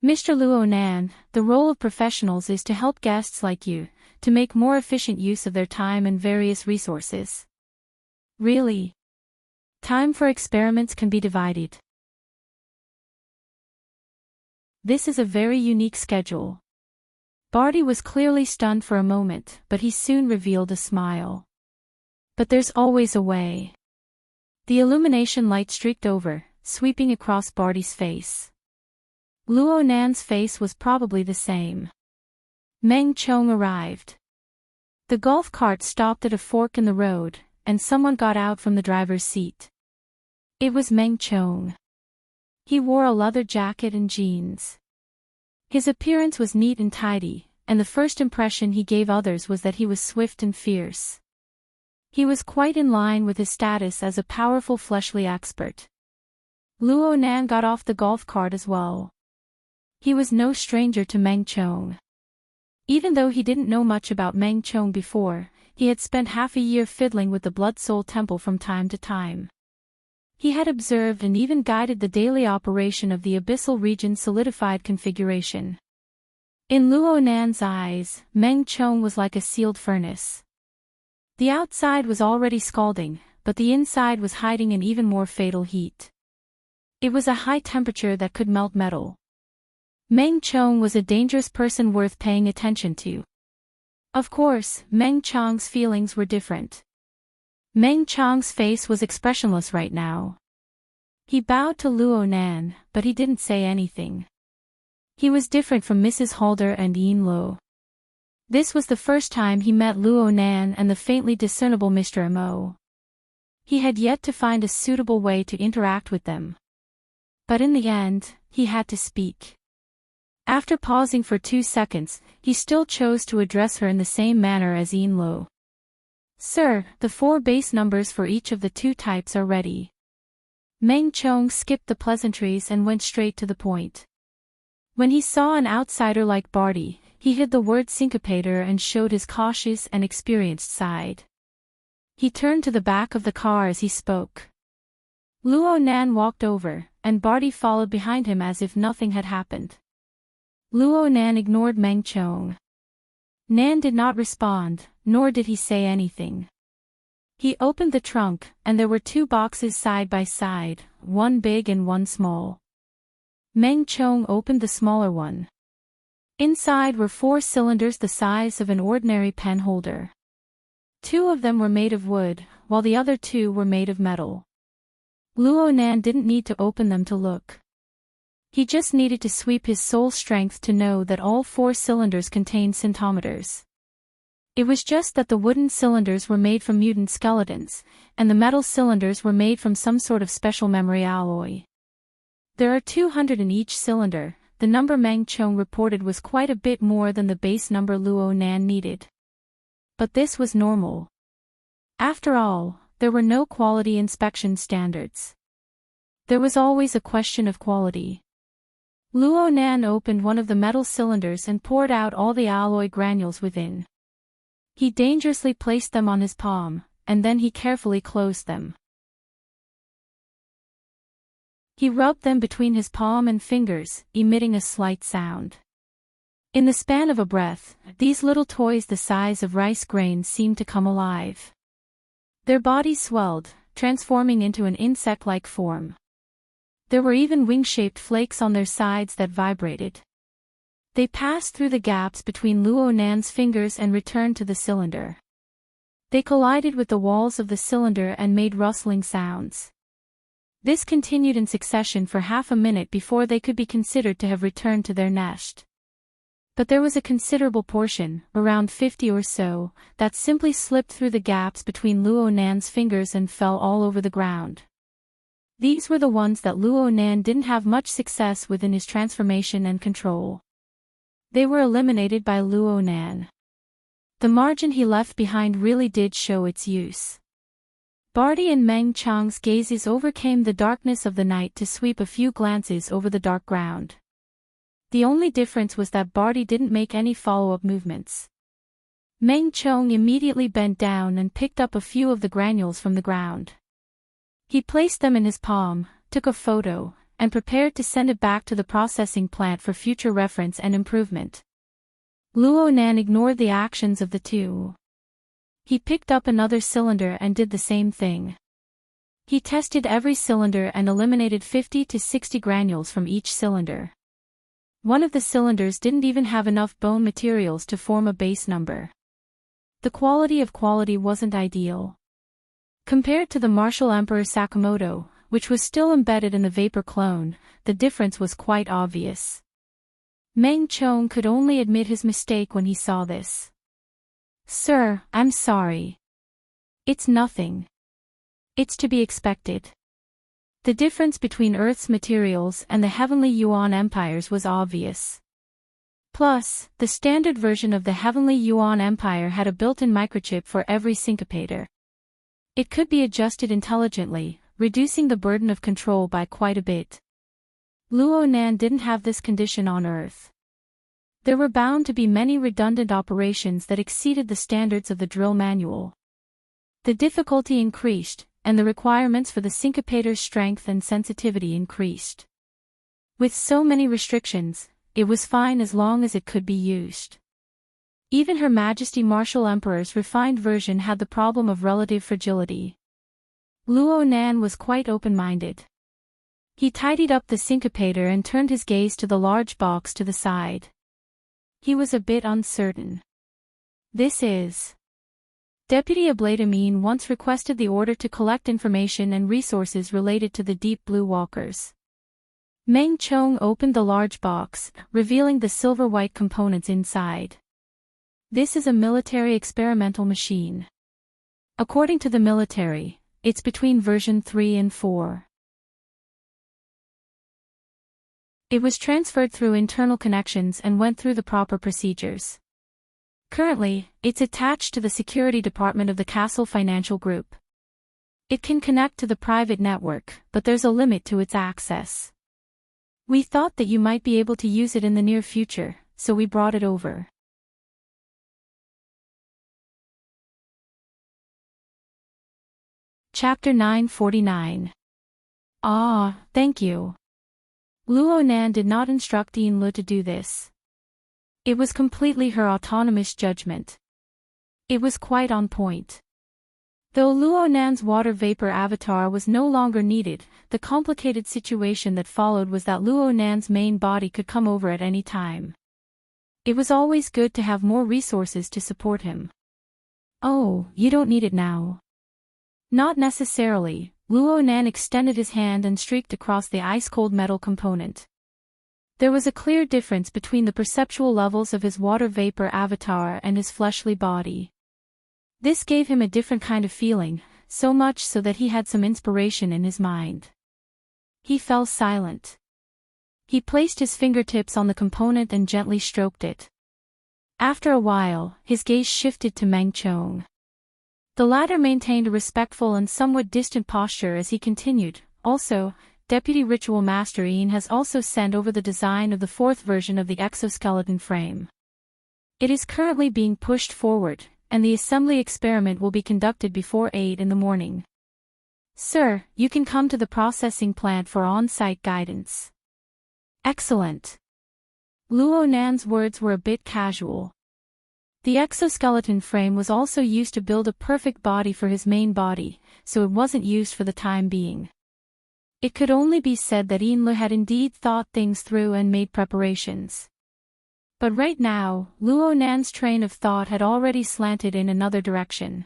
Mr. Luo Nan, the role of professionals is to help guests like you, to make more efficient use of their time and various resources. Really? Time for experiments can be divided. This is a very unique schedule. Barty was clearly stunned for a moment, but he soon revealed a smile. But there's always a way. The illumination light streaked over, sweeping across Barty's face. Luo Nan's face was probably the same. Meng Chong arrived. The golf cart stopped at a fork in the road, and someone got out from the driver's seat. It was Meng Chong. He wore a leather jacket and jeans. His appearance was neat and tidy, and the first impression he gave others was that he was swift and fierce. He was quite in line with his status as a powerful fleshly expert. Luo Nan got off the golf cart as well. He was no stranger to Meng Chong. Even though he didn't know much about Meng Chong before, he had spent half a year fiddling with the Blood Soul Temple from time to time. He had observed and even guided the daily operation of the Abyssal Region's solidified configuration. In Luo Nan's eyes, Meng Chong was like a sealed furnace. The outside was already scalding, but the inside was hiding an even more fatal heat. It was a high temperature that could melt metal. Meng Chong was a dangerous person worth paying attention to. Of course, Meng Chong's feelings were different. Meng Chong's face was expressionless right now. He bowed to Luo Nan, but he didn't say anything. He was different from Mrs. Halder and Yin Lo. This was the first time he met Luo Nan and the faintly discernible Mr. Mo. He had yet to find a suitable way to interact with them. But in the end, he had to speak. After pausing for 2 seconds, he still chose to address her in the same manner as Yin Lo. Sir, the 4 base numbers for each of the 2 types are ready. Meng Chong skipped the pleasantries and went straight to the point. When he saw an outsider like Barty, he hid the word syncopator and showed his cautious and experienced side. He turned to the back of the car as he spoke. Luo Nan walked over, and Barty followed behind him as if nothing had happened. Luo Nan ignored Meng Chong. Nan did not respond, nor did he say anything. He opened the trunk, and there were 2 boxes side by side, one big and one small. Meng Chong opened the smaller one. Inside were 4 cylinders the size of an ordinary pen holder. 2 of them were made of wood, while the other 2 were made of metal. Luo Nan didn't need to open them to look. He just needed to sweep his soul strength to know that all 4 cylinders contained scintometers. It was just that the wooden cylinders were made from mutant skeletons, and the metal cylinders were made from some sort of special memory alloy. There are 200 in each cylinder. The number Meng Chong reported was quite a bit more than the base number Luo Nan needed. But this was normal. After all, there were no quality inspection standards. There was always a question of quality. Luo Nan opened one of the metal cylinders and poured out all the alloy granules within. He dangerously placed them on his palm, and then he carefully closed them. He rubbed them between his palm and fingers, emitting a slight sound. In the span of a breath, these little toys the size of rice grains seemed to come alive. Their bodies swelled, transforming into an insect-like form. There were even wing-shaped flakes on their sides that vibrated. They passed through the gaps between Luo Nan's fingers and returned to the cylinder. They collided with the walls of the cylinder and made rustling sounds. This continued in succession for half a minute before they could be considered to have returned to their nest. But there was a considerable portion, around 50 or so, that simply slipped through the gaps between Luo Nan's fingers and fell all over the ground. These were the ones that Luo Nan didn't have much success with in his transformation and control. They were eliminated by Luo Nan. The margin he left behind really did show its use. Barty and Meng Chong's gazes overcame the darkness of the night to sweep a few glances over the dark ground. The only difference was that Barty didn't make any follow-up movements. Meng Chong immediately bent down and picked up a few of the granules from the ground. He placed them in his palm, took a photo, and prepared to send it back to the processing plant for future reference and improvement. Luo Nan ignored the actions of the 2. He picked up another cylinder and did the same thing. He tested every cylinder and eliminated 50 to 60 granules from each cylinder. One of the cylinders didn't even have enough bone materials to form a base number. The quality wasn't ideal. Compared to the Martial Emperor Sakamoto, which was still embedded in the vapor clone, the difference was quite obvious. Meng Chong could only admit his mistake when he saw this. "Sir, I'm sorry. It's nothing. It's to be expected." The difference between Earth's materials and the Heavenly Yuan empires was obvious. Plus, the standard version of the Heavenly Yuan Empire had a built-in microchip for every syncopator. It could be adjusted intelligently, reducing the burden of control by quite a bit. Luo Nan didn't have this condition on Earth. There were bound to be many redundant operations that exceeded the standards of the drill manual. The difficulty increased, and the requirements for the syncopator's strength and sensitivity increased. With so many restrictions, it was fine as long as it could be used. Even Her Majesty Martial Emperor's refined version had the problem of relative fragility. Luo Nan was quite open-minded. He tidied up the syncopator and turned his gaze to the large box to the side. He was a bit uncertain. "This is..." Deputy Ablatamine once requested the order to collect information and resources related to the Deep Blue Walkers. Meng Chong opened the large box, revealing the silver-white components inside. "This is a military experimental machine. According to the military, it's between version 3 and 4. It was transferred through internal connections and went through the proper procedures. Currently, it's attached to the security department of the Castle Financial Group. It can connect to the private network, but there's a limit to its access. We thought that you might be able to use it in the near future, so we brought it over." Chapter 949. "Ah, thank you." Luo Nan did not instruct Yinlu to do this. It was completely her autonomous judgment. It was quite on point. Though Luo Nan's water vapor avatar was no longer needed, the complicated situation that followed was that Luo Nan's main body could come over at any time. It was always good to have more resources to support him. "Oh, you don't need it now." "Not necessarily." Luo Nan extended his hand and streaked across the ice-cold metal component. There was a clear difference between the perceptual levels of his water vapor avatar and his fleshly body. This gave him a different kind of feeling, so much so that he had some inspiration in his mind. He fell silent. He placed his fingertips on the component and gently stroked it. After a while, his gaze shifted to Meng Chong. The latter maintained a respectful and somewhat distant posture as he continued. "Also, Deputy Ritual Master Ian has also sent over the design of the 4th version of the exoskeleton frame. It is currently being pushed forward, and the assembly experiment will be conducted before 8 in the morning. Sir, you can come to the processing plant for on-site guidance." "Excellent." Luo Nan's words were a bit casual. The exoskeleton frame was also used to build a perfect body for his main body, so it wasn't used for the time being. It could only be said that Yinlu had indeed thought things through and made preparations. But right now, Luo Nan's train of thought had already slanted in another direction.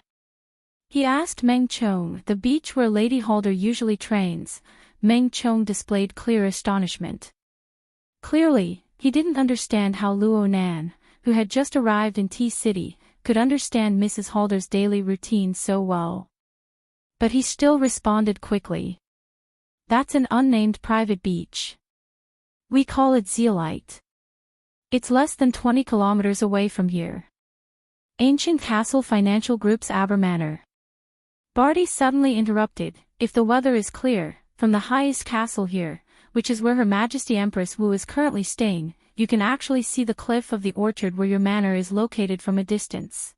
He asked Meng Chong, "The beach where Lady Halder usually trains." Meng Chong displayed clear astonishment. Clearly, he didn't understand how Luo Nan, who had just arrived in T-City, could understand Mrs. Halder's daily routine so well. But he still responded quickly. "That's an unnamed private beach. We call it Zeolite. It's less than 20 kilometers away from here. Ancient Castle Financial Group's Aber Manor." Barty suddenly interrupted. "If the weather is clear, from the highest castle here, which is where Her Majesty Empress Wu is currently staying, you can actually see the cliff of the orchard where your manor is located from a distance.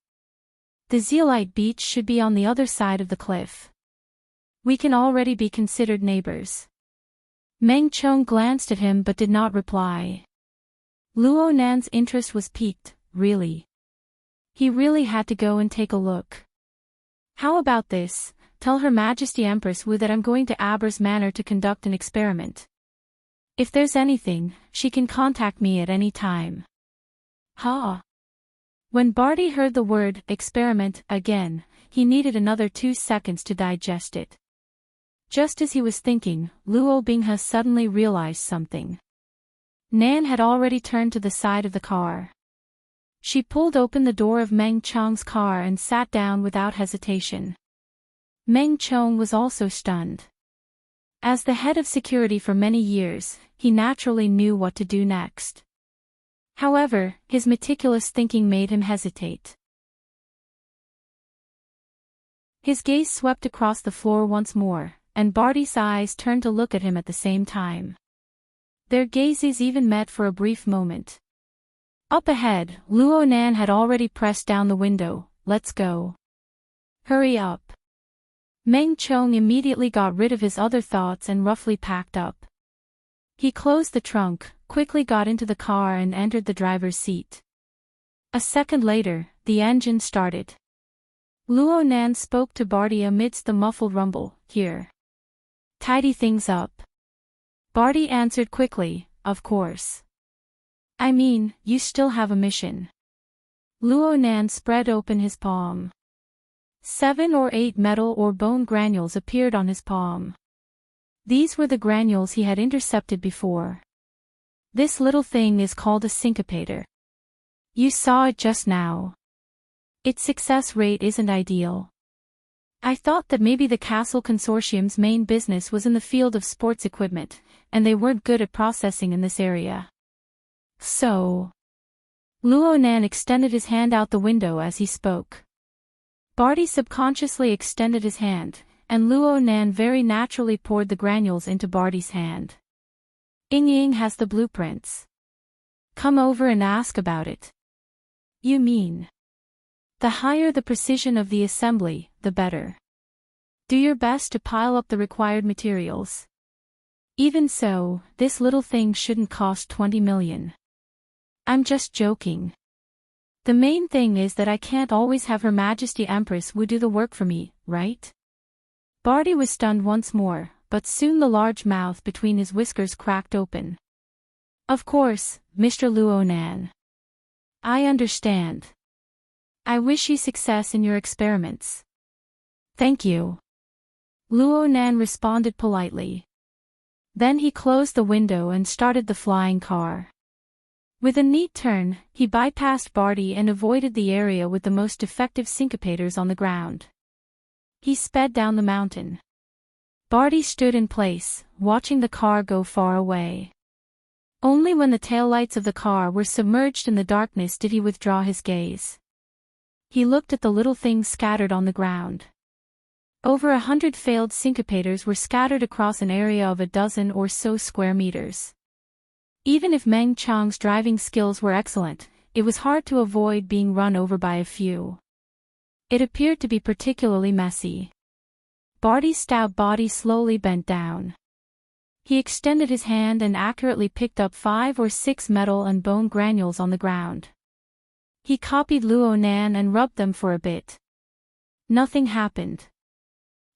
The Zeolite beach should be on the other side of the cliff. We can already be considered neighbors." Meng Chong glanced at him but did not reply. Luo Nan's interest was piqued, really. He really had to go and take a look. "How about this? Tell Her Majesty Empress Wu that I'm going to Aber's Manor to conduct an experiment. If there's anything, she can contact me at any time. Ha! When Barty heard the word experiment again, he needed another 2 seconds to digest it. Just as he was thinking, Luo Binghe suddenly realized something. Nan had already turned to the side of the car. She pulled open the door of Meng Chong's car and sat down without hesitation. Meng Chong was also stunned. As the head of security for many years, he naturally knew what to do next. However, his meticulous thinking made him hesitate. His gaze swept across the floor once more, and Barty's eyes turned to look at him at the same time. Their gazes even met for a brief moment. Up ahead, Luo Nan had already pressed down the window. Let's go. Hurry up. Meng Chong immediately got rid of his other thoughts and roughly packed up. He closed the trunk, quickly got into the car and entered the driver's seat. A second later, the engine started. Luo Nan spoke to Barty amidst the muffled rumble. Here. Tidy things up. Barty answered quickly, of course. I mean, you still have a mission. Luo Nan spread open his palm. 7 or 8 metal or bone granules appeared on his palm. These were the granules he had intercepted before. This little thing is called a syncopator. You saw it just now. Its success rate isn't ideal. I thought that maybe the Castle Consortium's main business was in the field of sports equipment, and they weren't good at processing in this area. So. Luo Nan extended his hand out the window as he spoke. Barty subconsciously extended his hand, and Luo Nan very naturally poured the granules into Barty's hand. Ying has the blueprints. Come over and ask about it. You mean? The higher the precision of the assembly, the better. Do your best to pile up the required materials. Even so, this little thing shouldn't cost 20 million. I'm just joking. The main thing is that I can't always have Her Majesty Empress Wu do the work for me, right? Barty was stunned once more, but soon the large mouth between his whiskers cracked open. Of course, Mr. Luo Nan. I understand. I wish you success in your experiments. Thank you. Luo Nan responded politely. Then he closed the window and started the flying car. With a neat turn, he bypassed Barty and avoided the area with the most effective syncopators on the ground. He sped down the mountain. Barty stood in place, watching the car go far away. Only when the taillights of the car were submerged in the darkness did he withdraw his gaze. He looked at the little things scattered on the ground. Over 100 failed syncopators were scattered across an area of a dozen or so square meters. Even if Meng Chong's driving skills were excellent, it was hard to avoid being run over by a few. It appeared to be particularly messy. Barty's stout body slowly bent down. He extended his hand and accurately picked up 5 or 6 metal and bone granules on the ground. He copied Luo Nan and rubbed them for a bit. Nothing happened.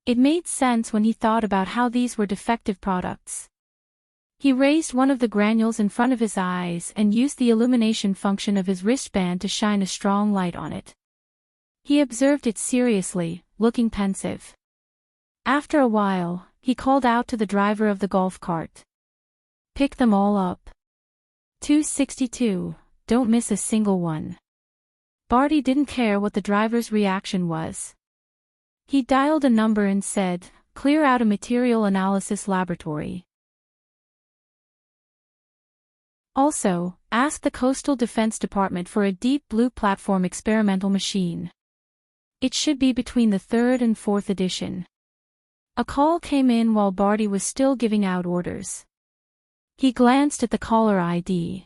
It made sense when he thought about how these were defective products. He raised one of the granules in front of his eyes and used the illumination function of his wristband to shine a strong light on it. He observed it seriously, looking pensive. After a while, he called out to the driver of the golf cart. Pick them all up. 262, don't miss a single one. Barty didn't care what the driver's reaction was. He dialed a number and said, clear out a material analysis laboratory. Also, ask the Coastal Defense Department for a deep blue platform experimental machine. It should be between the 3rd and 4th edition. A call came in while Barty was still giving out orders. He glanced at the caller ID.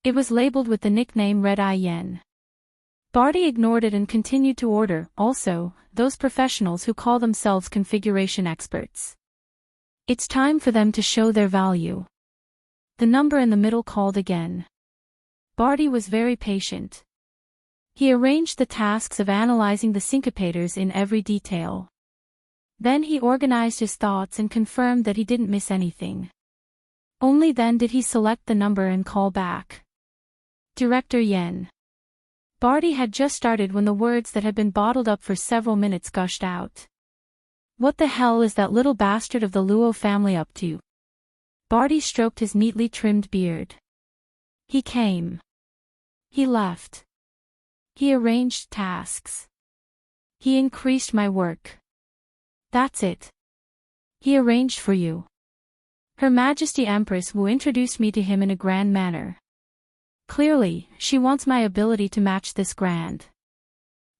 It was labeled with the nickname Red Eye Yen. Barty ignored it and continued to order, also, those professionals who call themselves configuration experts. It's time for them to show their value. The number in the middle called again. Barty was very patient. He arranged the tasks of analyzing the syncopators in every detail. Then he organized his thoughts and confirmed that he didn't miss anything. Only then did he select the number and call back. Director Yen. Barty had just started when the words that had been bottled up for several minutes gushed out. What the hell is that little bastard of the Luo family up to? Barty stroked his neatly trimmed beard. He came. He left. He arranged tasks. He increased my work. That's it. He arranged for you. Her Majesty Empress Wu introduced me to him in a grand manner. Clearly, she wants my ability to match this grand.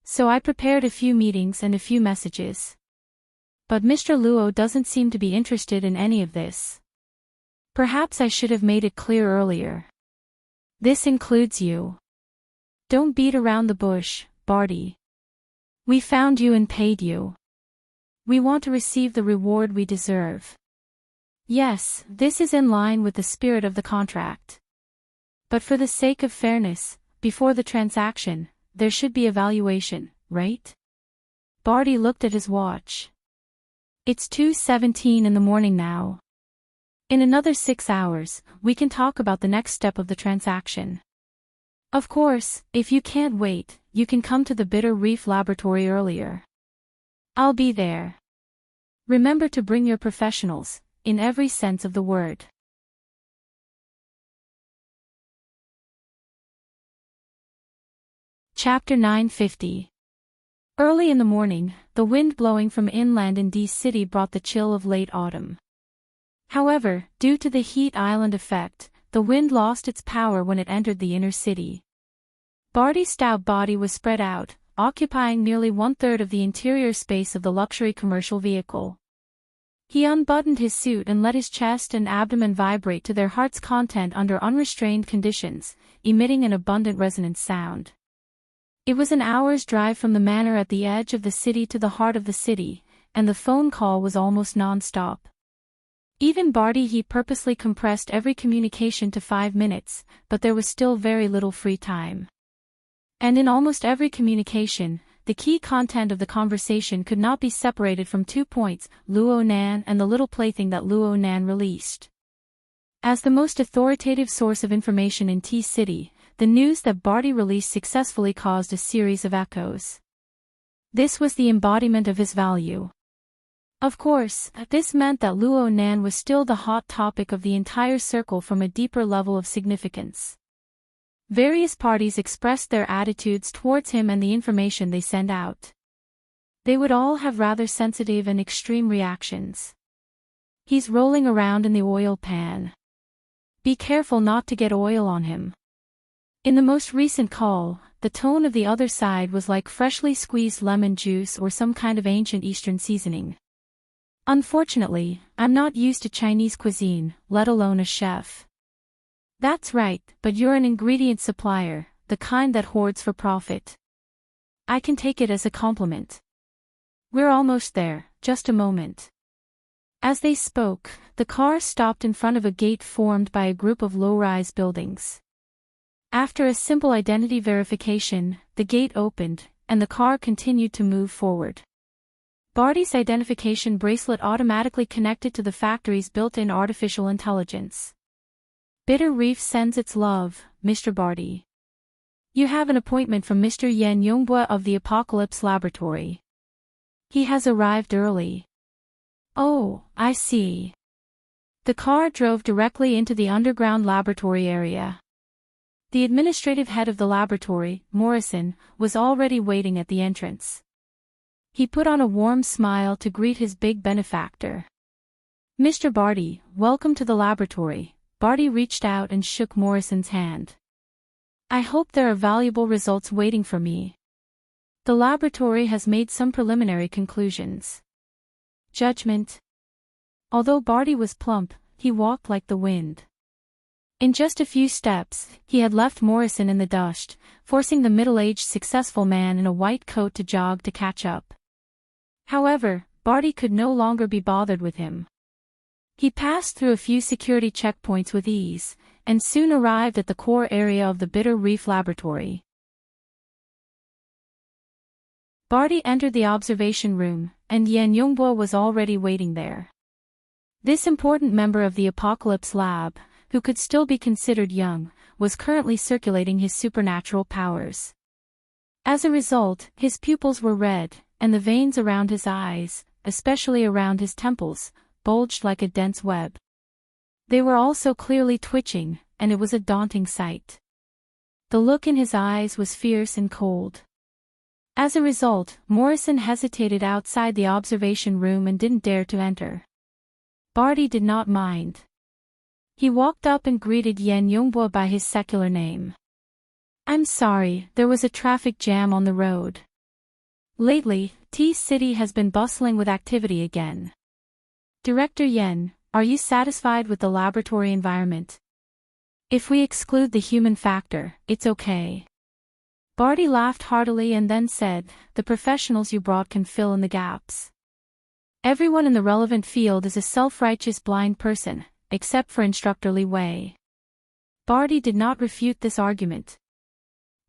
So I prepared a few meetings and a few messages. But Mr. Luo doesn't seem to be interested in any of this. Perhaps I should have made it clear earlier. This includes you. Don't beat around the bush, Barty. We found you and paid you. We want to receive the reward we deserve. Yes, this is in line with the spirit of the contract. But for the sake of fairness, before the transaction, there should be evaluation, right? Barty looked at his watch. It's 2:17 in the morning now. In another 6 hours, we can talk about the next step of the transaction. Of course, if you can't wait, you can come to the Bitter Reef Laboratory earlier. I'll be there. Remember to bring your professionals, in every sense of the word. Chapter 950. Early in the morning, the wind blowing from inland in D City brought the chill of late autumn. However, due to the heat island effect, the wind lost its power when it entered the inner city. Barty's stout body was spread out, occupying nearly 1/3 of the interior space of the luxury commercial vehicle. He unbuttoned his suit and let his chest and abdomen vibrate to their heart's content under unrestrained conditions, emitting an abundant resonant sound. It was an hour's drive from the manor at the edge of the city to the heart of the city, and the phone call was almost non-stop. Even Barty he purposely compressed every communication to 5 minutes, but there was still very little free time. And in almost every communication, the key content of the conversation could not be separated from 2 points, Luo Nan and the little plaything that Luo Nan released. As the most authoritative source of information in T-City, the news that Barty released successfully caused a series of echoes. This was the embodiment of his value. Of course, this meant that Luo Nan was still the hot topic of the entire circle from a deeper level of significance. Various parties expressed their attitudes towards him and the information they sent out. They would all have rather sensitive and extreme reactions. He's rolling around in the oil pan. Be careful not to get oil on him. In the most recent call, the tone of the other side was like freshly squeezed lemon juice or some kind of ancient Eastern seasoning. Unfortunately, I'm not used to Chinese cuisine, let alone a chef. That's right, but you're an ingredient supplier, the kind that hoards for profit. I can take it as a compliment. We're almost there, just a moment. As they spoke, the car stopped in front of a gate formed by a group of low-rise buildings. After a simple identity verification, the gate opened, and the car continued to move forward. Barty's identification bracelet automatically connected to the factory's built-in artificial intelligence. Bitter Reef sends its love, Mr. Barty. You have an appointment from Mr. Yen Yongbua of the Apocalypse Laboratory. He has arrived early. Oh, I see. The car drove directly into the underground laboratory area. The administrative head of the laboratory, Morrison, was already waiting at the entrance. He put on a warm smile to greet his big benefactor. Mr. Barty, welcome to the laboratory. Barty reached out and shook Morrison's hand. I hope there are valuable results waiting for me. The laboratory has made some preliminary conclusions. Judgment. Although Barty was plump, he walked like the wind. In just a few steps, he had left Morrison in the dust, forcing the middle-aged successful man in a white coat to jog to catch up. However, Barty could no longer be bothered with him. He passed through a few security checkpoints with ease, and soon arrived at the core area of the Bitter Reef Laboratory. Barty entered the observation room, and Yen Yongbua was already waiting there. This important member of the Apocalypse Lab, who could still be considered young, was currently circulating his supernatural powers. As a result, his pupils were red, and the veins around his eyes, especially around his temples, bulged like a dense web. They were also clearly twitching, and it was a daunting sight. The look in his eyes was fierce and cold. As a result, Morrison hesitated outside the observation room and didn't dare to enter. Barty did not mind. He walked up and greeted Yen Yongbo by his secular name. "I'm sorry, there was a traffic jam on the road. Lately, T-City has been bustling with activity again. Director Yen, are you satisfied with the laboratory environment? If we exclude the human factor, it's okay." Barty laughed heartily and then said, "The professionals you brought can fill in the gaps. Everyone in the relevant field is a self-righteous blind person, except for Instructor Li Wei." Barty did not refute this argument.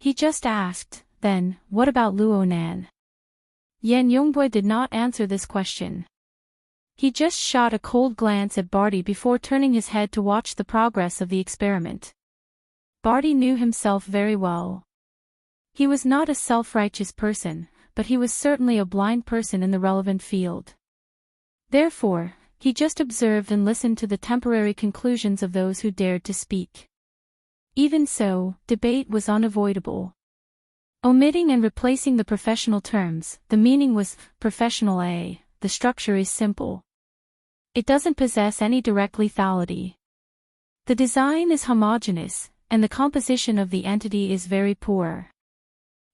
He just asked, "Then, what about Luo Nan?" Yen Yongboi did not answer this question. He just shot a cold glance at Barty before turning his head to watch the progress of the experiment. Barty knew himself very well. He was not a self-righteous person, but he was certainly a blind person in the relevant field. Therefore, he just observed and listened to the temporary conclusions of those who dared to speak. Even so, debate was unavoidable. Omitting and replacing the professional terms, the meaning was, professional A, the structure is simple. It doesn't possess any direct lethality. The design is homogeneous, and the composition of the entity is very poor.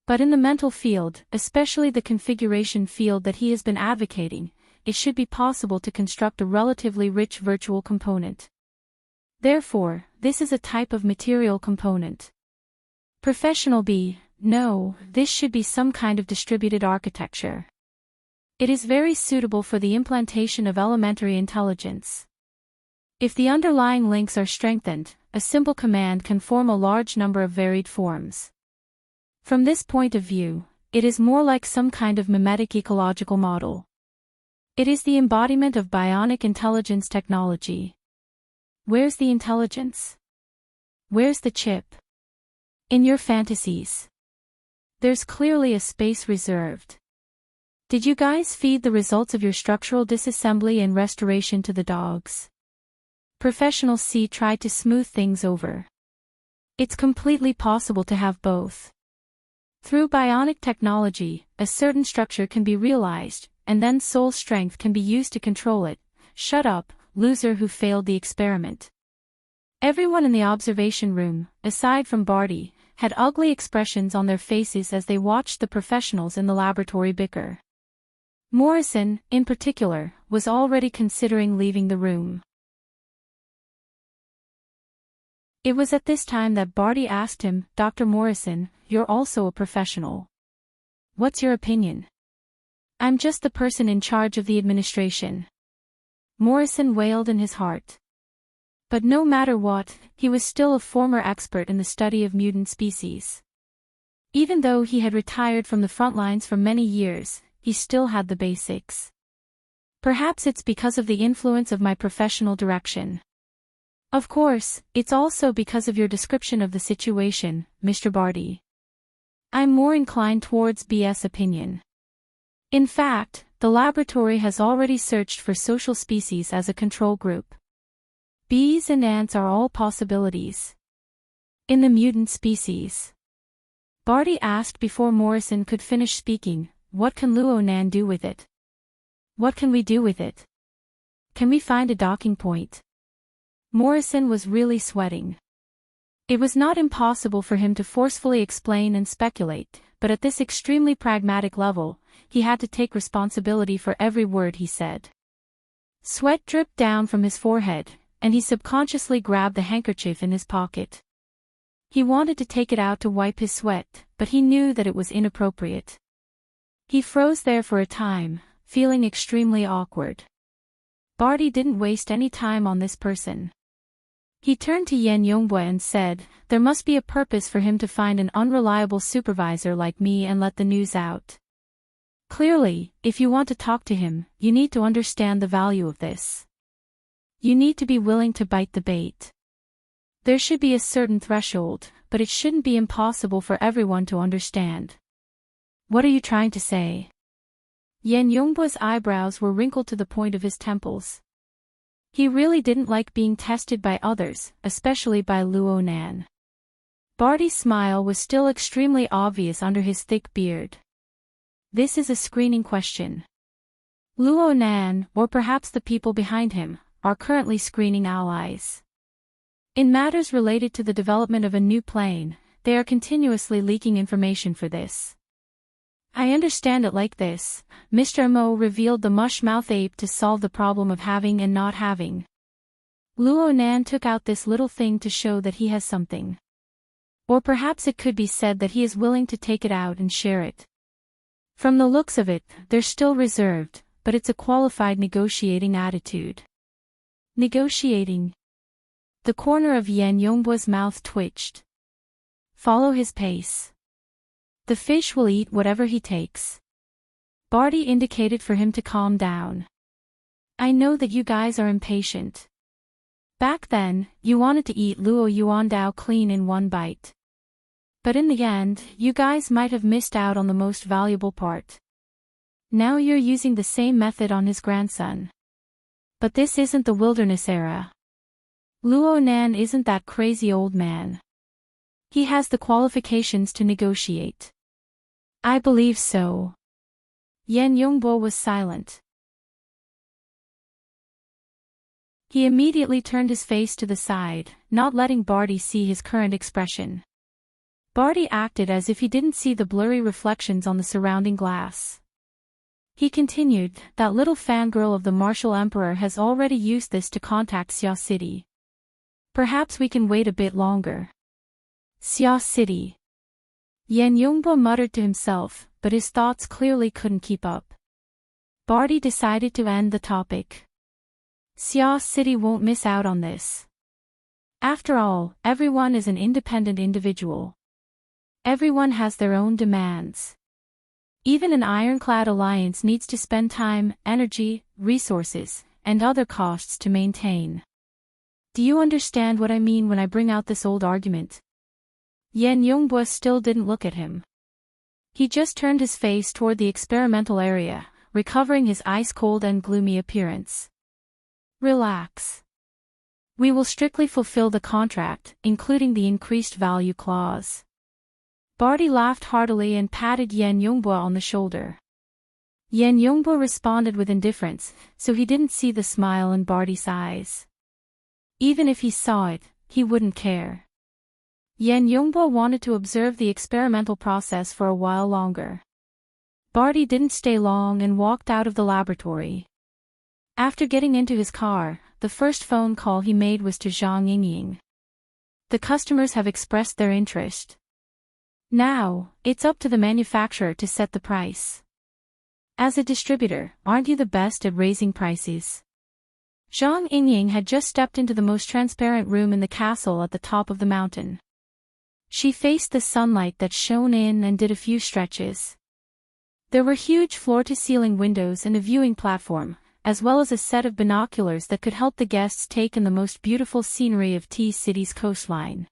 But in the mental field, especially the configuration field that he has been advocating, it should be possible to construct a relatively rich virtual component. Therefore, this is a type of material component. Professional B, no, this should be some kind of distributed architecture. It is very suitable for the implantation of elementary intelligence. If the underlying links are strengthened, a simple command can form a large number of varied forms. From this point of view, it is more like some kind of mimetic ecological model. It is the embodiment of bionic intelligence technology. Where's the intelligence? Where's the chip? In your fantasies. There's clearly a space reserved. Did you guys feed the results of your structural disassembly and restoration to the dogs? Professional C tried to smooth things over. It's completely possible to have both. Through bionic technology, a certain structure can be realized, and then soul strength can be used to control it. Shut up, loser who failed the experiment. Everyone in the observation room, aside from Barty, had ugly expressions on their faces as they watched the professionals in the laboratory bicker. Morrison, in particular, was already considering leaving the room. It was at this time that Barty asked him, "Dr. Morrison, you're also a professional. What's your opinion?" "I'm just the person in charge of the administration." Morrison wailed in his heart. But no matter what, he was still a former expert in the study of mutant species. Even though he had retired from the front lines for many years, he still had the basics. "Perhaps it's because of the influence of my professional direction. Of course, it's also because of your description of the situation, Mr. Barty. I'm more inclined towards BS opinion. In fact, the laboratory has already searched for social species as a control group. Bees and ants are all possibilities. In the mutant species." Barty asked before Morrison could finish speaking, "What can Luo Nan do with it? What can we do with it? Can we find a docking point?" Morrison was really sweating. It was not impossible for him to forcefully explain and speculate, but at this extremely pragmatic level, he had to take responsibility for every word he said. Sweat dripped down from his forehead, and he subconsciously grabbed the handkerchief in his pocket. He wanted to take it out to wipe his sweat, but he knew that it was inappropriate. He froze there for a time, feeling extremely awkward. Barty didn't waste any time on this person. He turned to Yen Yongboi and said, "There must be a purpose for him to find an unreliable supervisor like me and let the news out. Clearly, if you want to talk to him, you need to understand the value of this." You need to be willing to bite the bait. There should be a certain threshold, but it shouldn't be impossible for everyone to understand. What are you trying to say? Yan Yongbo's eyebrows were wrinkled to the point of his temples. He really didn't like being tested by others, especially by Luo Nan. Barty's smile was still extremely obvious under his thick beard. This is a screening question. Luo Nan, or perhaps the people behind him, are currently screening allies. In matters related to the development of a new plane, they are continuously leaking information for this. I understand it like this. Mr. Mo revealed the mush-mouth ape to solve the problem of having and not having. Luo Nan took out this little thing to show that he has something. Or perhaps it could be said that he is willing to take it out and share it. From the looks of it, they're still reserved, but it's a qualified negotiating attitude. Negotiating. The corner of Yan Yongbo's mouth twitched. Follow his pace. The fish will eat whatever he takes. Barty indicated for him to calm down. I know that you guys are impatient. Back then, you wanted to eat Luo Yuandao clean in one bite. But in the end, you guys might have missed out on the most valuable part. Now you're using the same method on his grandson. But this isn't the wilderness era. Luo Nan isn't that crazy old man. He has the qualifications to negotiate. I believe so. Yan Yongbo was silent. He immediately turned his face to the side, not letting Barty see his current expression. Barty acted as if he didn't see the blurry reflections on the surrounding glass. He continued, that little fangirl of the martial emperor has already used this to contact Xia City. Perhaps we can wait a bit longer. Xia City. Yan Yongbo muttered to himself, but his thoughts clearly couldn't keep up. Barty decided to end the topic. Xia City won't miss out on this. After all, everyone is an independent individual. Everyone has their own demands. Even an ironclad alliance needs to spend time, energy, resources, and other costs to maintain. Do you understand what I mean when I bring out this old argument? Yan Yongbo still didn't look at him. He just turned his face toward the experimental area, recovering his ice-cold and gloomy appearance. Relax. We will strictly fulfill the contract, including the increased value clause. Barty laughed heartily and patted Yan Yongbo on the shoulder. Yan Yongbo responded with indifference, so he didn't see the smile in Barty's eyes. Even if he saw it, he wouldn't care. Yan Yongbo wanted to observe the experimental process for a while longer. Barty didn't stay long and walked out of the laboratory. After getting into his car, the first phone call he made was to Zhang Yingying. The customers have expressed their interest. Now, it's up to the manufacturer to set the price. As a distributor, aren't you the best at raising prices? Zhang Yingying had just stepped into the most transparent room in the castle at the top of the mountain. She faced the sunlight that shone in and did a few stretches. There were huge floor-to-ceiling windows and a viewing platform, as well as a set of binoculars that could help the guests take in the most beautiful scenery of Tea City's coastline.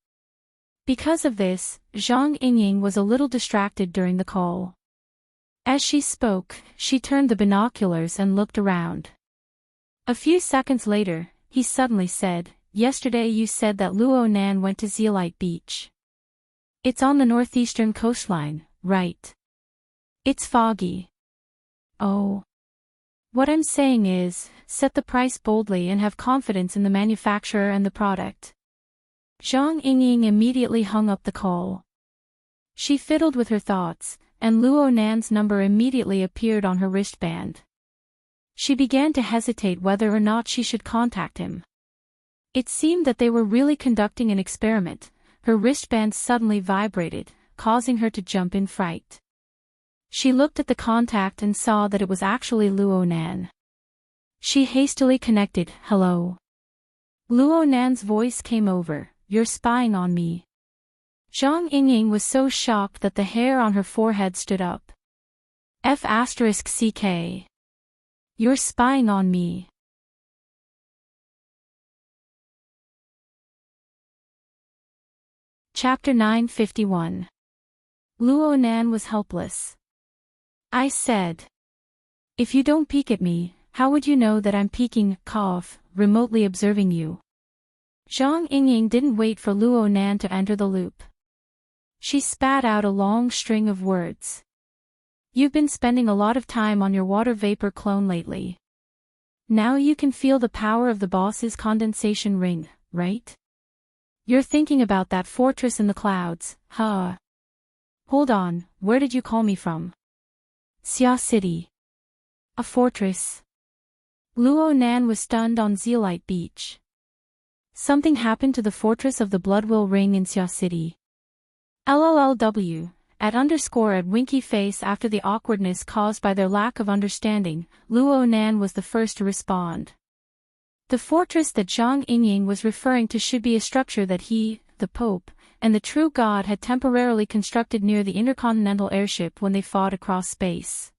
Because of this, Zhang Yingying was a little distracted during the call. As she spoke, she turned the binoculars and looked around. A few seconds later, he suddenly said, "Yesterday you said that Luo Nan went to Zeolite Beach. It's on the northeastern coastline, right? It's foggy." "Oh. What I'm saying is, set the price boldly and have confidence in the manufacturer and the product." Zhang Yingying immediately hung up the call. She fiddled with her thoughts, and Luo Nan's number immediately appeared on her wristband. She began to hesitate whether or not she should contact him. It seemed that they were really conducting an experiment. Her wristband suddenly vibrated, causing her to jump in fright. She looked at the contact and saw that it was actually Luo Nan. She hastily connected, "Hello." Luo Nan's voice came over, "You're spying on me." Zhang Yingying was so shocked that the hair on her forehead stood up. F***CK. You're spying on me. Chapter 951. Luo Nan was helpless. I said. If you don't peek at me, how would you know that I'm peeking, remotely observing you? Zhang Yingying didn't wait for Luo Nan to enter the loop. She spat out a long string of words. You've been spending a lot of time on your water vapor clone lately. Now you can feel the power of the boss's condensation ring, right? You're thinking about that fortress in the clouds, huh? Hold on, where did you call me from? Xia City. A fortress. Luo Nan was stunned on Zeolite Beach. Something happened to the fortress of the Bloodwill Ring in Xia City. LLLW, at winky face after the awkwardness caused by their lack of understanding, Luo Nan was the first to respond. The fortress that Zhang Yingying was referring to should be a structure that he, the Pope, and the true God had temporarily constructed near the intercontinental airship when they fought across space.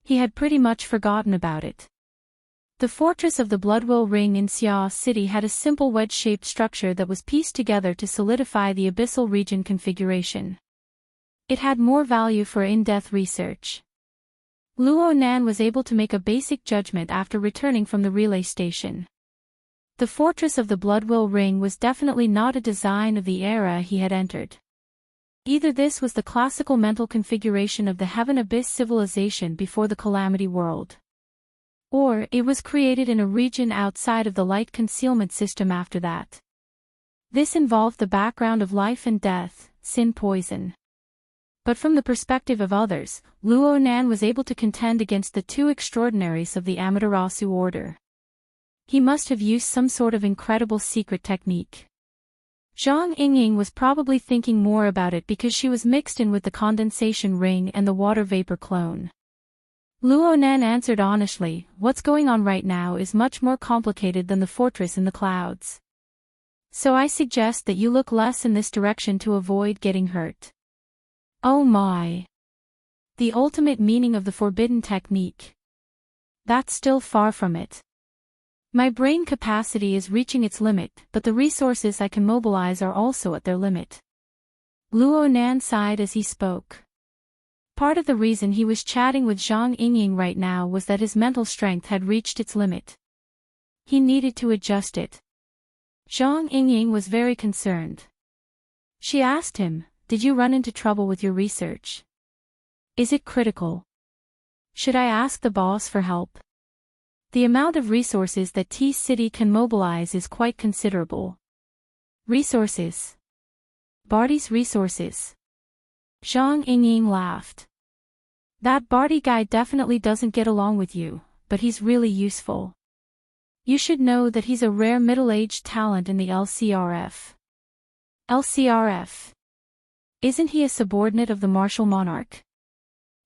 He had pretty much forgotten about it. The fortress of the Bloodwill Ring in Xia City had a simple wedge-shaped structure that was pieced together to solidify the abyssal region configuration. It had more value for in-depth research. Luo Nan was able to make a basic judgment after returning from the relay station. The fortress of the Bloodwill Ring was definitely not a design of the era he had entered. Either this was the classical mental configuration of the Heaven Abyss civilization before the Calamity World, or it was created in a region outside of the light concealment system after that. This involved the background of life and death, sin poison. But from the perspective of others, Luo Nan was able to contend against the two extraordinaries of the Amaterasu order. He must have used some sort of incredible secret technique. Zhang Yingying was probably thinking more about it because she was mixed in with the condensation ring and the water vapor clone. Luo Nan answered honestly, what's going on right now is much more complicated than the fortress in the clouds. So I suggest that you look less in this direction to avoid getting hurt. Oh my! The ultimate meaning of the forbidden technique. That's still far from it. My brain capacity is reaching its limit, but the resources I can mobilize are also at their limit. Luo Nan sighed as he spoke. Part of the reason he was chatting with Zhang Yingying right now was that his mental strength had reached its limit. He needed to adjust it. Zhang Yingying was very concerned. She asked him, did you run into trouble with your research? Is it critical? Should I ask the boss for help? The amount of resources that T-City can mobilize is quite considerable. Resources? Barty's resources. Zhang Yingying laughed. That Barty guy definitely doesn't get along with you, but he's really useful. You should know that he's a rare middle-aged talent in the LCRF. LCRF. Isn't he a subordinate of the martial monarch?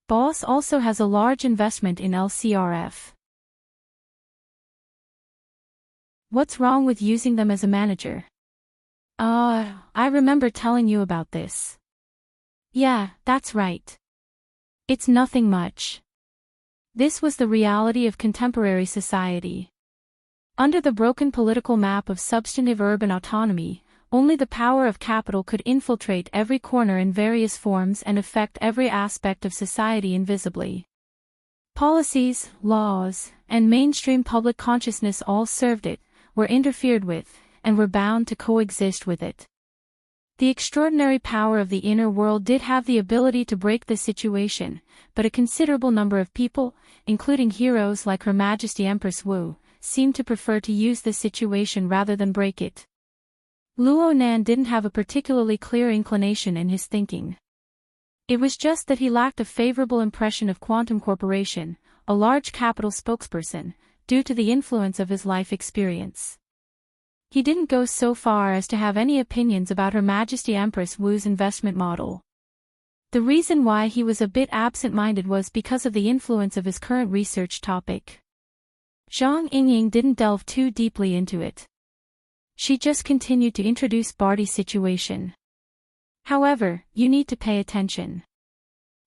Boss also has a large investment in LCRF. What's wrong with using them as a manager? I remember telling you about this. Yeah, that's right. It's nothing much. This was the reality of contemporary society. Under the broken political map of substantive urban autonomy, only the power of capital could infiltrate every corner in various forms and affect every aspect of society invisibly. Policies, laws, and mainstream public consciousness all served it, were interfered with, and were bound to coexist with it. The extraordinary power of the inner world did have the ability to break this situation, but a considerable number of people, including heroes like Her Majesty Empress Wu, seemed to prefer to use this situation rather than break it. Luo Nan didn't have a particularly clear inclination in his thinking. It was just that he lacked a favorable impression of Quantum Corporation, a large capital spokesperson, due to the influence of his life experience. He didn't go so far as to have any opinions about Her Majesty Empress Wu's investment model. The reason why he was a bit absent-minded was because of the influence of his current research topic. Zhang Yingying didn't delve too deeply into it. She just continued to introduce Barty's situation. However, you need to pay attention.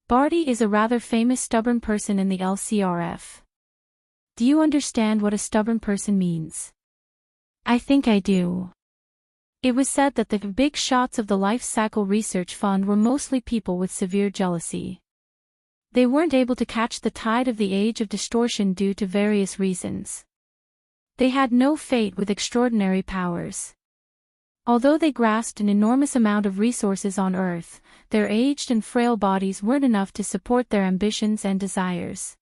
Barty is a rather famous stubborn person in the LCRF. Do you understand what a stubborn person means? I think I do. It was said that the big shots of the Life Cycle Research Fund were mostly people with severe jealousy. They weren't able to catch the tide of the age of distortion due to various reasons. They had no fate with extraordinary powers. Although they grasped an enormous amount of resources on Earth, their aged and frail bodies weren't enough to support their ambitions and desires.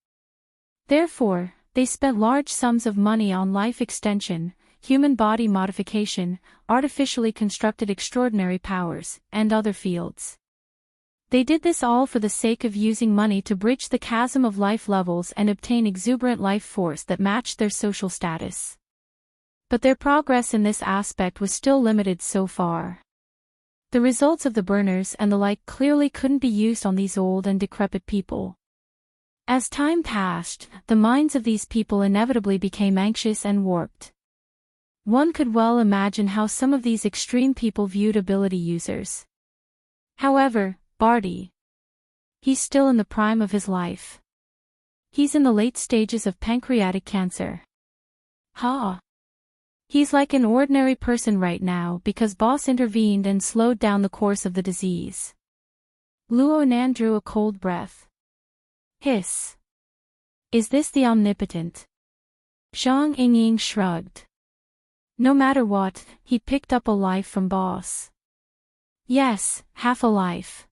Therefore, they spent large sums of money on life extension, human body modification, artificially constructed extraordinary powers, and other fields. They did this all for the sake of using money to bridge the chasm of life levels and obtain exuberant life force that matched their social status. But their progress in this aspect was still limited so far. The results of the burners and the like clearly couldn't be used on these old and decrepit people. As time passed, the minds of these people inevitably became anxious and warped. One could well imagine how some of these extreme people viewed ability users. However, Barty. He's still in the prime of his life. He's in the late stages of pancreatic cancer. He's like an ordinary person right now because boss intervened and slowed down the course of the disease. Luo Nan drew a cold breath. Hiss. Is this the omnipotent? Zhang Yingying shrugged. No matter what, he picked up a life from boss. Yes, half a life.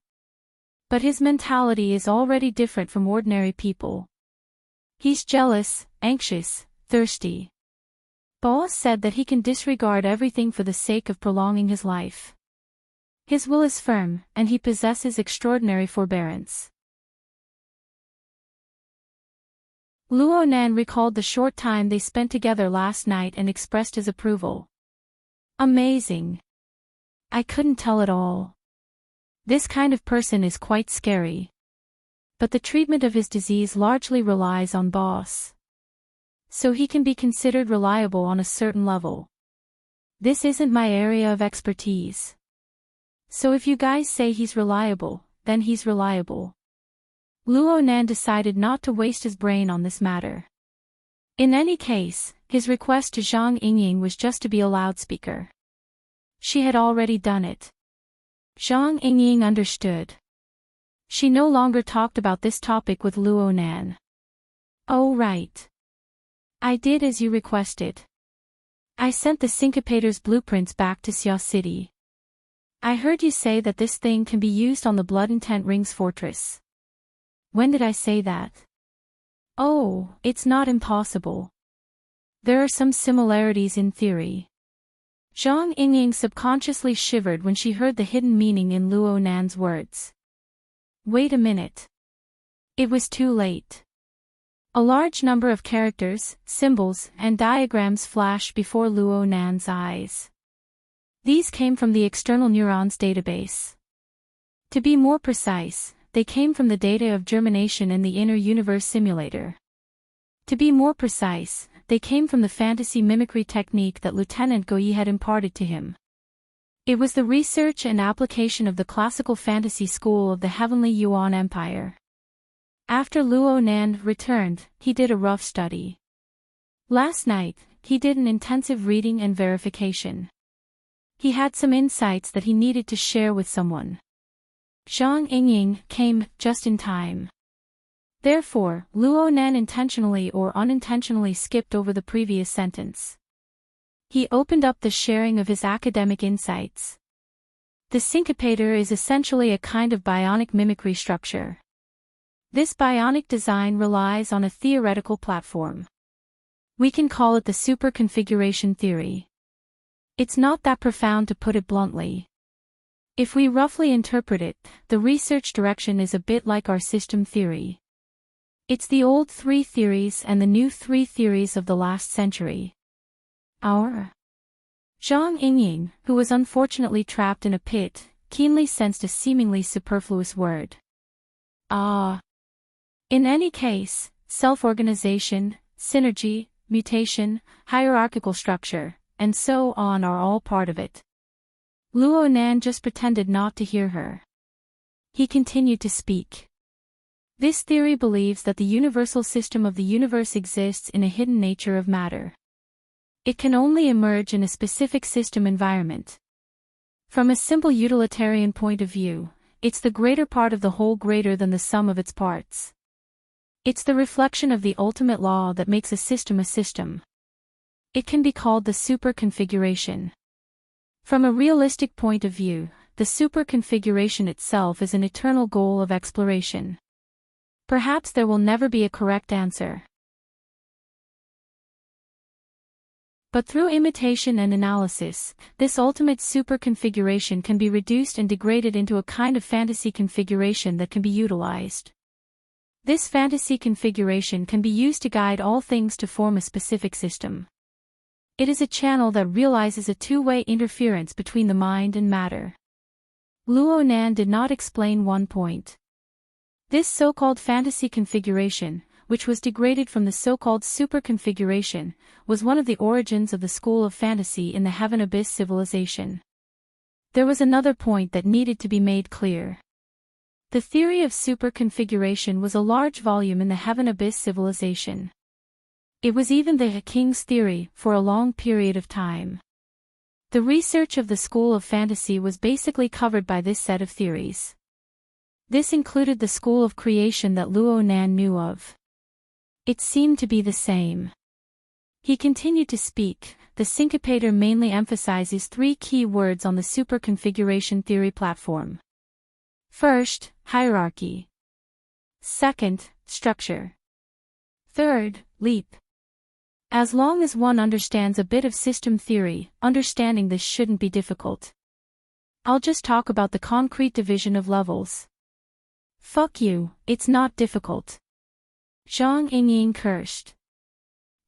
But his mentality is already different from ordinary people. He's jealous, anxious, thirsty. Boss said that he can disregard everything for the sake of prolonging his life. His will is firm, and he possesses extraordinary forbearance. Luo Nan recalled the short time they spent together last night and expressed his approval. Amazing. I couldn't tell it all. This kind of person is quite scary. But the treatment of his disease largely relies on boss. So he can be considered reliable on a certain level. This isn't my area of expertise. So if you guys say he's reliable, then he's reliable. Luo Nan decided not to waste his brain on this matter. In any case, his request to Zhang Yingying was just to be a loudspeaker. She had already done it. Zhang Yingying understood. She no longer talked about this topic with Luo Nan. Oh right. I did as you requested. I sent the syncopator's blueprints back to Xia City. I heard you say that this thing can be used on the Blood Intent Ring's fortress. When did I say that? Oh, it's not impossible. There are some similarities in theory. Zhang Yingying subconsciously shivered when she heard the hidden meaning in Luo Nan's words. Wait a minute. It was too late. A large number of characters, symbols, and diagrams flashed before Luo Nan's eyes. These came from the external neurons database. To be more precise, they came from the data of germination in the inner universe simulator. To be more precise, they came from the fantasy mimicry technique that Lieutenant Gouyi had imparted to him. It was the research and application of the classical fantasy school of the Heavenly Yuan Empire. After Luo Nan returned, he did a rough study. Last night, he did an intensive reading and verification. He had some insights that he needed to share with someone. Zhang Yingying came just in time. Therefore, Luo Nan intentionally or unintentionally skipped over the previous sentence. He opened up the sharing of his academic insights. The syncopator is essentially a kind of bionic mimicry structure. This bionic design relies on a theoretical platform. We can call it the superconfiguration theory. It's not that profound, to put it bluntly. If we roughly interpret it, the research direction is a bit like our system theory. It's the old three theories and the new three theories of the last century. Zhang Yingying, who was unfortunately trapped in a pit, keenly sensed a seemingly superfluous word. In any case, self-organization, synergy, mutation, hierarchical structure, and so on are all part of it. Luo Nan just pretended not to hear her. He continued to speak. This theory believes that the universal system of the universe exists in a hidden nature of matter. It can only emerge in a specific system environment. From a simple utilitarian point of view, it's the greater part of the whole greater than the sum of its parts. It's the reflection of the ultimate law that makes a system a system. It can be called the superconfiguration. From a realistic point of view, the superconfiguration itself is an eternal goal of exploration. Perhaps there will never be a correct answer. But through imitation and analysis, this ultimate superconfiguration can be reduced and degraded into a kind of fantasy configuration that can be utilized. This fantasy configuration can be used to guide all things to form a specific system. It is a channel that realizes a two-way interference between the mind and matter. Luo Nan did not explain one point. This so-called fantasy configuration, which was degraded from the so-called superconfiguration, was one of the origins of the school of fantasy in the Heaven Abyss civilization. There was another point that needed to be made clear. The theory of superconfiguration was a large volume in the Heaven Abyss civilization. It was even the king's theory for a long period of time. The research of the school of fantasy was basically covered by this set of theories. This included the school of creation that Luo Nan knew of. It seemed to be the same. He continued to speak. The syncopator mainly emphasizes three key words on the superconfiguration theory platform. First, hierarchy. Second, structure. Third, leap. As long as one understands a bit of system theory, understanding this shouldn't be difficult. I'll just talk about the concrete division of levels. Fuck you, it's not difficult. Zhang Yingying cursed.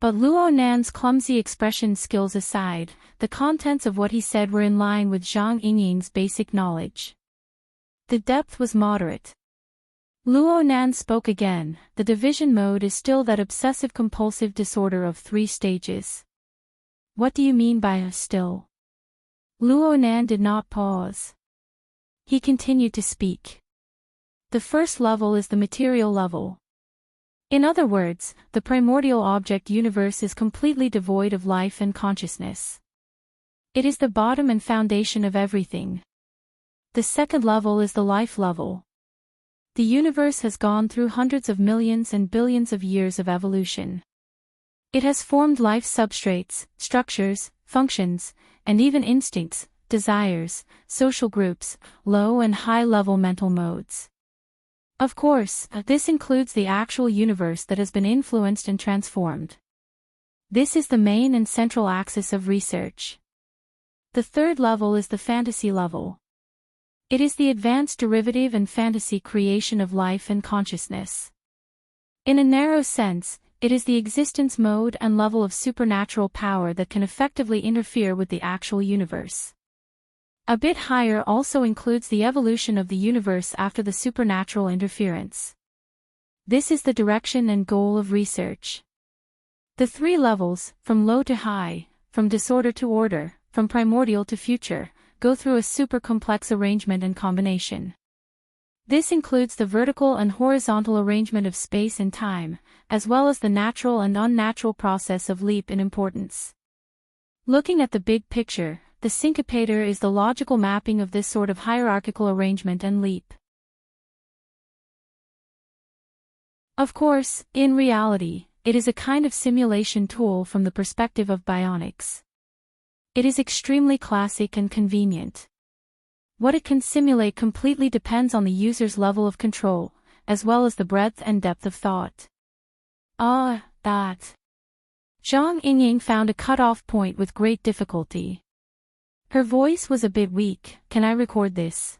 But Luo Nan's clumsy expression skills aside, the contents of what he said were in line with Zhang Yingying's basic knowledge. The depth was moderate. Luo Nan spoke again. The division mode is still that obsessive-compulsive disorder of 3 stages. What do you mean by still? Luo Nan did not pause. He continued to speak. The first level is the material level. In other words, the primordial object universe is completely devoid of life and consciousness. It is the bottom and foundation of everything. The second level is the life level. The universe has gone through hundreds of millions and billions of years of evolution. It has formed life substrates, structures, functions, and even instincts, desires, social groups, low and high-level mental modes. Of course, this includes the actual universe that has been influenced and transformed. This is the main and central axis of research. The third level is the fantasy level. It is the advanced derivative and fantasy creation of life and consciousness. In a narrow sense, it is the existence mode and level of supernatural power that can effectively interfere with the actual universe. A bit higher also includes the evolution of the universe after the supernatural interference. This is the direction and goal of research. The 3 levels, from low to high, from disorder to order, from primordial to future, go through a super-complex arrangement and combination. This includes the vertical and horizontal arrangement of space and time, as well as the natural and unnatural process of leap in importance. Looking at the big picture, the syncopator is the logical mapping of this sort of hierarchical arrangement and leap. Of course, in reality, it is a kind of simulation tool from the perspective of bionics. It is extremely classic and convenient. What it can simulate completely depends on the user's level of control, as well as the breadth and depth of thought. That. Zhang Yingying found a cutoff point with great difficulty. Her voice was a bit weak. Can I record this?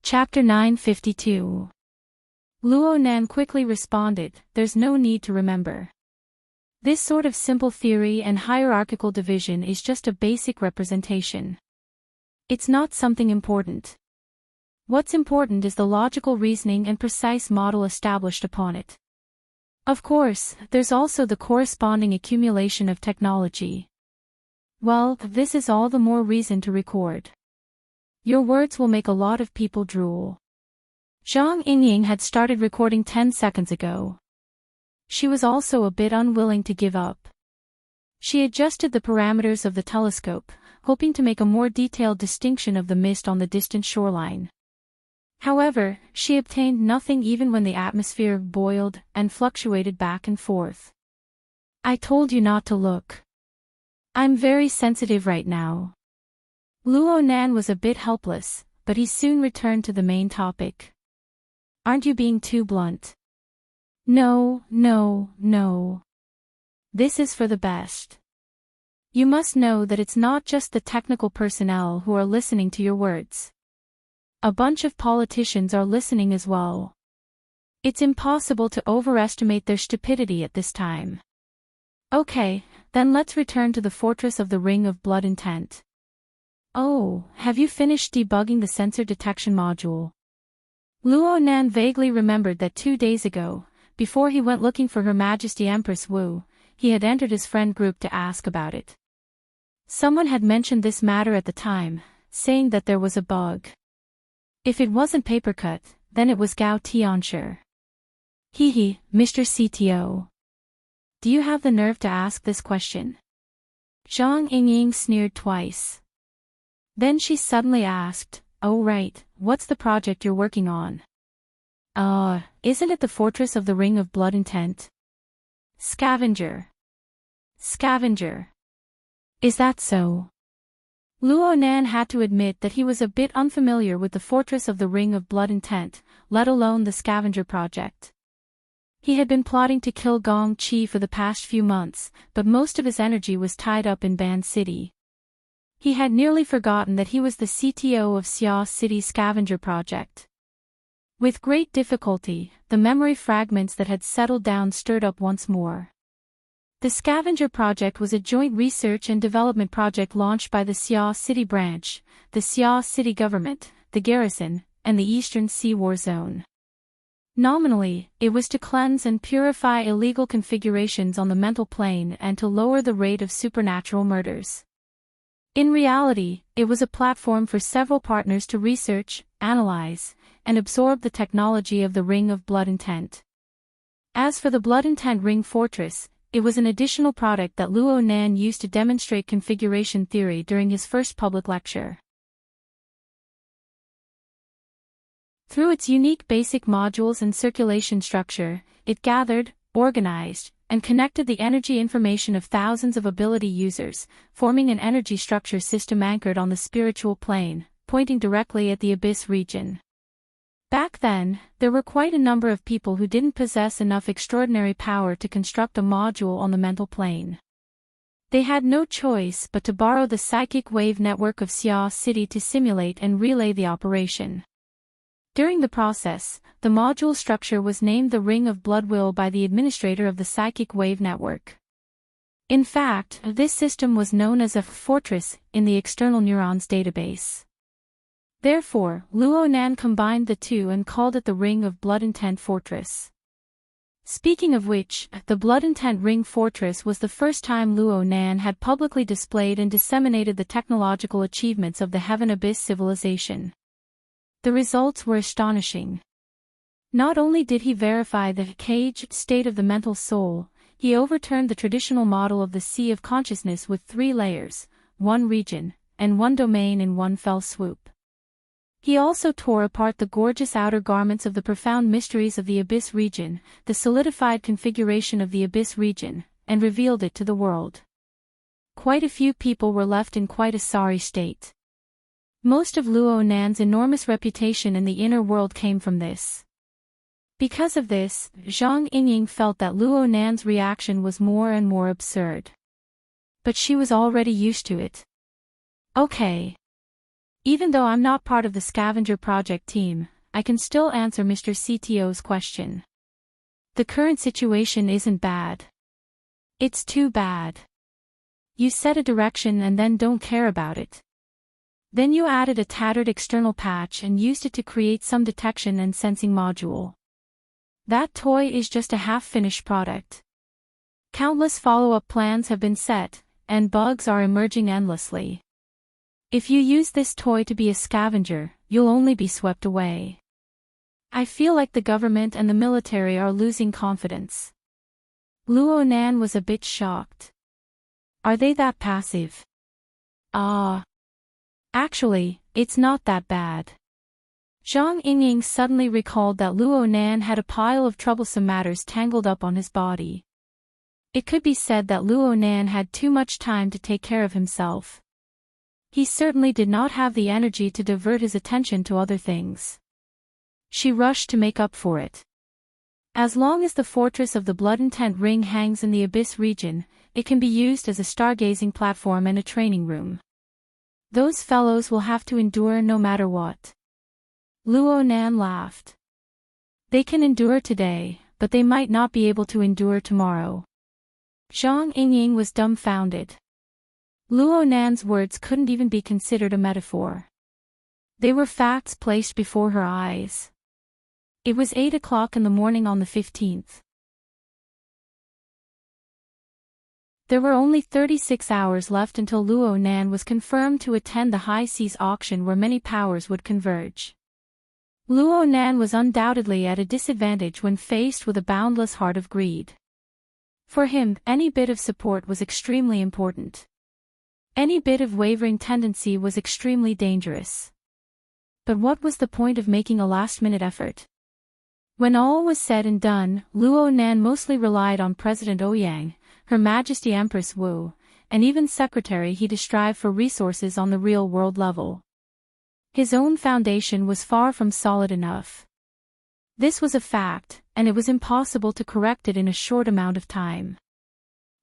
Chapter 952. Luo Nan quickly responded, there's no need to remember. This sort of simple theory and hierarchical division is just a basic representation. It's not something important. What's important is the logical reasoning and precise model established upon it. Of course, there's also the corresponding accumulation of technology. Well, this is all the more reason to record. Your words will make a lot of people drool. Zhang Yingying had started recording 10 seconds ago. She was also a bit unwilling to give up. She adjusted the parameters of the telescope, hoping to make a more detailed distinction of the mist on the distant shoreline. However, she obtained nothing even when the atmosphere boiled and fluctuated back and forth. "I told you not to look. I'm very sensitive right now." Luo Nan was a bit helpless, but he soon returned to the main topic. "Aren't you being too blunt?" "No, no, no. This is for the best. You must know that it's not just the technical personnel who are listening to your words. A bunch of politicians are listening as well. It's impossible to overestimate their stupidity at this time. Okay, then let's return to the Fortress of the Ring of Blood Intent. Oh, have you finished debugging the sensor detection module?" Luo Nan vaguely remembered that 2 days ago, before he went looking for Her Majesty Empress Wu, he had entered his friend group to ask about it. Someone had mentioned this matter at the time, saying that there was a bug. If it wasn't Papercut, then it was Gao Tianshi. Hee, Mr. CTO. Do you have the nerve to ask this question? Zhang Yingying sneered twice. Then she suddenly asked, "Oh right, what's the project you're working on?" Isn't it the Fortress of the Ring of Blood Intent?" Scavenger. Scavenger. Is that so? Luo Nan had to admit that he was a bit unfamiliar with the Fortress of the Ring of Blood Intent, let alone the Scavenger project. He had been plotting to kill Gong Qi for the past few months, but most of his energy was tied up in Ban City. He had nearly forgotten that he was the CTO of Xia City Scavenger project. With great difficulty, the memory fragments that had settled down stirred up once more. The Scavenger Project was a joint research and development project launched by the Xia City branch, the Xia City government, the garrison, and the Eastern Sea War Zone. Nominally, it was to cleanse and purify illegal configurations on the mental plane and to lower the rate of supernatural murders. In reality, it was a platform for several partners to research, analyze, and absorb the technology of the Ring of Blood Intent. As for the Blood Intent Ring Fortress, it was an additional product that Luo Nan used to demonstrate configuration theory during his first public lecture. Through its unique basic modules and circulation structure, it gathered, organized, and connected the energy information of thousands of ability users, forming an energy structure system anchored on the spiritual plane, pointing directly at the Abyss region. Back then, there were quite a number of people who didn't possess enough extraordinary power to construct a module on the mental plane. They had no choice but to borrow the psychic wave network of Xia City to simulate and relay the operation. During the process, the module structure was named the Ring of Blood Will by the administrator of the psychic wave network. In fact, this system was known as a fortress in the external neurons database. Therefore, Luo Nan combined the two and called it the Ring of Blood Intent Fortress. Speaking of which, the Blood Intent Ring Fortress was the first time Luo Nan had publicly displayed and disseminated the technological achievements of the Heaven Abyss civilization. The results were astonishing. Not only did he verify the caged state of the mental soul, he overturned the traditional model of the Sea of Consciousness with 3 layers, 1 region, and 1 domain in one fell swoop. He also tore apart the gorgeous outer garments of the profound mysteries of the Abyss region, the solidified configuration of the Abyss region, and revealed it to the world. Quite a few people were left in quite a sorry state. Most of Luo Nan's enormous reputation in the inner world came from this. Because of this, Zhang Yingying felt that Luo Nan's reaction was more and more absurd. But she was already used to it. Okay. Even though I'm not part of the Scavenger Project team, I can still answer Mr. CTO's question. The current situation isn't bad. It's too bad. You set a direction and then don't care about it. Then you added a tattered external patch and used it to create some detection and sensing module. That toy is just a half-finished product. Countless follow-up plans have been set, and bugs are emerging endlessly. If you use this toy to be a scavenger, you'll only be swept away. I feel like the government and the military are losing confidence. Luo Nan was a bit shocked. Are they that passive? Ah. Actually, it's not that bad. Zhang Yingying suddenly recalled that Luo Nan had a pile of troublesome matters tangled up on his body. It could be said that Luo Nan had too much time to take care of himself. He certainly did not have the energy to divert his attention to other things. She rushed to make up for it. As long as the fortress of the Blood Intent Ring hangs in the Abyss region, it can be used as a stargazing platform and a training room. Those fellows will have to endure no matter what. Luo Nan laughed. They can endure today, but they might not be able to endure tomorrow. Zhang Yingying was dumbfounded. Luo Nan's words couldn't even be considered a metaphor. They were facts placed before her eyes. It was 8 o'clock in the morning on the 15th. There were only 36 hours left until Luo Nan was confirmed to attend the High Seas auction where many powers would converge. Luo Nan was undoubtedly at a disadvantage when faced with a boundless heart of greed. For him, any bit of support was extremely important. Any bit of wavering tendency was extremely dangerous. But what was the point of making a last-minute effort? When all was said and done, Luo Nan mostly relied on President Ouyang, Her Majesty Empress Wu, and even Secretary He to strive for resources on the real-world level. His own foundation was far from solid enough. This was a fact, and it was impossible to correct it in a short amount of time.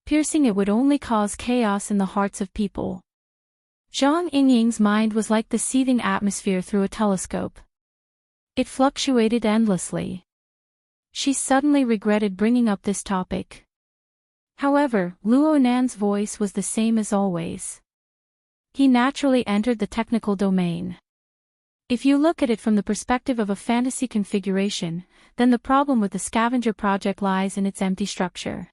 Piercing it would only cause chaos in the hearts of people. Zhang Yingying's mind was like the seething atmosphere through a telescope. It fluctuated endlessly. She suddenly regretted bringing up this topic. However, Luo Nan's voice was the same as always. He naturally entered the technical domain. If you look at it from the perspective of a fantasy configuration, then the problem with the scavenger project lies in its empty structure.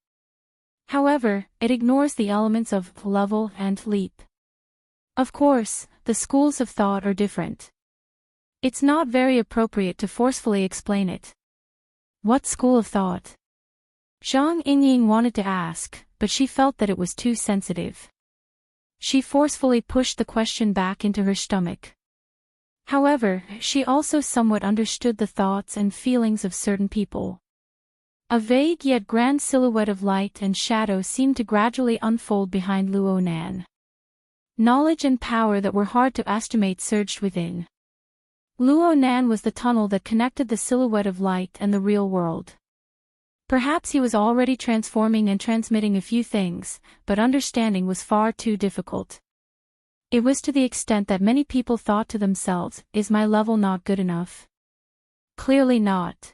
However, it ignores the elements of level and leap. Of course, the schools of thought are different. It's not very appropriate to forcefully explain it. What school of thought? Zhang Yingying wanted to ask, but she felt that it was too sensitive. She forcefully pushed the question back into her stomach. However, she also somewhat understood the thoughts and feelings of certain people. A vague yet grand silhouette of light and shadow seemed to gradually unfold behind Luo Nan. Knowledge and power that were hard to estimate surged within. Luo Nan was the tunnel that connected the silhouette of light and the real world. Perhaps he was already transforming and transmitting a few things, but understanding was far too difficult. It was to the extent that many people thought to themselves, is my level not good enough? Clearly not.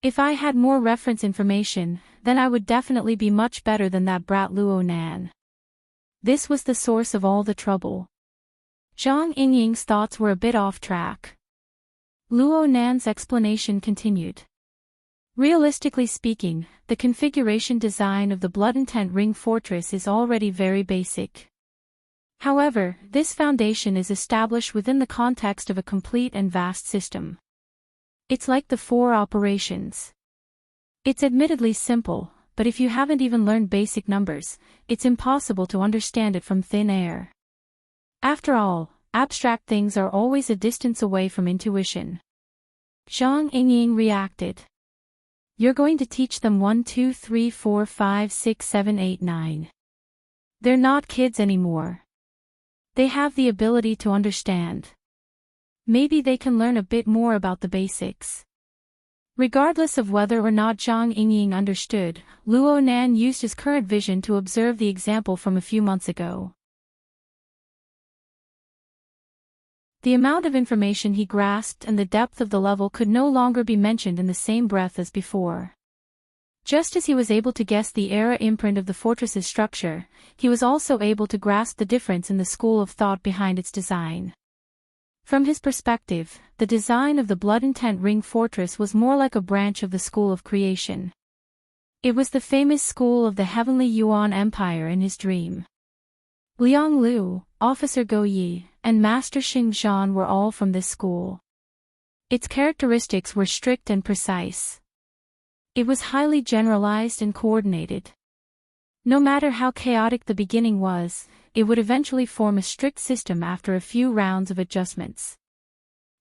If I had more reference information, then I would definitely be much better than that brat Luo Nan. This was the source of all the trouble. Zhang Yingying's thoughts were a bit off track. Luo Nan's explanation continued. Realistically speaking, the configuration design of the Blood Intent Ring Fortress is already very basic. However, this foundation is established within the context of a complete and vast system. It's like the 4 operations. It's admittedly simple, but if you haven't even learned basic numbers, it's impossible to understand it from thin air. After all, abstract things are always a distance away from intuition. Zhang Yingying reacted. You're going to teach them 1, 2, 3, 4, 5, 6, 7, 8, 9. They're not kids anymore. They have the ability to understand. Maybe they can learn a bit more about the basics. Regardless of whether or not Zhang Yingying understood, Luo Nan used his current vision to observe the example from a few months ago. The amount of information he grasped and the depth of the level could no longer be mentioned in the same breath as before. Just as he was able to guess the era imprint of the fortress's structure, he was also able to grasp the difference in the school of thought behind its design. From his perspective, the design of the Blood Intent Ring Fortress was more like a branch of the school of creation. It was the famous school of the Heavenly Yuan Empire in his dream. Liang Lu, Officer Go Yi, and Master Xing Zhan were all from this school. Its characteristics were strict and precise. It was highly generalized and coordinated. No matter how chaotic the beginning was, it would eventually form a strict system after a few rounds of adjustments.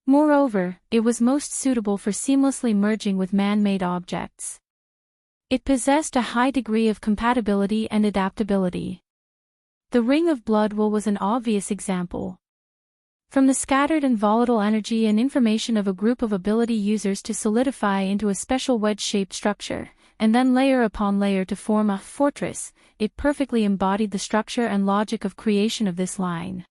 Moreover, it was most suitable for seamlessly merging with man-made objects. It possessed a high degree of compatibility and adaptability. The Ring of Blood Will was an obvious example. From the scattered and volatile energy and information of a group of ability users to solidify into a special wedge-shaped structure, and then layer upon layer to form a fortress, it perfectly embodied the structure and logic of creation of this line.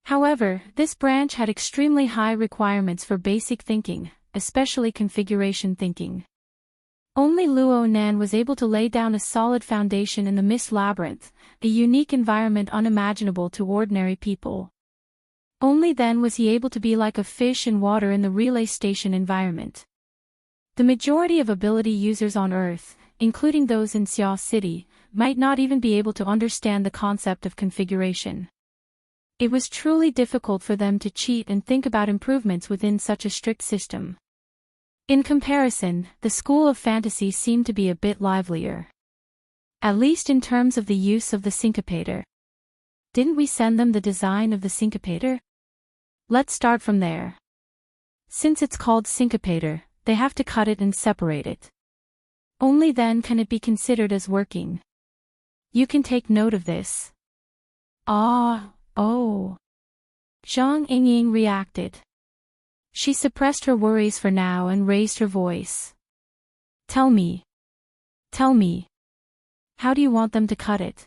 However, this branch had extremely high requirements for basic thinking, especially configuration thinking. Only Luo Nan was able to lay down a solid foundation in the Mist Labyrinth, a unique environment unimaginable to ordinary people. Only then was he able to be like a fish in water in the relay station environment. The majority of ability users on Earth, including those in Xia City, might not even be able to understand the concept of configuration. It was truly difficult for them to cheat and think about improvements within such a strict system. In comparison, the School of Fantasy seemed to be a bit livelier. At least in terms of the use of the syncopator. Didn't we send them the design of the syncopator? Let's start from there. Since it's called syncopator, they have to cut it and separate it. Only then can it be considered as working. You can take note of this. Oh. Zhang Yingying reacted. She suppressed her worries for now and raised her voice. Tell me. How do you want them to cut it?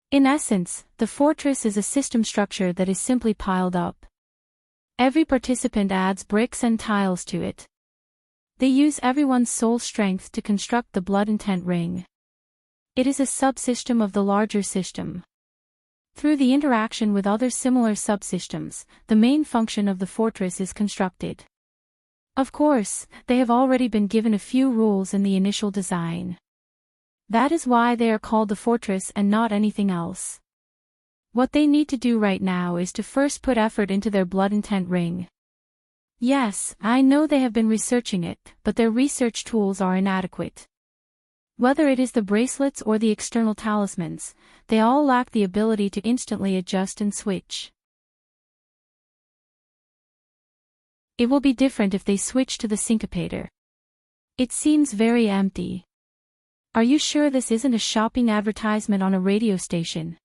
In essence, the fortress is a system structure that is simply piled up. Every participant adds bricks and tiles to it. They use everyone's soul strength to construct the blood intent ring. It is a subsystem of the larger system. Through the interaction with other similar subsystems, the main function of the fortress is constructed. Of course, they have already been given a few rules in the initial design. That is why they are called the fortress and not anything else. What they need to do right now is to first put effort into their blood intent ring. Yes, I know they have been researching it, but their research tools are inadequate. Whether it is the bracelets or the external talismans, they all lack the ability to instantly adjust and switch. It will be different if they switch to the syncopator. It seems very empty. Are you sure this isn't a shopping advertisement on a radio station?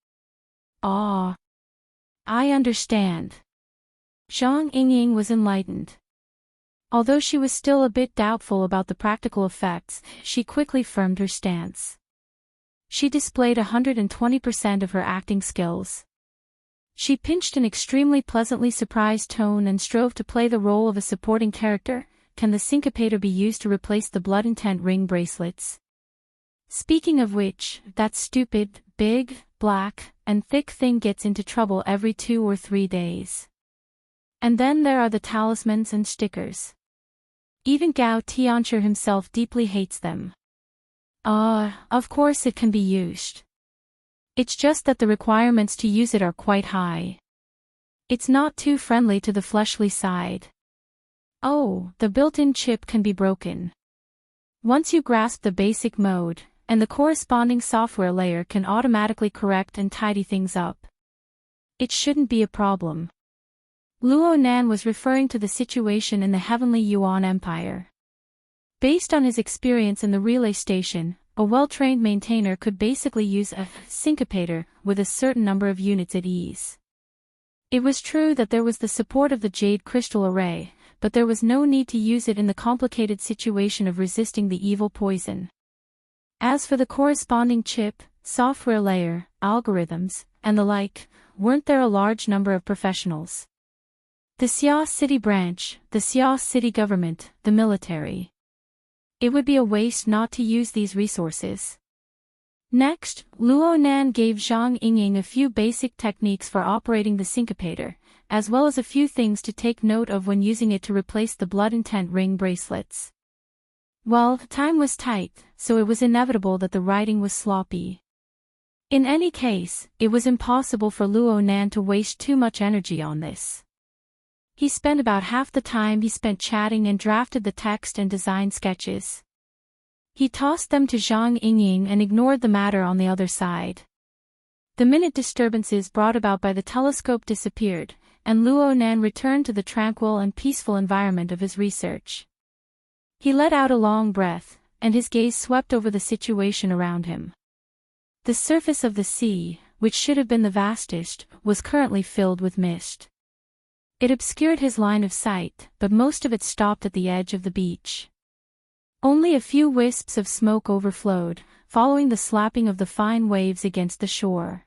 I understand. Zhang Yingying was enlightened. Although she was still a bit doubtful about the practical effects, she quickly firmed her stance. She displayed 120% of her acting skills. She pinched an extremely pleasantly surprised tone and strove to play the role of a supporting character. Can the syncopator be used to replace the blood intent ring bracelets? Speaking of which, that stupid, big, black, and thick thing gets into trouble every 2 or 3 days. And then there are the talismans and stickers. Even Gao Tianchi himself deeply hates them. Of course it can be used. It's just that the requirements to use it are quite high. It's not too friendly to the fleshly side. Oh, the built-in chip can be broken. Once you grasp the basic mode, and the corresponding software layer can automatically correct and tidy things up. It shouldn't be a problem. Luo Nan was referring to the situation in the Heavenly Yuan Empire. Based on his experience in the relay station, a well-trained maintainer could basically use a syncopator with a certain number of units at ease. It was true that there was the support of the Jade Crystal Array, but there was no need to use it in the complicated situation of resisting the evil poison. As for the corresponding chip, software layer, algorithms, and the like, weren't there a large number of professionals? The Xia City branch, the Xia City government, the military. It would be a waste not to use these resources. Next, Luo Nan gave Zhang Yingying a few basic techniques for operating the syncopator, as well as a few things to take note of when using it to replace the blood intent ring bracelets. Well, time was tight, so it was inevitable that the writing was sloppy. In any case, it was impossible for Luo Nan to waste too much energy on this. He spent about half the time he spent chatting and drafted the text and design sketches. He tossed them to Zhang Yingying and ignored the matter on the other side. The minute disturbances brought about by the telescope disappeared, and Luo Nan returned to the tranquil and peaceful environment of his research. He let out a long breath, and his gaze swept over the situation around him. The surface of the sea, which should have been the vastest, was currently filled with mist. It obscured his line of sight, but most of it stopped at the edge of the beach. Only a few wisps of smoke overflowed, following the slapping of the fine waves against the shore.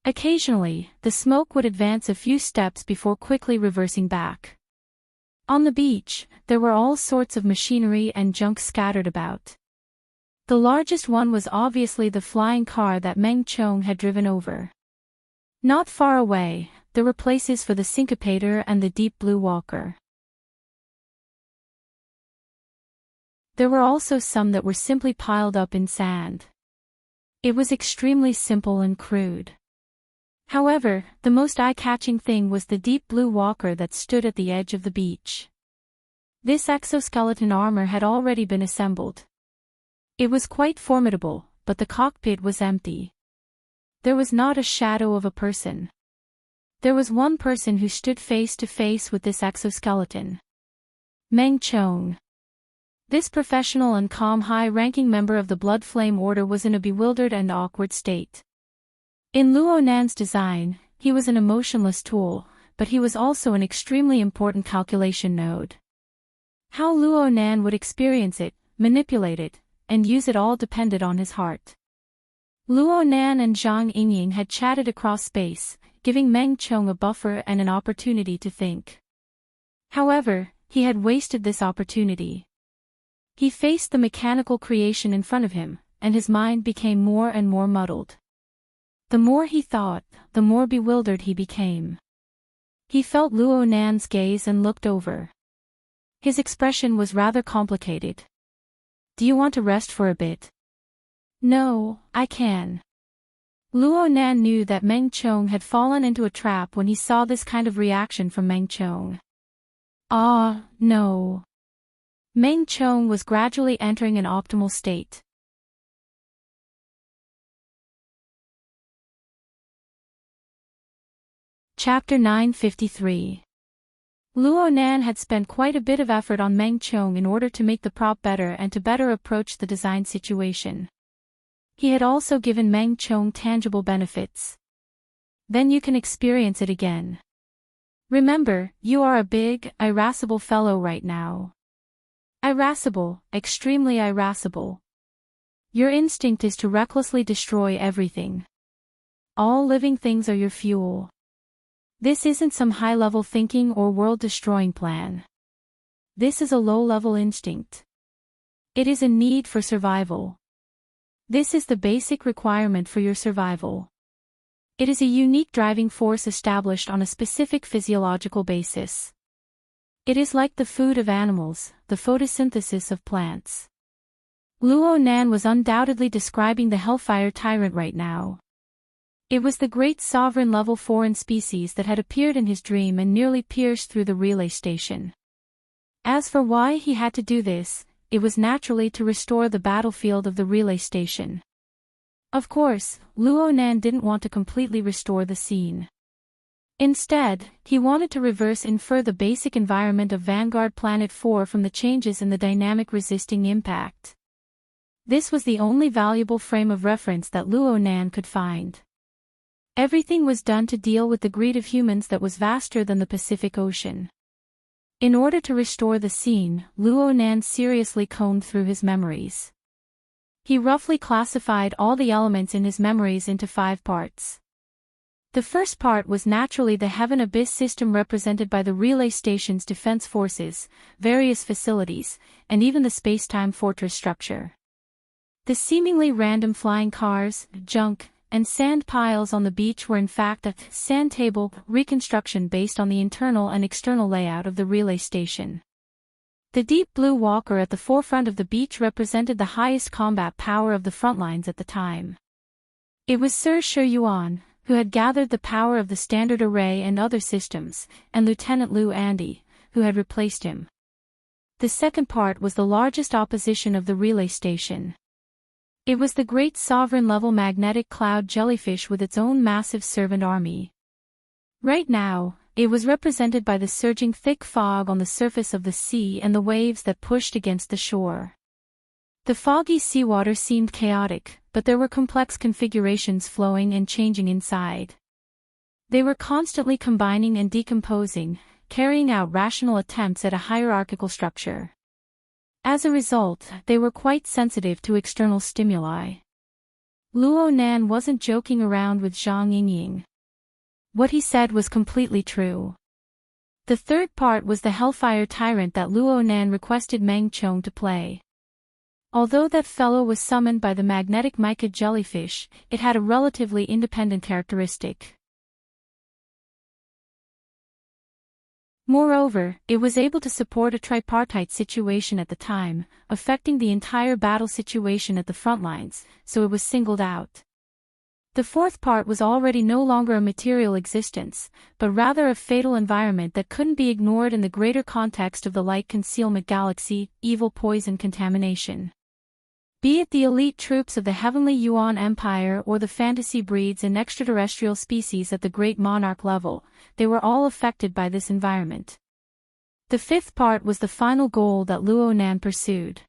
Occasionally, the smoke would advance a few steps before quickly reversing back. On the beach, there were all sorts of machinery and junk scattered about. The largest one was obviously the flying car that Meng Chong had driven over. Not far away, there were places for the syncopator and the deep blue walker. There were also some that were simply piled up in sand. It was extremely simple and crude. However, the most eye-catching thing was the deep blue walker that stood at the edge of the beach. This exoskeleton armor had already been assembled. It was quite formidable, but the cockpit was empty. There was not a shadow of a person. There was one person who stood face to face with this exoskeleton. Meng Chong. This professional and calm high-ranking member of the Blood Flame Order was in a bewildered and awkward state. In Luo Nan's design, he was an emotionless tool, but he was also an extremely important calculation node. How Luo Nan would experience it, manipulate it, and use it all depended on his heart. Luo Nan and Zhang Yingying had chatted across space, giving Meng Chong a buffer and an opportunity to think. However, he had wasted this opportunity. He faced the mechanical creation in front of him, and his mind became more and more muddled. The more he thought, the more bewildered he became. He felt Luo Nan's gaze and looked over. His expression was rather complicated. "Do you want to rest for a bit?" "No, I can." Luo Nan knew that Meng Chong had fallen into a trap when he saw this kind of reaction from Meng Chong. Ah, no. Meng Chong was gradually entering an optimal state. Chapter 953. Luo Nan had spent quite a bit of effort on Meng Chong in order to make the prop better and to better approach the design situation. He had also given Meng Chong tangible benefits. Then you can experience it again. Remember, you are a big, irascible fellow right now. Irascible, extremely irascible. Your instinct is to recklessly destroy everything. All living things are your fuel. This isn't some high-level thinking or world-destroying plan. This is a low-level instinct. It is a need for survival. This is the basic requirement for your survival. It is a unique driving force established on a specific physiological basis. It is like the food of animals, the photosynthesis of plants. Luo Nan was undoubtedly describing the Hellfire Tyrant right now. It was the great sovereign-level foreign species that had appeared in his dream and nearly pierced through the relay station. As for why he had to do this, it was naturally to restore the battlefield of the relay station. Of course, Luo Nan didn't want to completely restore the scene. Instead, he wanted to reverse infer the basic environment of Vanguard Planet 4 from the changes in the dynamic resisting impact. This was the only valuable frame of reference that Luo Nan could find. Everything was done to deal with the greed of humans that was vaster than the Pacific Ocean. In order to restore the scene, Luo Nan seriously combed through his memories. He roughly classified all the elements in his memories into 5 parts. The first part was naturally the Heaven Abyss system represented by the relay station's defense forces, various facilities, and even the space-time fortress structure. The seemingly random flying cars, junk, and sand piles on the beach were in fact a sand table reconstruction based on the internal and external layout of the relay station. The deep blue walker at the forefront of the beach represented the highest combat power of the front lines at the time. It was Sir Shi Yuan, who had gathered the power of the Standard Array and other systems, and Lieutenant Liu Andy, who had replaced him. The second part was the largest opposition of the relay station. It was the great sovereign-level magnetic cloud jellyfish with its own massive servant army. Right now, it was represented by the surging thick fog on the surface of the sea and the waves that pushed against the shore. The foggy seawater seemed chaotic, but there were complex configurations flowing and changing inside. They were constantly combining and decomposing, carrying out rational attempts at a hierarchical structure. As a result, they were quite sensitive to external stimuli. Luo Nan wasn't joking around with Zhang Yingying. What he said was completely true. The third part was the Hellfire Tyrant that Luo Nan requested Meng Chong to play. Although that fellow was summoned by the magnetic mica jellyfish, it had a relatively independent characteristic. Moreover, it was able to support a tripartite situation at the time, affecting the entire battle situation at the front lines, so it was singled out. The fourth part was already no longer a material existence, but rather a fatal environment that couldn't be ignored in the greater context of the light concealment galaxy, evil poison contamination. Be it the elite troops of the Heavenly Yuan Empire or the fantasy breeds and extraterrestrial species at the Great Monarch level, they were all affected by this environment. The fifth part was the final goal that Luo Nan pursued.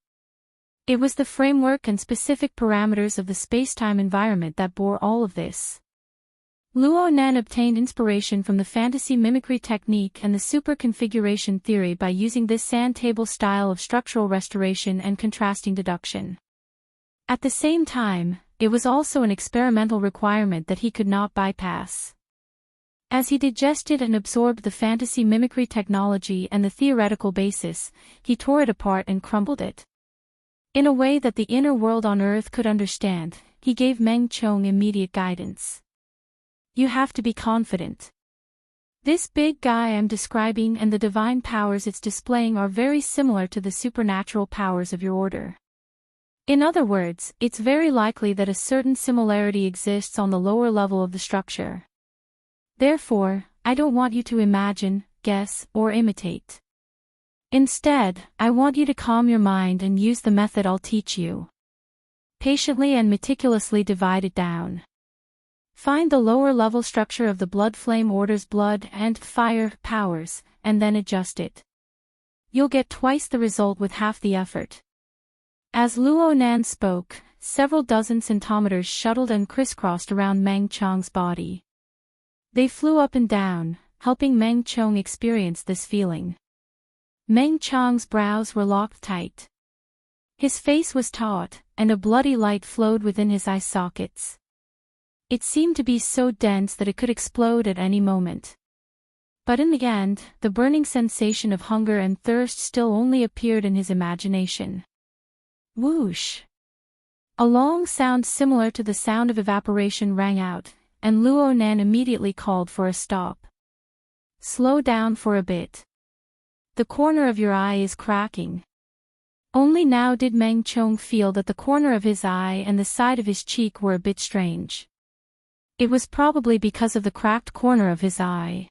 It was the framework and specific parameters of the space-time environment that bore all of this. Luo Nan obtained inspiration from the fantasy mimicry technique and the super-configuration theory by using this sand table style of structural restoration and contrasting deduction. At the same time, it was also an experimental requirement that he could not bypass. As he digested and absorbed the fantasy mimicry technology and the theoretical basis, he tore it apart and crumbled it. In a way that the inner world on Earth could understand, he gave Meng Chong immediate guidance. You have to be confident. This big guy I'm describing and the divine powers it's displaying are very similar to the supernatural powers of your order. In other words, it's very likely that a certain similarity exists on the lower level of the structure. Therefore, I don't want you to imagine, guess, or imitate. Instead, I want you to calm your mind and use the method I'll teach you. Patiently and meticulously divide it down. Find the lower level structure of the blood flame order's blood and fire powers, and then adjust it. You'll get twice the result with half the effort. As Luo Nan spoke, several dozen centimeters shuttled and crisscrossed around Meng Chong's body. They flew up and down, helping Meng Chong experience this feeling. Meng Chong's brows were locked tight. His face was taut, and a bloody light flowed within his eye sockets. It seemed to be so dense that it could explode at any moment. But in the end, the burning sensation of hunger and thirst still only appeared in his imagination. Whoosh! A long sound similar to the sound of evaporation rang out, and Luo Nan immediately called for a stop. Slow down for a bit. The corner of your eye is cracking. Only now did Meng Chong feel that the corner of his eye and the side of his cheek were a bit strange. It was probably because of the cracked corner of his eye.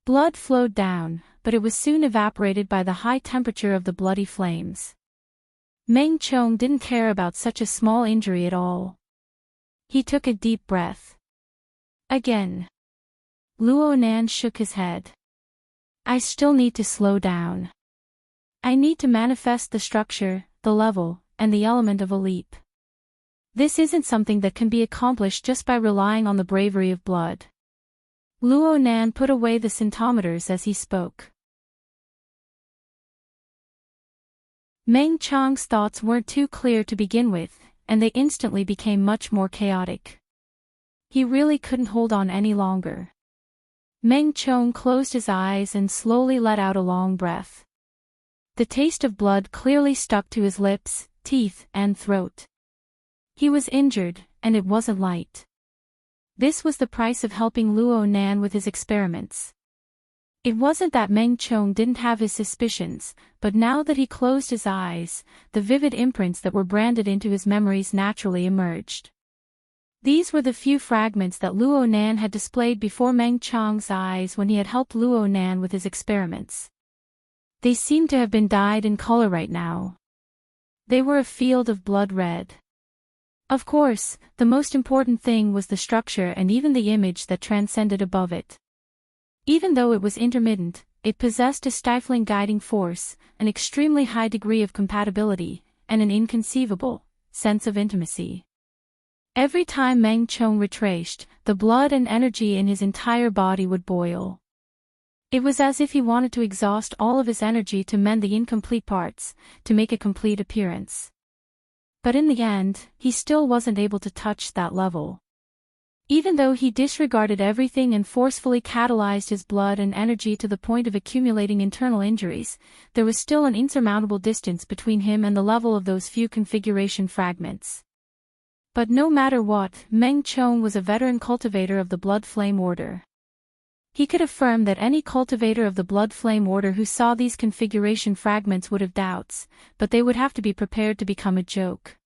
Blood flowed down, but it was soon evaporated by the high temperature of the bloody flames. Meng Chong didn't care about such a small injury at all. He took a deep breath. Again. Luo Nan shook his head. I still need to slow down. I need to manifest the structure, the level, and the element of a leap. This isn't something that can be accomplished just by relying on the bravery of blood. Luo Nan put away the centimeters as he spoke. Meng Chong's thoughts weren't too clear to begin with, and they instantly became much more chaotic. He really couldn't hold on any longer. Meng Chong closed his eyes and slowly let out a long breath. The taste of blood clearly stuck to his lips, teeth, and throat. He was injured, and it wasn't light. This was the price of helping Luo Nan with his experiments. It wasn't that Meng Chong didn't have his suspicions, but now that he closed his eyes, the vivid imprints that were branded into his memories naturally emerged. These were the few fragments that Luo Nan had displayed before Meng Chong's eyes when he had helped Luo Nan with his experiments. They seemed to have been dyed in color right now. They were a field of blood red. Of course, the most important thing was the structure and even the image that transcended above it. Even though it was intermittent, it possessed a stifling guiding force, an extremely high degree of compatibility, and an inconceivable sense of intimacy. Every time Meng Chong retraced, the blood and energy in his entire body would boil. It was as if he wanted to exhaust all of his energy to mend the incomplete parts, to make a complete appearance. But in the end, he still wasn't able to touch that level. Even though he disregarded everything and forcefully catalyzed his blood and energy to the point of accumulating internal injuries, there was still an insurmountable distance between him and the level of those few configuration fragments. But no matter what, Meng Chong was a veteran cultivator of the Blood Flame Order. He could affirm that any cultivator of the Blood Flame Order who saw these configuration fragments would have doubts, but they would have to be prepared to become a joke.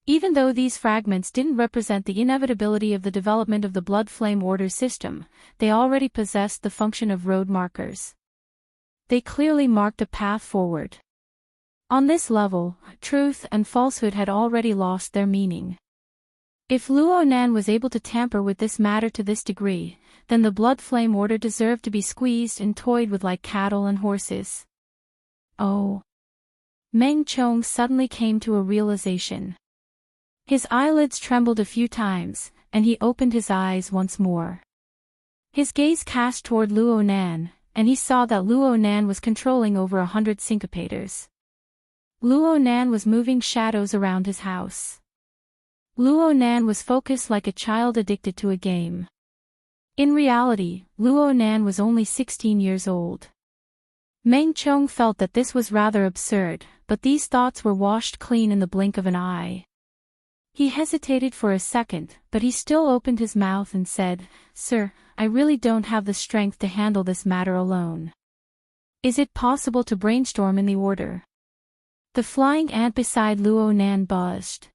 Even though these fragments didn't represent the inevitability of the development of the Blood Flame Order system, they already possessed the function of road markers. They clearly marked a path forward. On this level, truth and falsehood had already lost their meaning. If Luo Nan was able to tamper with this matter to this degree, then the Blood Flame Order deserved to be squeezed and toyed with like cattle and horses. Oh. Meng Chong suddenly came to a realization. His eyelids trembled a few times, and he opened his eyes once more. His gaze cast toward Luo Nan, and he saw that Luo Nan was controlling over 100 syncopators. Luo Nan was moving shadows around his house. Luo Nan was focused like a child addicted to a game. In reality, Luo Nan was only 16 years old. Meng Chong felt that this was rather absurd, but these thoughts were washed clean in the blink of an eye. He hesitated for a second, but he still opened his mouth and said, "Sir, I really don't have the strength to handle this matter alone. Is it possible to brainstorm in the order?" The flying ant beside Luo Nan buzzed.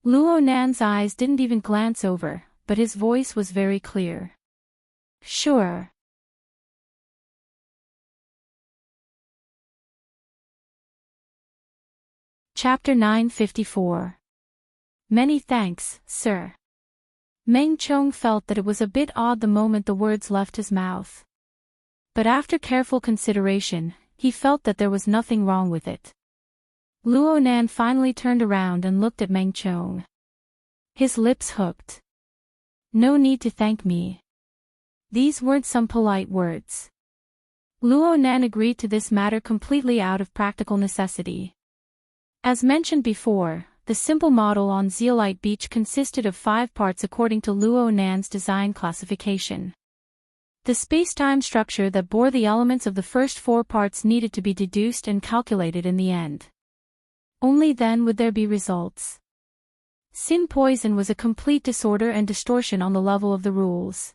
Luo Nan's eyes didn't even glance over, but his voice was very clear. "Sure." Chapter 954. Many thanks, sir. Meng Chong felt that it was a bit odd the moment the words left his mouth. But after careful consideration, he felt that there was nothing wrong with it. Luo Nan finally turned around and looked at Meng Chong. His lips hooked. "No need to thank me." These weren't some polite words. Luo Nan agreed to this matter completely out of practical necessity. As mentioned before, the simple model on Zeolite Beach consisted of 5 parts according to Luo Nan's design classification. The space-time structure that bore the elements of the first 4 parts needed to be deduced and calculated in the end. Only then would there be results. Sin poison was a complete disorder and distortion on the level of the rules.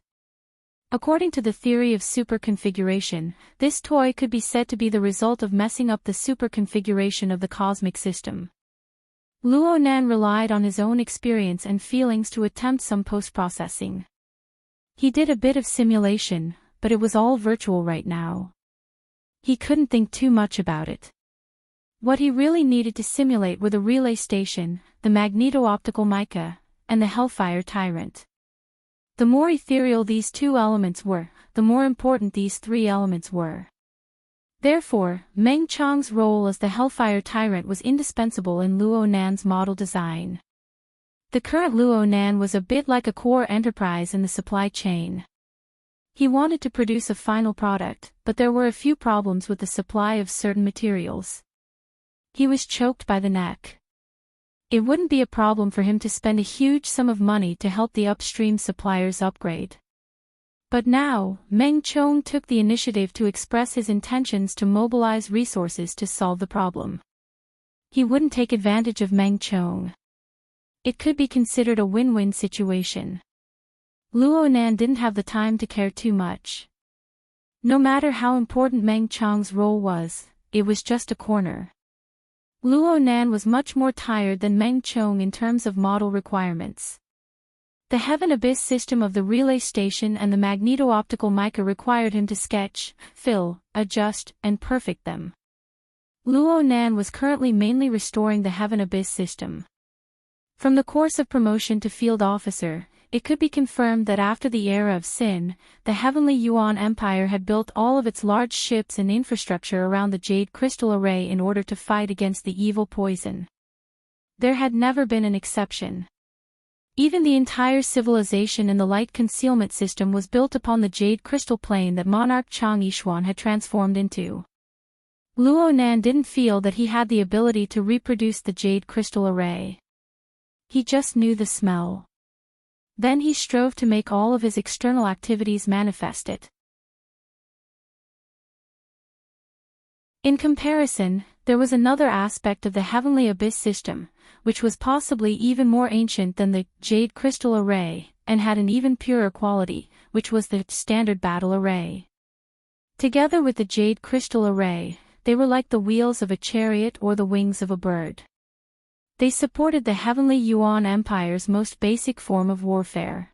According to the theory of superconfiguration, this toy could be said to be the result of messing up the superconfiguration of the cosmic system. Luo Nan relied on his own experience and feelings to attempt some post-processing. He did a bit of simulation, but it was all virtual right now. He couldn't think too much about it. What he really needed to simulate were the relay station, the magneto-optical mica, and the Hellfire Tyrant. The more ethereal these 2 elements were, the more important these 3 elements were. Therefore, Meng Chong's role as the Hellfire Tyrant was indispensable in Luo Nan's model design. The current Luo Nan was a bit like a core enterprise in the supply chain. He wanted to produce a final product, but there were a few problems with the supply of certain materials. He was choked by the neck. It wouldn't be a problem for him to spend a huge sum of money to help the upstream suppliers upgrade. But now, Meng Chong took the initiative to express his intentions to mobilize resources to solve the problem. He wouldn't take advantage of Meng Chong. It could be considered a win-win situation. Luo Nan didn't have the time to care too much. No matter how important Meng Chong's role was, it was just a corner. Luo Nan was much more tired than Meng Chong in terms of model requirements. The heaven abyss system of the relay station and the magneto-optical mica required him to sketch, fill, adjust, and perfect them. Luo Nan was currently mainly restoring the heaven abyss system. From the course of promotion to field officer, it could be confirmed that after the era of Sin, the Heavenly Yuan Empire had built all of its large ships and infrastructure around the Jade Crystal Array in order to fight against the evil poison. There had never been an exception. Even the entire civilization in the light concealment system was built upon the Jade Crystal Plane that monarch Chang Yishuan had transformed into. Luo Nan didn't feel that he had the ability to reproduce the Jade Crystal Array. He just knew the smell. Then he strove to make all of his external activities manifest it. In comparison, there was another aspect of the Heavenly Abyss system, which was possibly even more ancient than the Jade Crystal Array, and had an even purer quality, which was the Standard Battle Array. Together with the Jade Crystal Array, they were like the wheels of a chariot or the wings of a bird. They supported the Heavenly Yuan Empire's most basic form of warfare.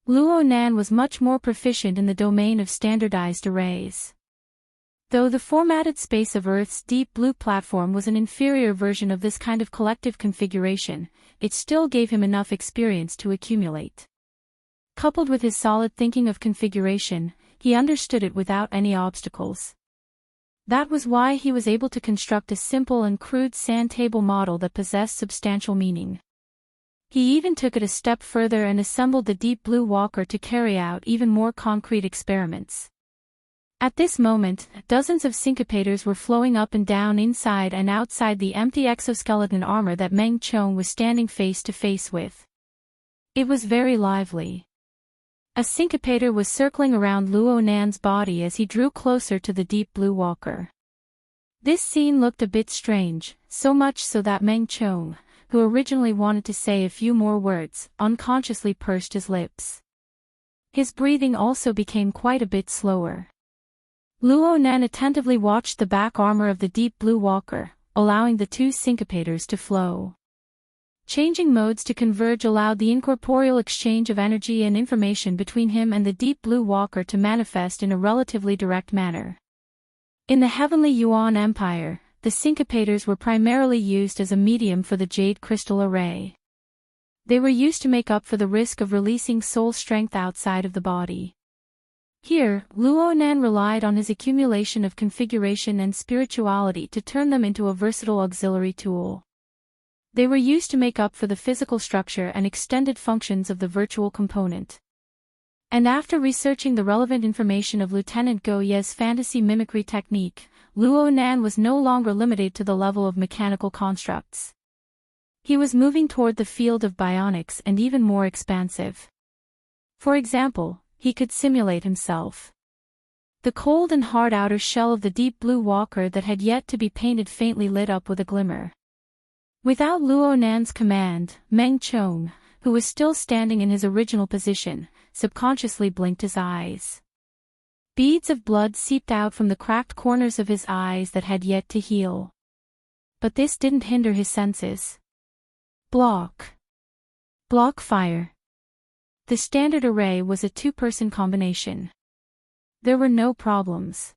Luo Nan was much more proficient in the domain of standardized arrays. Though the formatted space of Earth's deep blue platform was an inferior version of this kind of collective configuration, it still gave him enough experience to accumulate. Coupled with his solid thinking of configuration, he understood it without any obstacles. That was why he was able to construct a simple and crude sand table model that possessed substantial meaning. He even took it a step further and assembled the Deep Blue Walker to carry out even more concrete experiments. At this moment, dozens of syncopators were flowing up and down inside and outside the empty exoskeleton armor that Meng Chong was standing face to face with. It was very lively. A syncopator was circling around Luo Nan's body as he drew closer to the Deep Blue Walker. This scene looked a bit strange, so much so that Meng Chong, who originally wanted to say a few more words, unconsciously pursed his lips. His breathing also became quite a bit slower. Luo Nan attentively watched the back armor of the Deep Blue Walker, allowing the two syncopators to flow. Changing modes to converge allowed the incorporeal exchange of energy and information between him and the Deep Blue Walker to manifest in a relatively direct manner. In the Heavenly Yuan Empire, the syncopators were primarily used as a medium for the Jade Crystal Array. They were used to make up for the risk of releasing soul strength outside of the body. Here, Luo Nan relied on his accumulation of configuration and spirituality to turn them into a versatile auxiliary tool. They were used to make up for the physical structure and extended functions of the virtual component. And after researching the relevant information of Lieutenant Go Ye's fantasy mimicry technique, Luo Nan was no longer limited to the level of mechanical constructs. He was moving toward the field of bionics and even more expansive. For example, he could simulate himself. The cold and hard outer shell of the Deep Blue Walker that had yet to be painted faintly lit up with a glimmer. Without Luo Nan's command, Meng Chong, who was still standing in his original position, subconsciously blinked his eyes. Beads of blood seeped out from the cracked corners of his eyes that had yet to heal. But this didn't hinder his senses. Block. Block fire. The standard array was a two-person combination. There were no problems.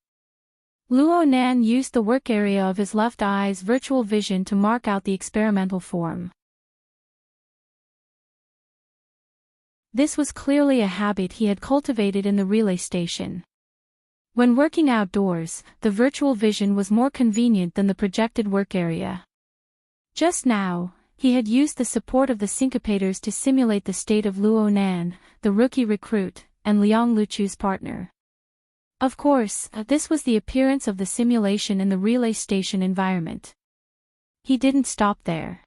Luo Nan used the work area of his left eye's virtual vision to mark out the experimental form. This was clearly a habit he had cultivated in the relay station. When working outdoors, the virtual vision was more convenient than the projected work area. Just now, he had used the support of the syncopators to simulate the state of Luo Nan, the rookie recruit, and Liang Luchu's partner. Of course, this was the appearance of the simulation in the relay station environment. He didn't stop there.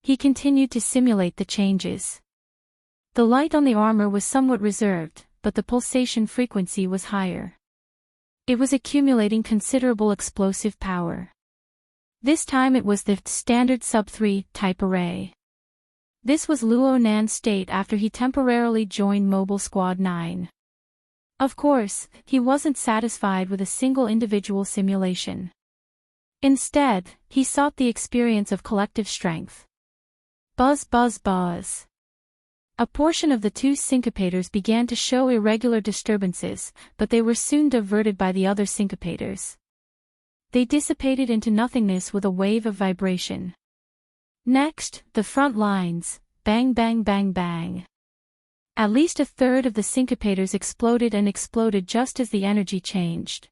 He continued to simulate the changes. The light on the armor was somewhat reserved, but the pulsation frequency was higher. It was accumulating considerable explosive power. This time it was the standard sub-3 type array. This was Luo Nan's state after he temporarily joined Mobile Squad 9. Of course, he wasn't satisfied with a single individual simulation. Instead, he sought the experience of collective strength. Buzz buzz buzz. A portion of the two syncopators began to show irregular disturbances, but they were soon diverted by the other syncopators. They dissipated into nothingness with a wave of vibration. Next, the front lines, bang bang bang bang. At least a third of the syncopators exploded just as the energy changed.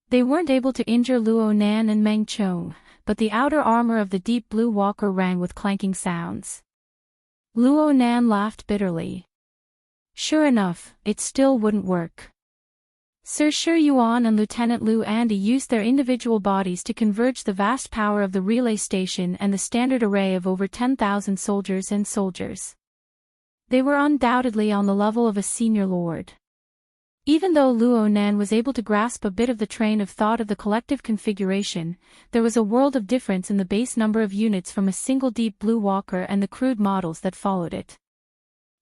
They weren't able to injure Luo Nan and Meng Chong, but the outer armor of the deep blue walker rang with clanking sounds. Luo Nan laughed bitterly. Sure enough, it still wouldn't work. Sir Shi Yuan and Lieutenant Lu Andy used their individual bodies to converge the vast power of the relay station and the standard array of over 10,000 soldiers and soldiers. They were undoubtedly on the level of a senior lord. Even though Luo Nan was able to grasp a bit of the train of thought of the collective configuration, there was a world of difference in the base number of units from a single deep blue walker and the crude models that followed it.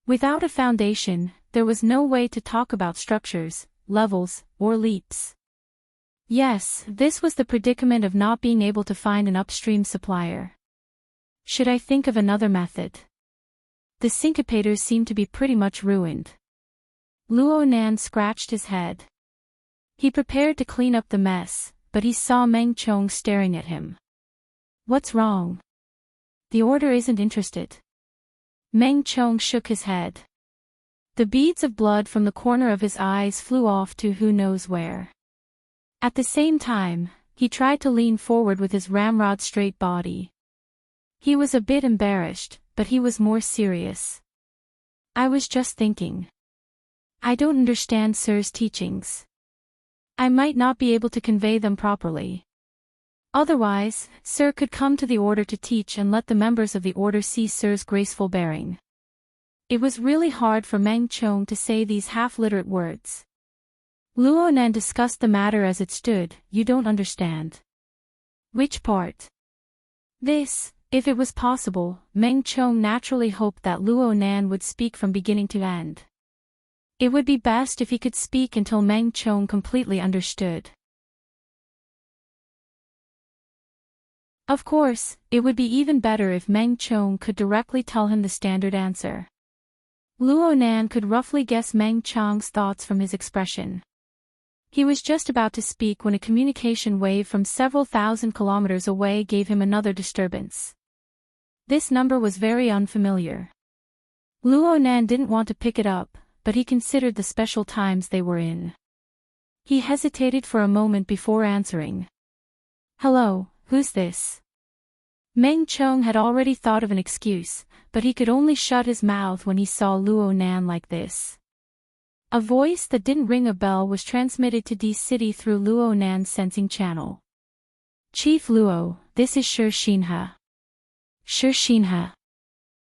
Without a foundation, there was no way to talk about structures, levels, or leaps. Yes, this was the predicament of not being able to find an upstream supplier. Should I think of another method? The syncopators seemed to be pretty much ruined. Luo Nan scratched his head. He prepared to clean up the mess, but he saw Meng Chong staring at him. What's wrong? The order isn't interested. Meng Chong shook his head. The beads of blood from the corner of his eyes flew off to who knows where. At the same time, he tried to lean forward with his ramrod straight body. He was a bit embarrassed, but he was more serious. I was just thinking. I don't understand Sir's teachings. I might not be able to convey them properly. Otherwise, Sir could come to the order to teach and let the members of the order see Sir's graceful bearing. It was really hard for Meng Chong to say these half-literate words. Luo Nan discussed the matter as it stood. You don't understand. Which part? This. If it was possible, Meng Chong naturally hoped that Luo Nan would speak from beginning to end. It would be best if he could speak until Meng Chong completely understood. Of course, it would be even better if Meng Chong could directly tell him the standard answer. Luo Nan could roughly guess Meng Chong's thoughts from his expression. He was just about to speak when a communication wave from several thousand kilometers away gave him another disturbance. This number was very unfamiliar. Luo Nan didn't want to pick it up, but he considered the special times they were in. He hesitated for a moment before answering. Hello, who's this? Meng Chong had already thought of an excuse, but he could only shut his mouth when he saw Luo Nan like this. A voice that didn't ring a bell was transmitted to D City through Luo Nan's sensing channel. Chief Luo, this is Shi Xinhe. Shi Xinhe.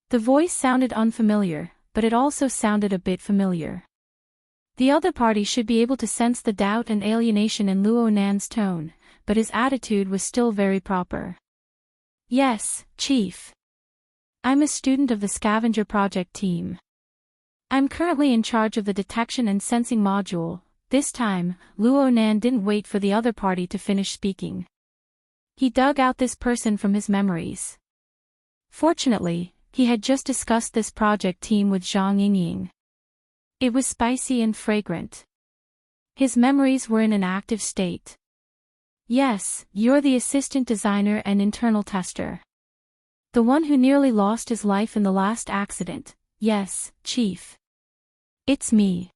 The voice sounded unfamiliar, but it also sounded a bit familiar. The other party should be able to sense the doubt and alienation in Luo Nan's tone, but his attitude was still very proper. Yes, Chief. I'm a student of the Scavenger Project team. I'm currently in charge of the detection and sensing module. This time, Luo Nan didn't wait for the other party to finish speaking. He dug out this person from his memories. Fortunately, he had just discussed this project team with Zhang Yingying. It was spicy and fragrant. His memories were in an active state. Yes, you're the assistant designer and internal tester. The one who nearly lost his life in the last accident. Yes, Chief. It's me.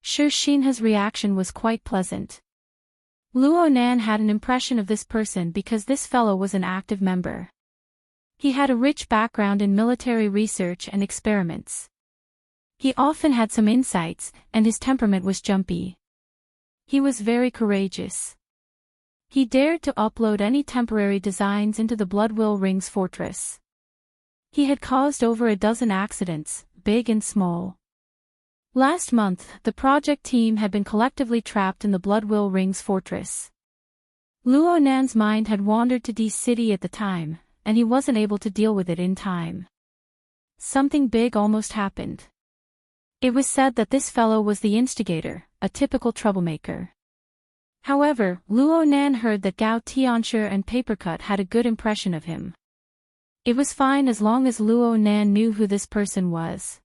Shi Xinhe's reaction was quite pleasant. Luo Nan had an impression of this person because this fellow was an active member. He had a rich background in military research and experiments. He often had some insights, and his temperament was jumpy. He was very courageous. He dared to upload any temporary designs into the Bloodwill Rings fortress. He had caused over a dozen accidents, big and small. Last month, the project team had been collectively trapped in the Bloodwill Rings fortress. Luo Nan's mind had wandered to D City at the time, and he wasn't able to deal with it in time. Something big almost happened. It was said that this fellow was the instigator, a typical troublemaker. However, Luo Nan heard that Gao Tianshi and Papercut had a good impression of him. It was fine as long as Luo Nan knew who this person was.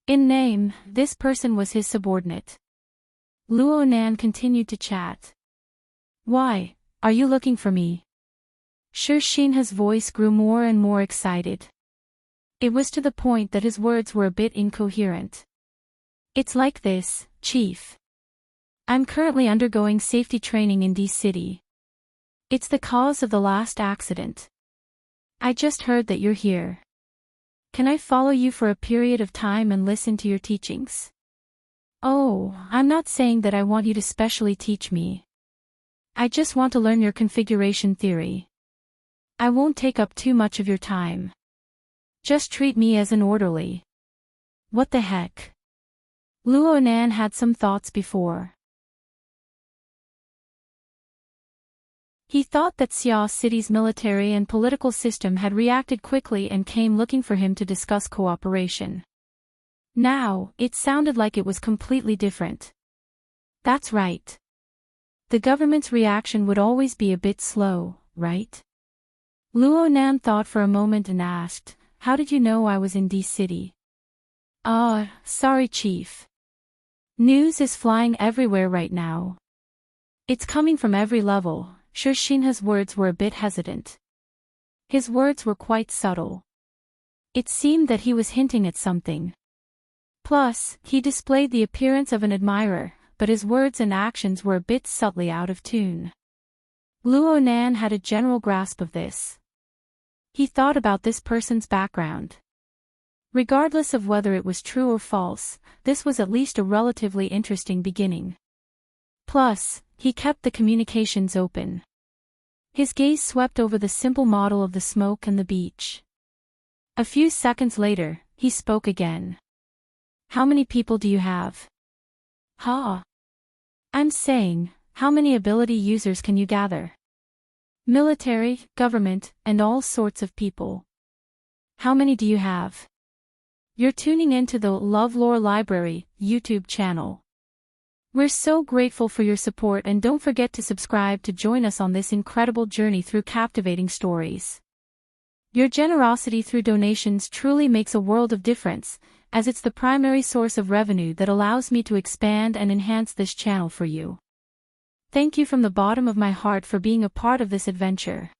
In name, this person was his subordinate. Luo Nan continued to chat. Why, are you looking for me? Shi Xinhe's voice grew more and more excited. It was to the point that his words were a bit incoherent. It's like this, Chief. I'm currently undergoing safety training in D City. It's the cause of the last accident. I just heard that you're here. Can I follow you for a period of time and listen to your teachings? Oh, I'm not saying that I want you to specially teach me. I just want to learn your configuration theory. I won't take up too much of your time. Just treat me as an orderly. What the heck? Luo Nan had some thoughts before. He thought that Xia City's military and political system had reacted quickly and came looking for him to discuss cooperation. Now, it sounded like it was completely different. That's right. The government's reaction would always be a bit slow, right? Luo Nan thought for a moment and asked, how did you know I was in D City? Sorry Chief. News is flying everywhere right now. It's coming from every level. Shi Xinhe's words were a bit hesitant. His words were quite subtle. It seemed that he was hinting at something. Plus, he displayed the appearance of an admirer, but his words and actions were a bit subtly out of tune. Luo Nan had a general grasp of this. He thought about this person's background. Regardless of whether it was true or false, this was at least a relatively interesting beginning. Plus, he kept the communications open. His gaze swept over the simple model of the smoke and the beach. A few seconds later, he spoke again. How many people do you have? I'm saying, how many ability users can you gather? Military, government, and all sorts of people. How many do you have? You're tuning into the LoveLore Library YouTube channel. We're so grateful for your support and don't forget to subscribe to join us on this incredible journey through captivating stories. Your generosity through donations truly makes a world of difference, as it's the primary source of revenue that allows me to expand and enhance this channel for you. Thank you from the bottom of my heart for being a part of this adventure.